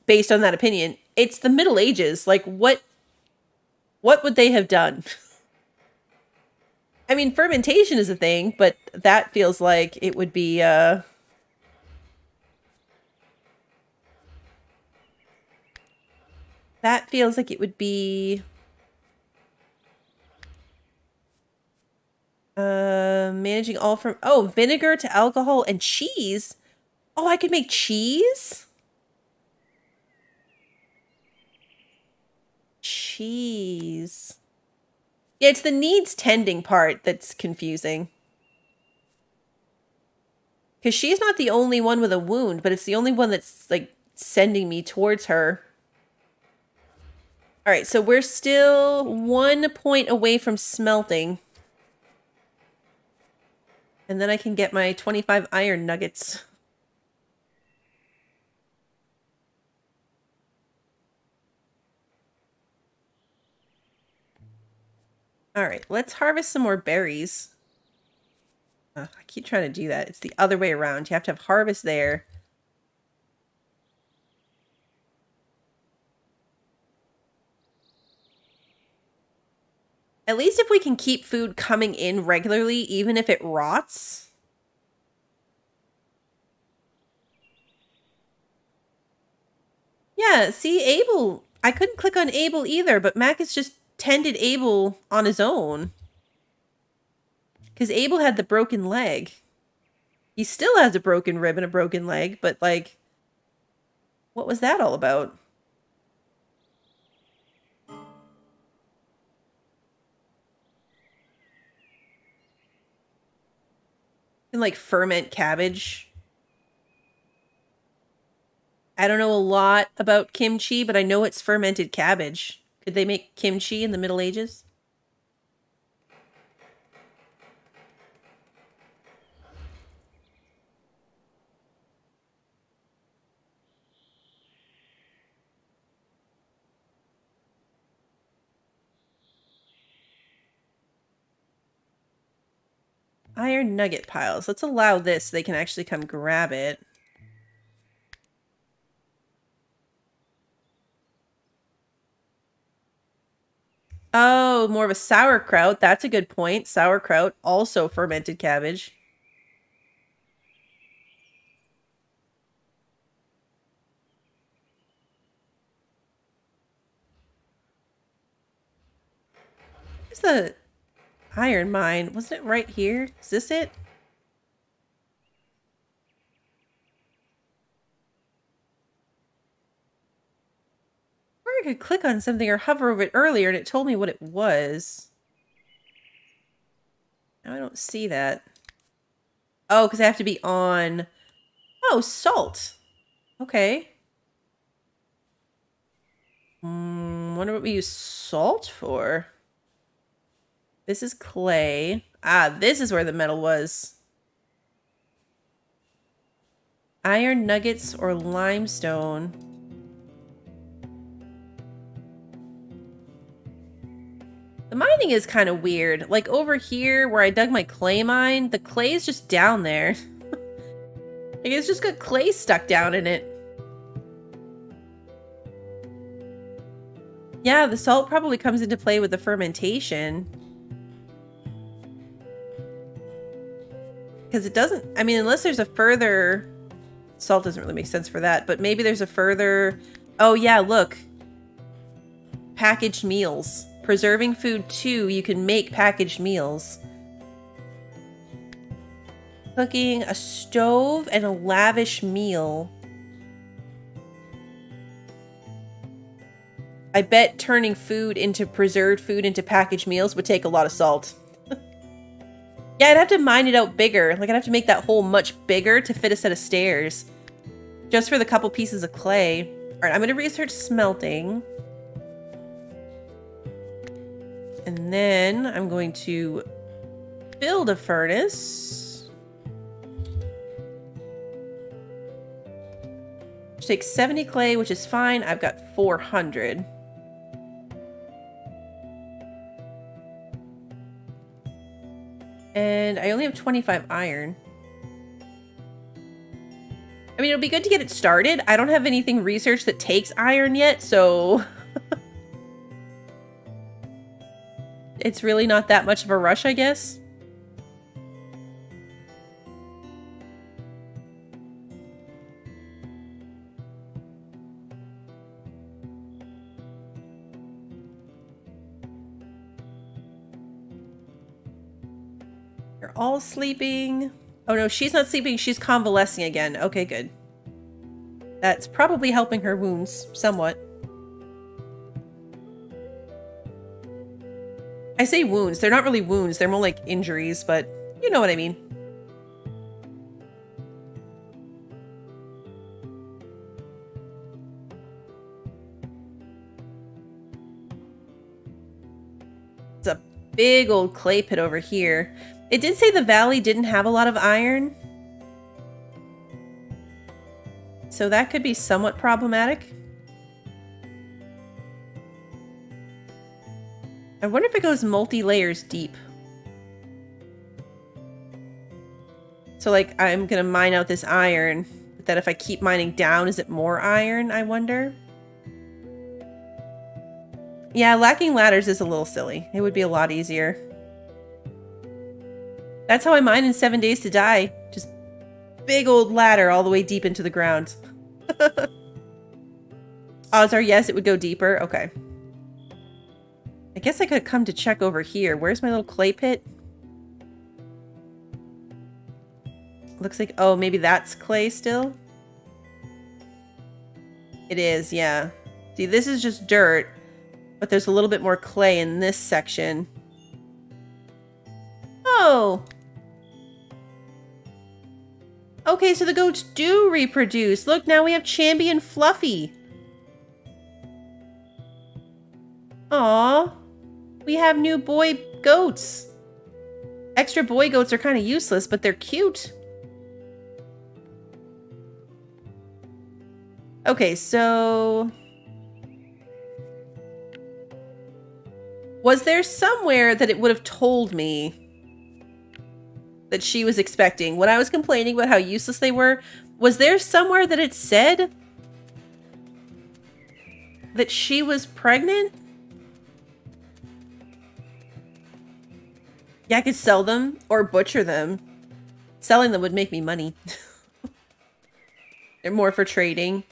Speaker 1: based on that opinion, it's the Middle Ages. Like, what would they have done? I mean, fermentation is a thing, but that feels like it would be that feels like it would be managing all from vinegar to alcohol and cheese. Oh, I could make cheese? Cheese. Yeah, it's the needs tending part that's confusing. Because she's not the only one with a wound, but it's the only one that's, like, sending me towards her. All right, so we're still 1 point away from smelting. And then I can get my 25 iron nuggets. All right, let's harvest some more berries. I keep trying to do that. It's the other way around. You have to have harvest there. At least if we can keep food coming in regularly, even if it rots. Yeah, see, Abel. I couldn't click on Abel either, but Mac has just tended Abel on his own. Because Abel had the broken leg. He still has a broken rib and a broken leg, but, like, what was that all about? And, like, ferment cabbage. I don't know a lot about kimchi, but I know it's fermented cabbage. Could they make kimchi in the Middle Ages? Iron nugget piles. Let's allow this so they can actually come grab it. Oh, more of a sauerkraut. That's a good point. Sauerkraut, also fermented cabbage. Where's the iron mine? Wasn't it right here? Is this it? Or I could click on something or hover over it earlier and it told me what it was. Now I don't see that. Oh, because I have to be on... Oh, salt. Okay. Wonder what we use salt for. This is clay. Ah, this is where the metal was. Iron nuggets or limestone. The mining is kind of weird. Like over here where I dug my clay mine, the clay is just down there. Like it's just got clay stuck down in it. Yeah, the salt probably comes into play with the fermentation. Because it doesn't, I mean, unless there's a further... Salt doesn't really make sense for that, but maybe there's a further... Oh yeah, look. Packaged meals. Preserving food too, you can make packaged meals. Cooking a stove and a lavish meal. I bet turning preserved food into packaged meals would take a lot of salt. Yeah, I'd have to mine it out bigger. Like, I'd have to make that hole much bigger to fit a set of stairs. Just for the couple pieces of clay. Alright, I'm going to research smelting. And then I'm going to build a furnace. Which takes 70 clay, which is fine. I've got 400. And I only have 25 iron. I mean, it'll be good to get it started. I don't have anything researched that takes iron yet, so... it's really not that much of a rush, I guess. They're all sleeping. Oh no, she's not sleeping. She's convalescing again. Okay, good. That's probably helping her wounds somewhat. I say wounds. They're not really wounds. They're more like injuries, but you know what I mean. It's a big old clay pit over here. It did say the valley didn't have a lot of iron. So that could be somewhat problematic. I wonder if it goes multi-layers deep. So like, I'm gonna mine out this iron, but that if I keep mining down, is it more iron, I wonder? Yeah, lacking ladders is a little silly. It would be a lot easier. That's how I mine in 7 Days to Die. Just big old ladder all the way deep into the ground. Odds are yes, it would go deeper. Okay. I guess I could come to check over here. Where's my little clay pit? Looks like, oh, maybe that's clay still? It is, yeah. See, this is just dirt, but there's a little bit more clay in this section. Oh! Okay, so the goats do reproduce. Look, now we have Chamby and Fluffy. Aww. We have new boy goats. Extra boy goats are kind of useless, but they're cute. Okay, so... was there somewhere that it would have told me that she was expecting? When I was complaining about how useless they were, was there somewhere that it said that she was pregnant? Yeah, I could sell them or butcher them. Selling them would make me money. They're more for trading.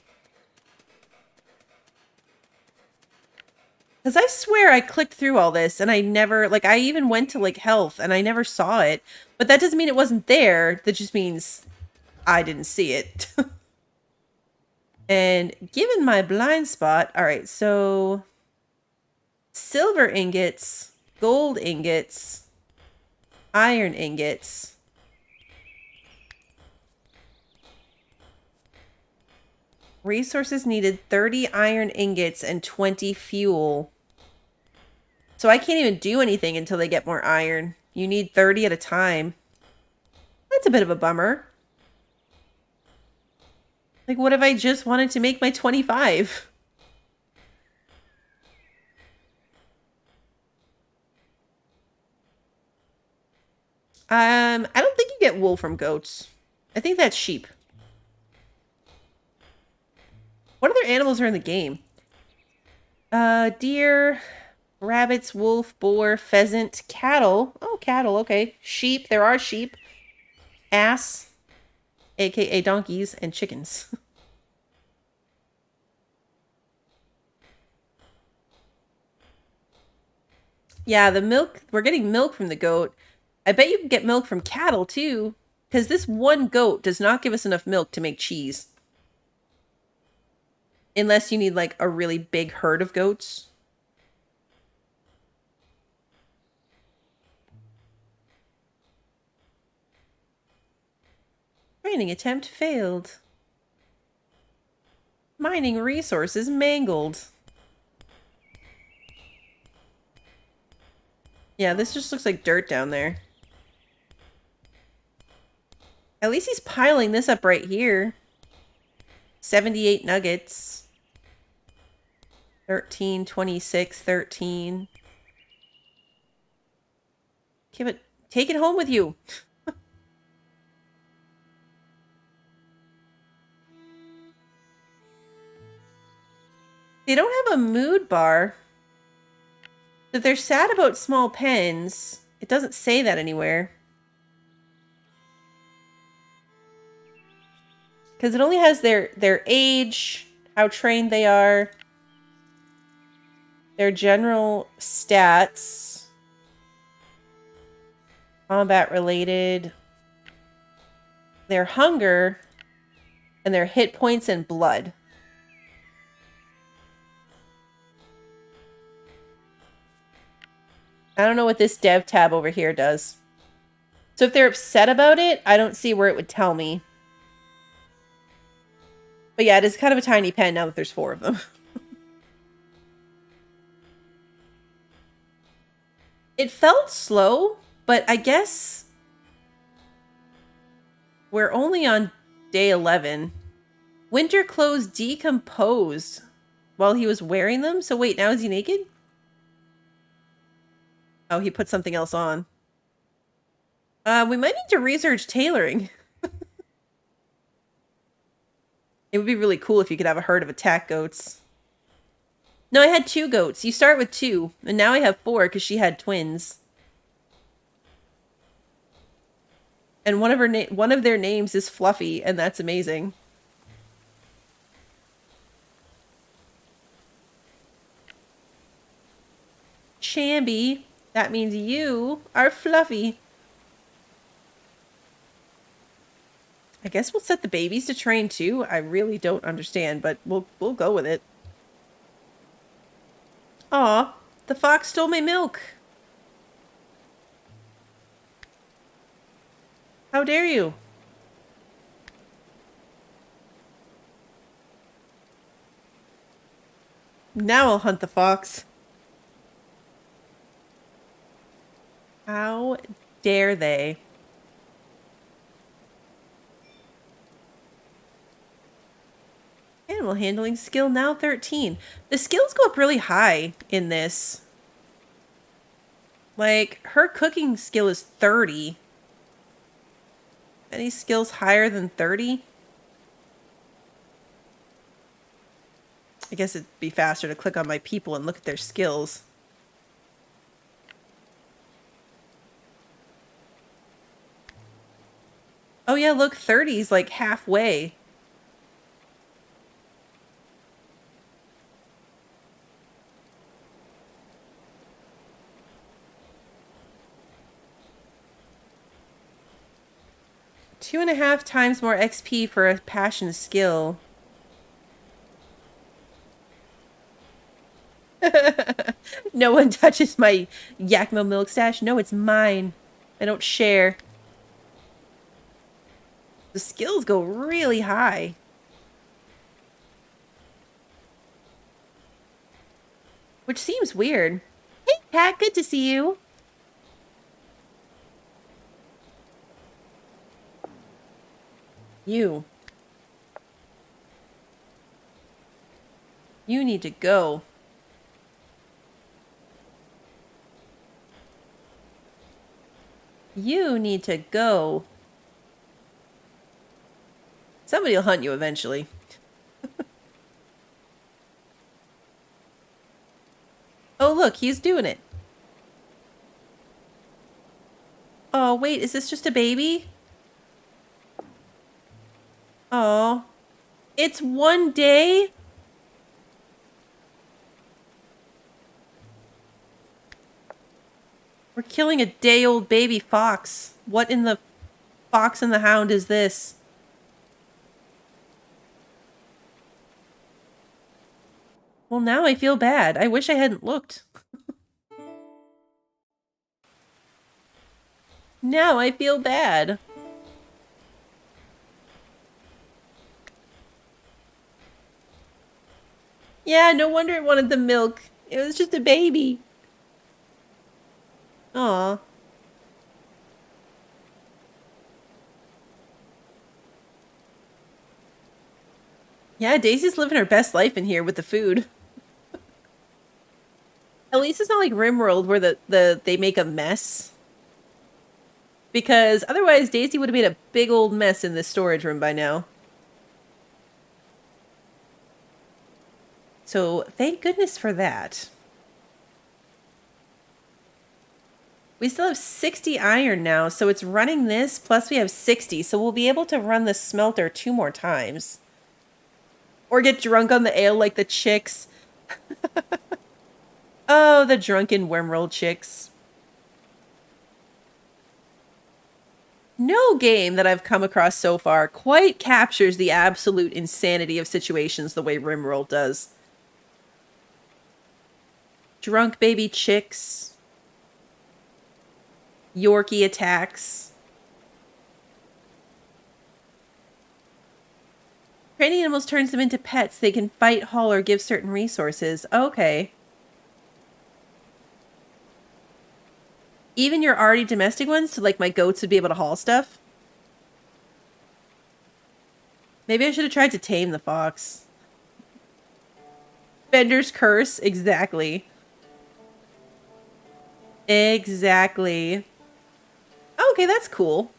Speaker 1: Because I swear I clicked through all this and I never, like, I even went to, like, health and I never saw it. But that doesn't mean it wasn't there. That just means I didn't see it. And given my blind spot, all right, so silver ingots, gold ingots, iron ingots. Resources needed 30 iron ingots and 20 fuel. So I can't even do anything until they get more iron. You need 30 at a time. That's a bit of a bummer. Like, what if I just wanted to make my 25? I don't think you get wool from goats. I think that's sheep. What other animals are in the game? Deer, rabbits, wolf, boar, pheasant, cattle. Oh, cattle, okay. Sheep, there are sheep. Ass, aka donkeys, and chickens. Yeah, the milk, we're getting milk from the goat. I bet you can get milk from cattle, too. Because this one goat does not give us enough milk to make cheese. Unless you need like a really big herd of goats. Training attempt failed. Mining resources mangled. Yeah, this just looks like dirt down there. At least he's piling this up right here. 78 nuggets. 13, 26, 13. Okay, but take it home with you. They don't have a mood bar. If they're sad about small pens, it doesn't say that anywhere. Because it only has their age, how trained they are, their general stats, combat related, their hunger, and their hit points and blood. I don't know what this dev tab over here does. So if they're upset about it, I don't see where it would tell me. But yeah, it is kind of a tiny pen now that there's 4 of them. It felt slow, but I guess we're only on day 11. Winter clothes decomposed while he was wearing them. So wait, now is he naked? Oh, he put something else on. We might need to research tailoring. It would be really cool if you could have a herd of attack goats. No, I had 2 goats. You start with 2, and now I have 4 because she had twins. And one of their names is Fluffy, and that's amazing. Chamby, that means you are Fluffy. I guess we'll set the babies to train too. I really don't understand, but we'll go with it. Aw, the fox stole my milk. How dare you? Now I'll hunt the fox. How dare they? Animal handling skill now 13. The skills go up really high in this. Like, her cooking skill is 30. Any skills higher than 30? I guess it'd be faster to click on my people and look at their skills. Oh yeah, look, 30's like halfway. Two and a half times more XP for a passion skill. No one touches my Yakimo milk stash. No, it's mine. I don't share. The skills go really high. Which seems weird. Hey, Cat, good to see you. You need to go. You need to go. Somebody will hunt you eventually. Oh, look, he's doing it. Oh, wait, is this just a baby? Oh, it's 1 day? We're killing a day-old baby fox. What in the Fox and the Hound is this? Well, now I feel bad. I wish I hadn't looked. Now I feel bad. Yeah, no wonder it wanted the milk. It was just a baby. Aw. Yeah, Daisy's living her best life in here with the food. At least it's not like Rimworld where they make a mess. Because otherwise Daisy would have made a big old mess in this storage room by now. So thank goodness for that. We still have 60 iron now, so it's running this, plus we have 60, so we'll be able to run the smelter 2 more times. Or get drunk on the ale like the chicks. Oh, the drunken Wormroll chicks. No game that I've come across so far quite captures the absolute insanity of situations the way Rimworld does. Drunk baby chicks. Yorkie attacks. Training animals turns them into pets. They can fight, haul, or give certain resources. Okay. Even your already domestic ones, so like my goats would be able to haul stuff? Maybe I should have tried to tame the fox. Bender's curse? Exactly. Exactly. Oh, okay, that's cool.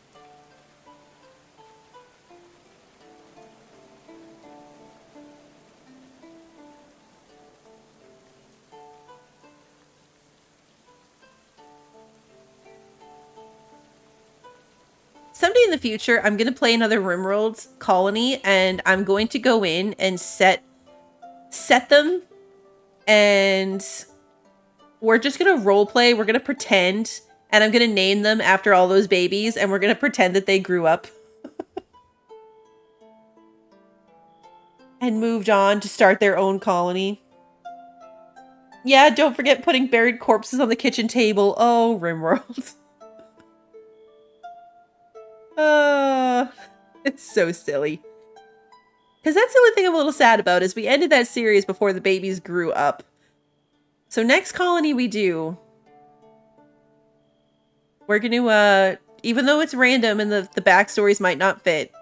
Speaker 1: Someday in the future, I'm going to play another Rimworld colony, and I'm going to go in and set them, and we're just going to roleplay. We're going to pretend, and I'm going to name them after all those babies, and we're going to pretend that they grew up and moved on to start their own colony. Yeah, don't forget putting buried corpses on the kitchen table. Oh, Rimworld. It's so silly. Because that's the only thing I'm a little sad about, is we ended that series before the babies grew up. So next colony we do, we're going to, even though it's random and the backstories might not fit,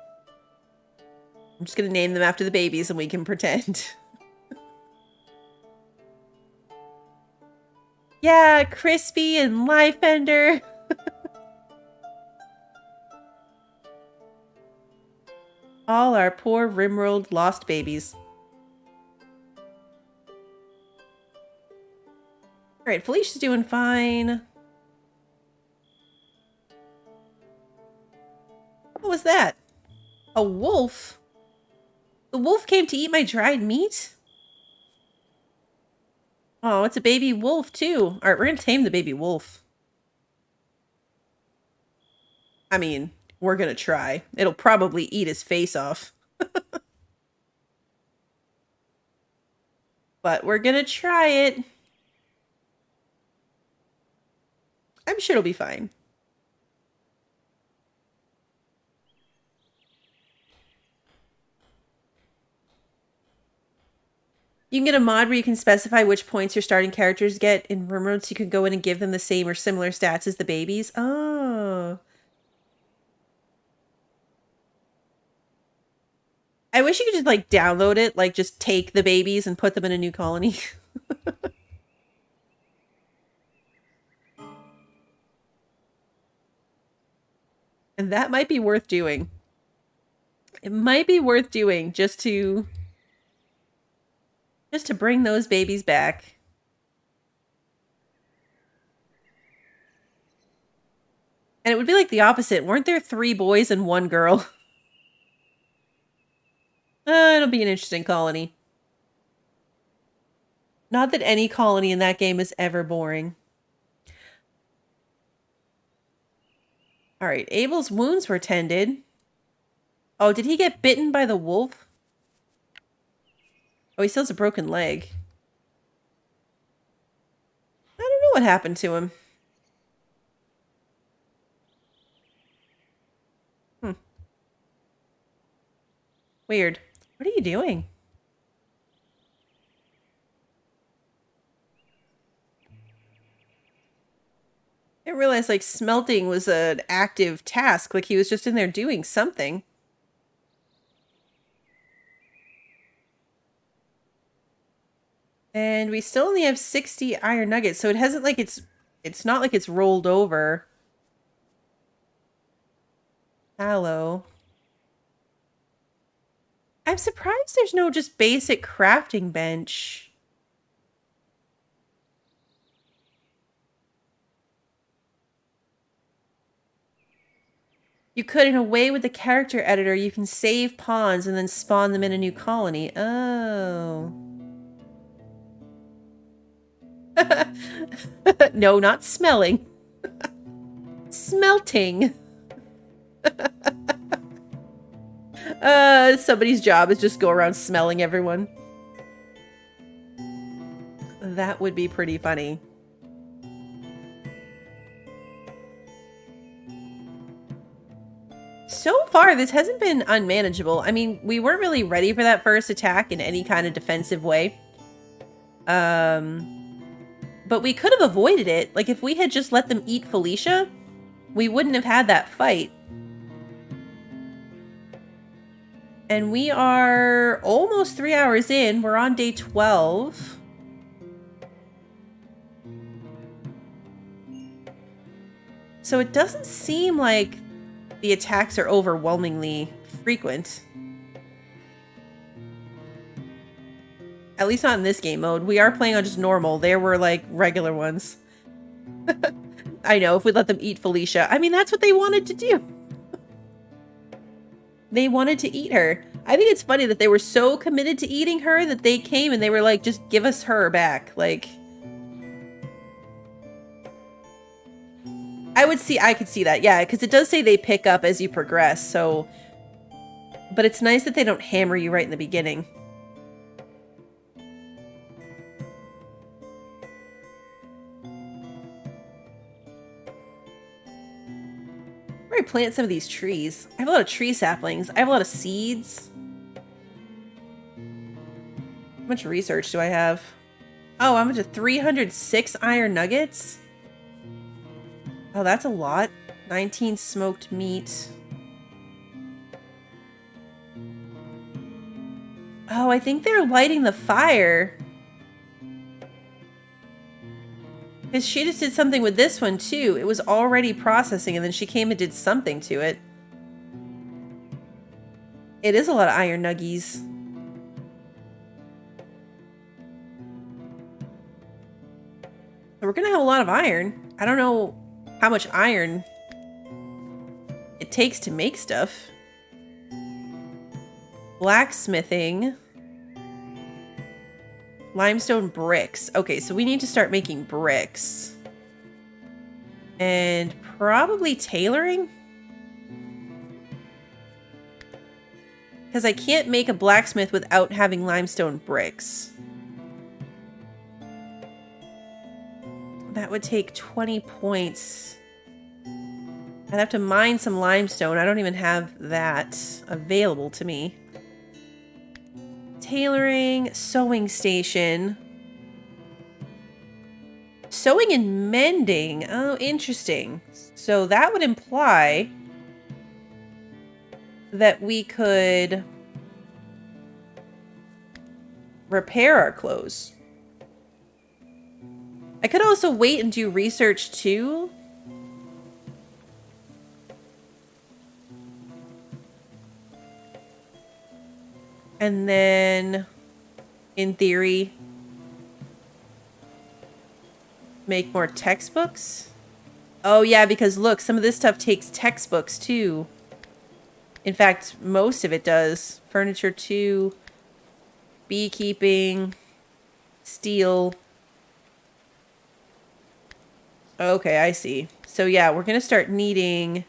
Speaker 1: I'm just going to name them after the babies and we can pretend. Yeah, Crispy and Lifebender. All our poor Rimworld lost babies. Alright, Felicia's doing fine. What was that? A wolf? The wolf came to eat my dried meat? Oh, it's a baby wolf too. Alright, we're gonna tame the baby wolf. I mean, we're gonna try. It'll probably eat his face off. But we're gonna try it. I'm sure it'll be fine. You can get a mod where you can specify which points your starting characters get in Rimworld, so you can go in and give them the same or similar stats as the babies. Oh. I wish you could just, like, download it, like, just take the babies and put them in a new colony. And that might be worth doing. It might be worth doing just to bring those babies back. And it would be like the opposite. Weren't there 3 boys and 1 girl? It'll be an interesting colony. Not that any colony in that game is ever boring. All right, Abel's wounds were tended. Oh, did he get bitten by the wolf? Oh, he still has a broken leg. I don't know what happened to him. Weird. What are you doing? I didn't realize, like, smelting was an active task. Like, he was just in there doing something. And we still only have 60 iron nuggets, so it hasn't, like, it's not like it's rolled over. Hello. I'm surprised there's no just basic crafting bench. You could, in a way, with the character editor, you can save pawns and then spawn them in a new colony. Oh. No, not smelling. Smelting. Somebody's job is just go around smelling everyone. That would be pretty funny. So far, this hasn't been unmanageable. I mean, we weren't really ready for that first attack in any kind of defensive way. But we could have avoided it. Like, if we had just let them eat Felicia, we wouldn't have had that fight. And we are almost 3 hours in. We're on day 12. So it doesn't seem like the attacks are overwhelmingly frequent. At least not in this game mode. We are playing on just normal. There were, like, regular ones. I know, if we let them eat Felicia. I mean, that's what they wanted to do. They wanted to eat her. I think it's funny that they were so committed to eating her that they came and they were like, just give us her back. Like, I could see that. Yeah, because it does say they pick up as you progress. So, but it's nice that they don't hammer you right in the beginning. Where do I plant some of these trees? I have a lot of tree saplings. I have a lot of seeds. How much research do I have? Oh, I'm up to 306 iron nuggets. Oh, that's a lot. 19 smoked meat. Oh, I think they're lighting the fire. Because she just did something with this one, too. It was already processing, and then she came and did something to it. It is a lot of iron nuggies. So we're going to have a lot of iron. I don't know how much iron it takes to make stuff. Blacksmithing. Limestone bricks. Okay, so we need to start making bricks. And probably tailoring? Because I can't make a blacksmith without having limestone bricks. That would take 20 points. I'd have to mine some limestone. I don't even have that available to me. Tailoring, sewing station. Sewing and mending. Oh, interesting. So that would imply that we could repair our clothes. I could also wait and do research too. And then, in theory, make more textbooks. Oh yeah, because look, some of this stuff takes textbooks too. In fact, most of it does. Furniture 2, beekeeping, steel. Okay, I see. So yeah, we're going to start needing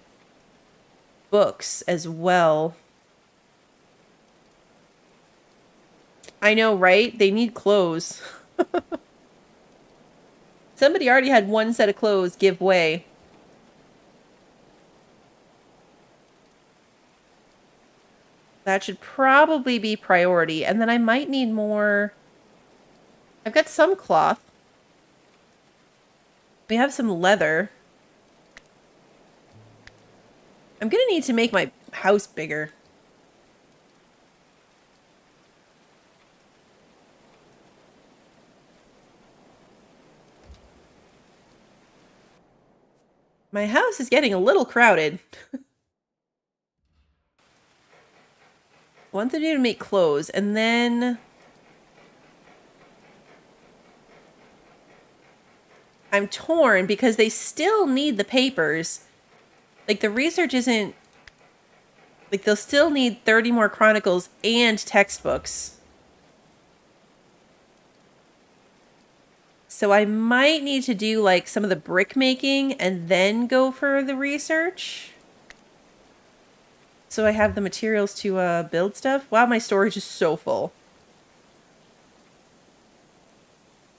Speaker 1: books as well. I know, right? They need clothes. Somebody already had one set of clothes give way. That should probably be priority. And then I might need more. I've got some cloth. We have some leather. I'm gonna need to make my house bigger. My house is getting a little crowded. One thing to do to make clothes, and then I'm torn because they still need the papers. Like, the research isn't... Like, they'll still need 30 more chronicles and textbooks. So I might need to do, like, some of the brick making and then go for the research. So I have the materials to build stuff. Wow, my storage is so full.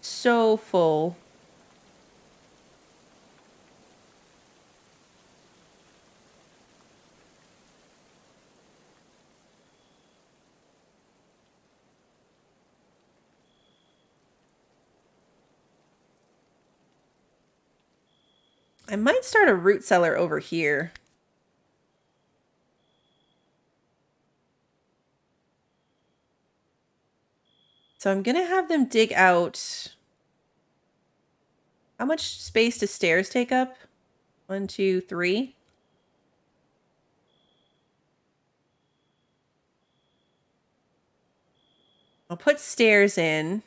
Speaker 1: So full. I might start a root cellar over here. So I'm going to have them dig out... How much space do stairs take up? 1, 2, 3. I'll put stairs in.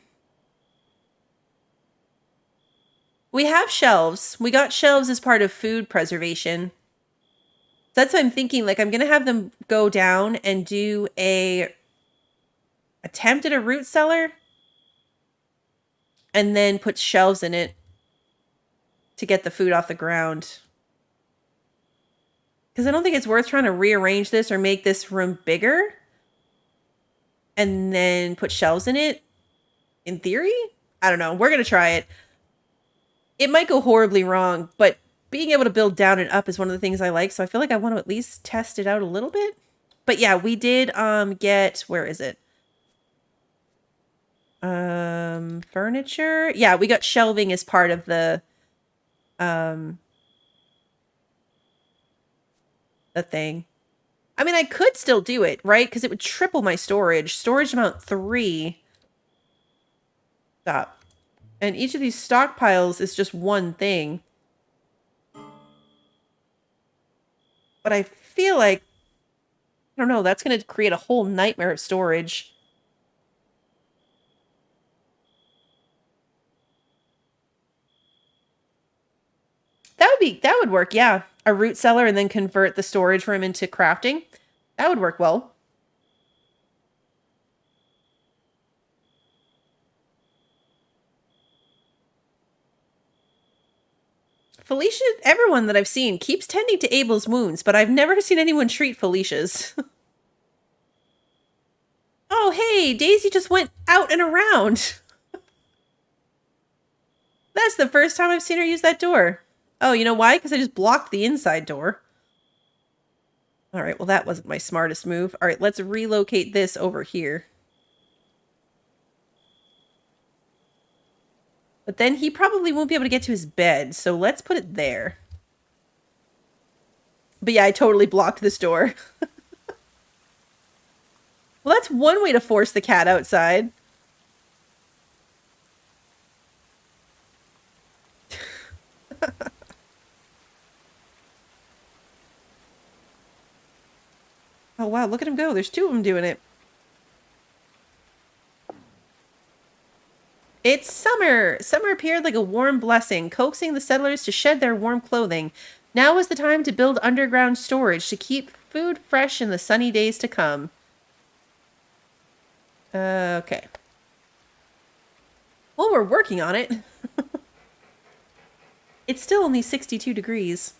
Speaker 1: We have shelves. We got shelves as part of food preservation. That's what I'm thinking. Like, I'm going to have them go down and do a attempt at a root cellar. And then put shelves in it to get the food off the ground. Because I don't think it's worth trying to rearrange this or make this room bigger. And then put shelves in it. In theory? I don't know. We're going to try it. It might go horribly wrong, but being able to build down and up is one of the things I like. So I feel like I want to at least test it out a little bit. But yeah, we did get... Where is it? Furniture. Yeah, we got shelving as part of the thing. I mean, I could still do it, right? Because it would triple my storage. Storage amount 3. Stop. And each of these stockpiles is just one thing. But I feel like, I don't know, that's going to create a whole nightmare of storage. That would work, yeah. A root cellar and then convert the storage room into crafting. That would work well. Felicia, everyone that I've seen keeps tending to Abel's wounds, but I've never seen anyone treat Felicia's. Oh, hey, Daisy just went out and around. That's the first time I've seen her use that door. Oh, you know why? Because I just blocked the inside door. All right, well, that wasn't my smartest move. All right, let's relocate this over here. But then he probably won't be able to get to his bed, so let's put it there. But yeah, I totally blocked this door. Well, that's one way to force the cat outside. Oh, wow, look at him go. There's 2 of them doing it. It's summer. Summer appeared like a warm blessing, coaxing the settlers to shed their warm clothing. Now was the time to build underground storage to keep food fresh in the sunny days to come. Okay. Well, we're working on it. It's still only 62 degrees.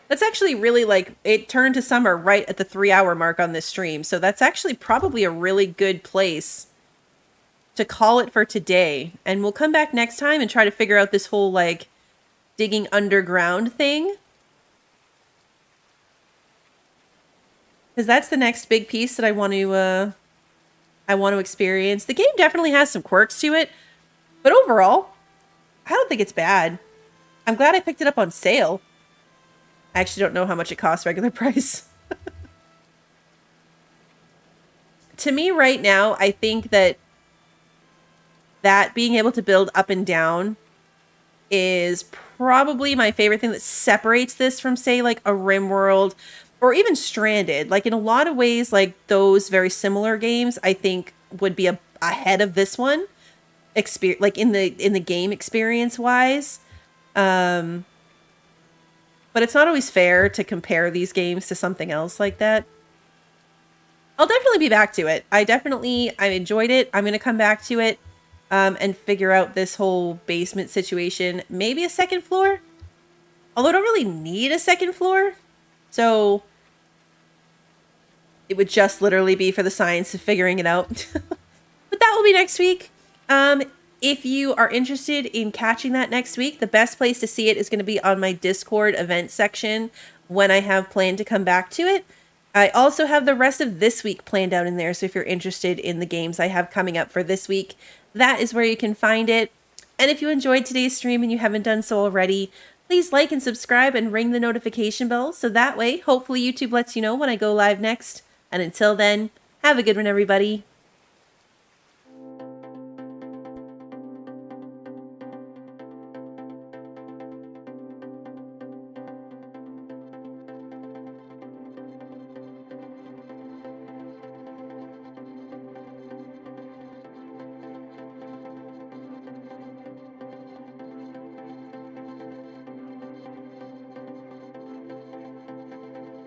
Speaker 1: That's actually really like, it turned to summer right at the 3-hour mark on this stream. So that's actually probably a really good place to call it for today. And we'll come back next time and try to figure out this whole like digging underground thing. Because that's the next big piece that I want to experience. The game definitely has some quirks to it, but overall, I don't think it's bad. I'm glad I picked it up on sale. I actually don't know how much it costs regular price. To me right now, I think that being able to build up and down is probably my favorite thing that separates this from, say, like a RimWorld or even Stranded. Like in a lot of ways, like those very similar games, I think would be ahead of this one, like in the game experience wise. But it's not always fair to compare these games to something else like that. I'll definitely be back to it. I enjoyed it. I'm going to come back to it and figure out this whole basement situation. Maybe a second floor? Although I don't really need a second floor. So it would just literally be for the science of figuring it out. But that will be next week. If you are interested in catching that next week, the best place to see it is going to be on my Discord event section when I have planned to come back to it. I also have the rest of this week planned out in there, so if you're interested in the games I have coming up for this week, that is where you can find it. And if you enjoyed today's stream and you haven't done so already, please like and subscribe and ring the notification bell, so that way, hopefully YouTube lets you know when I go live next. And until then, have a good one, everybody.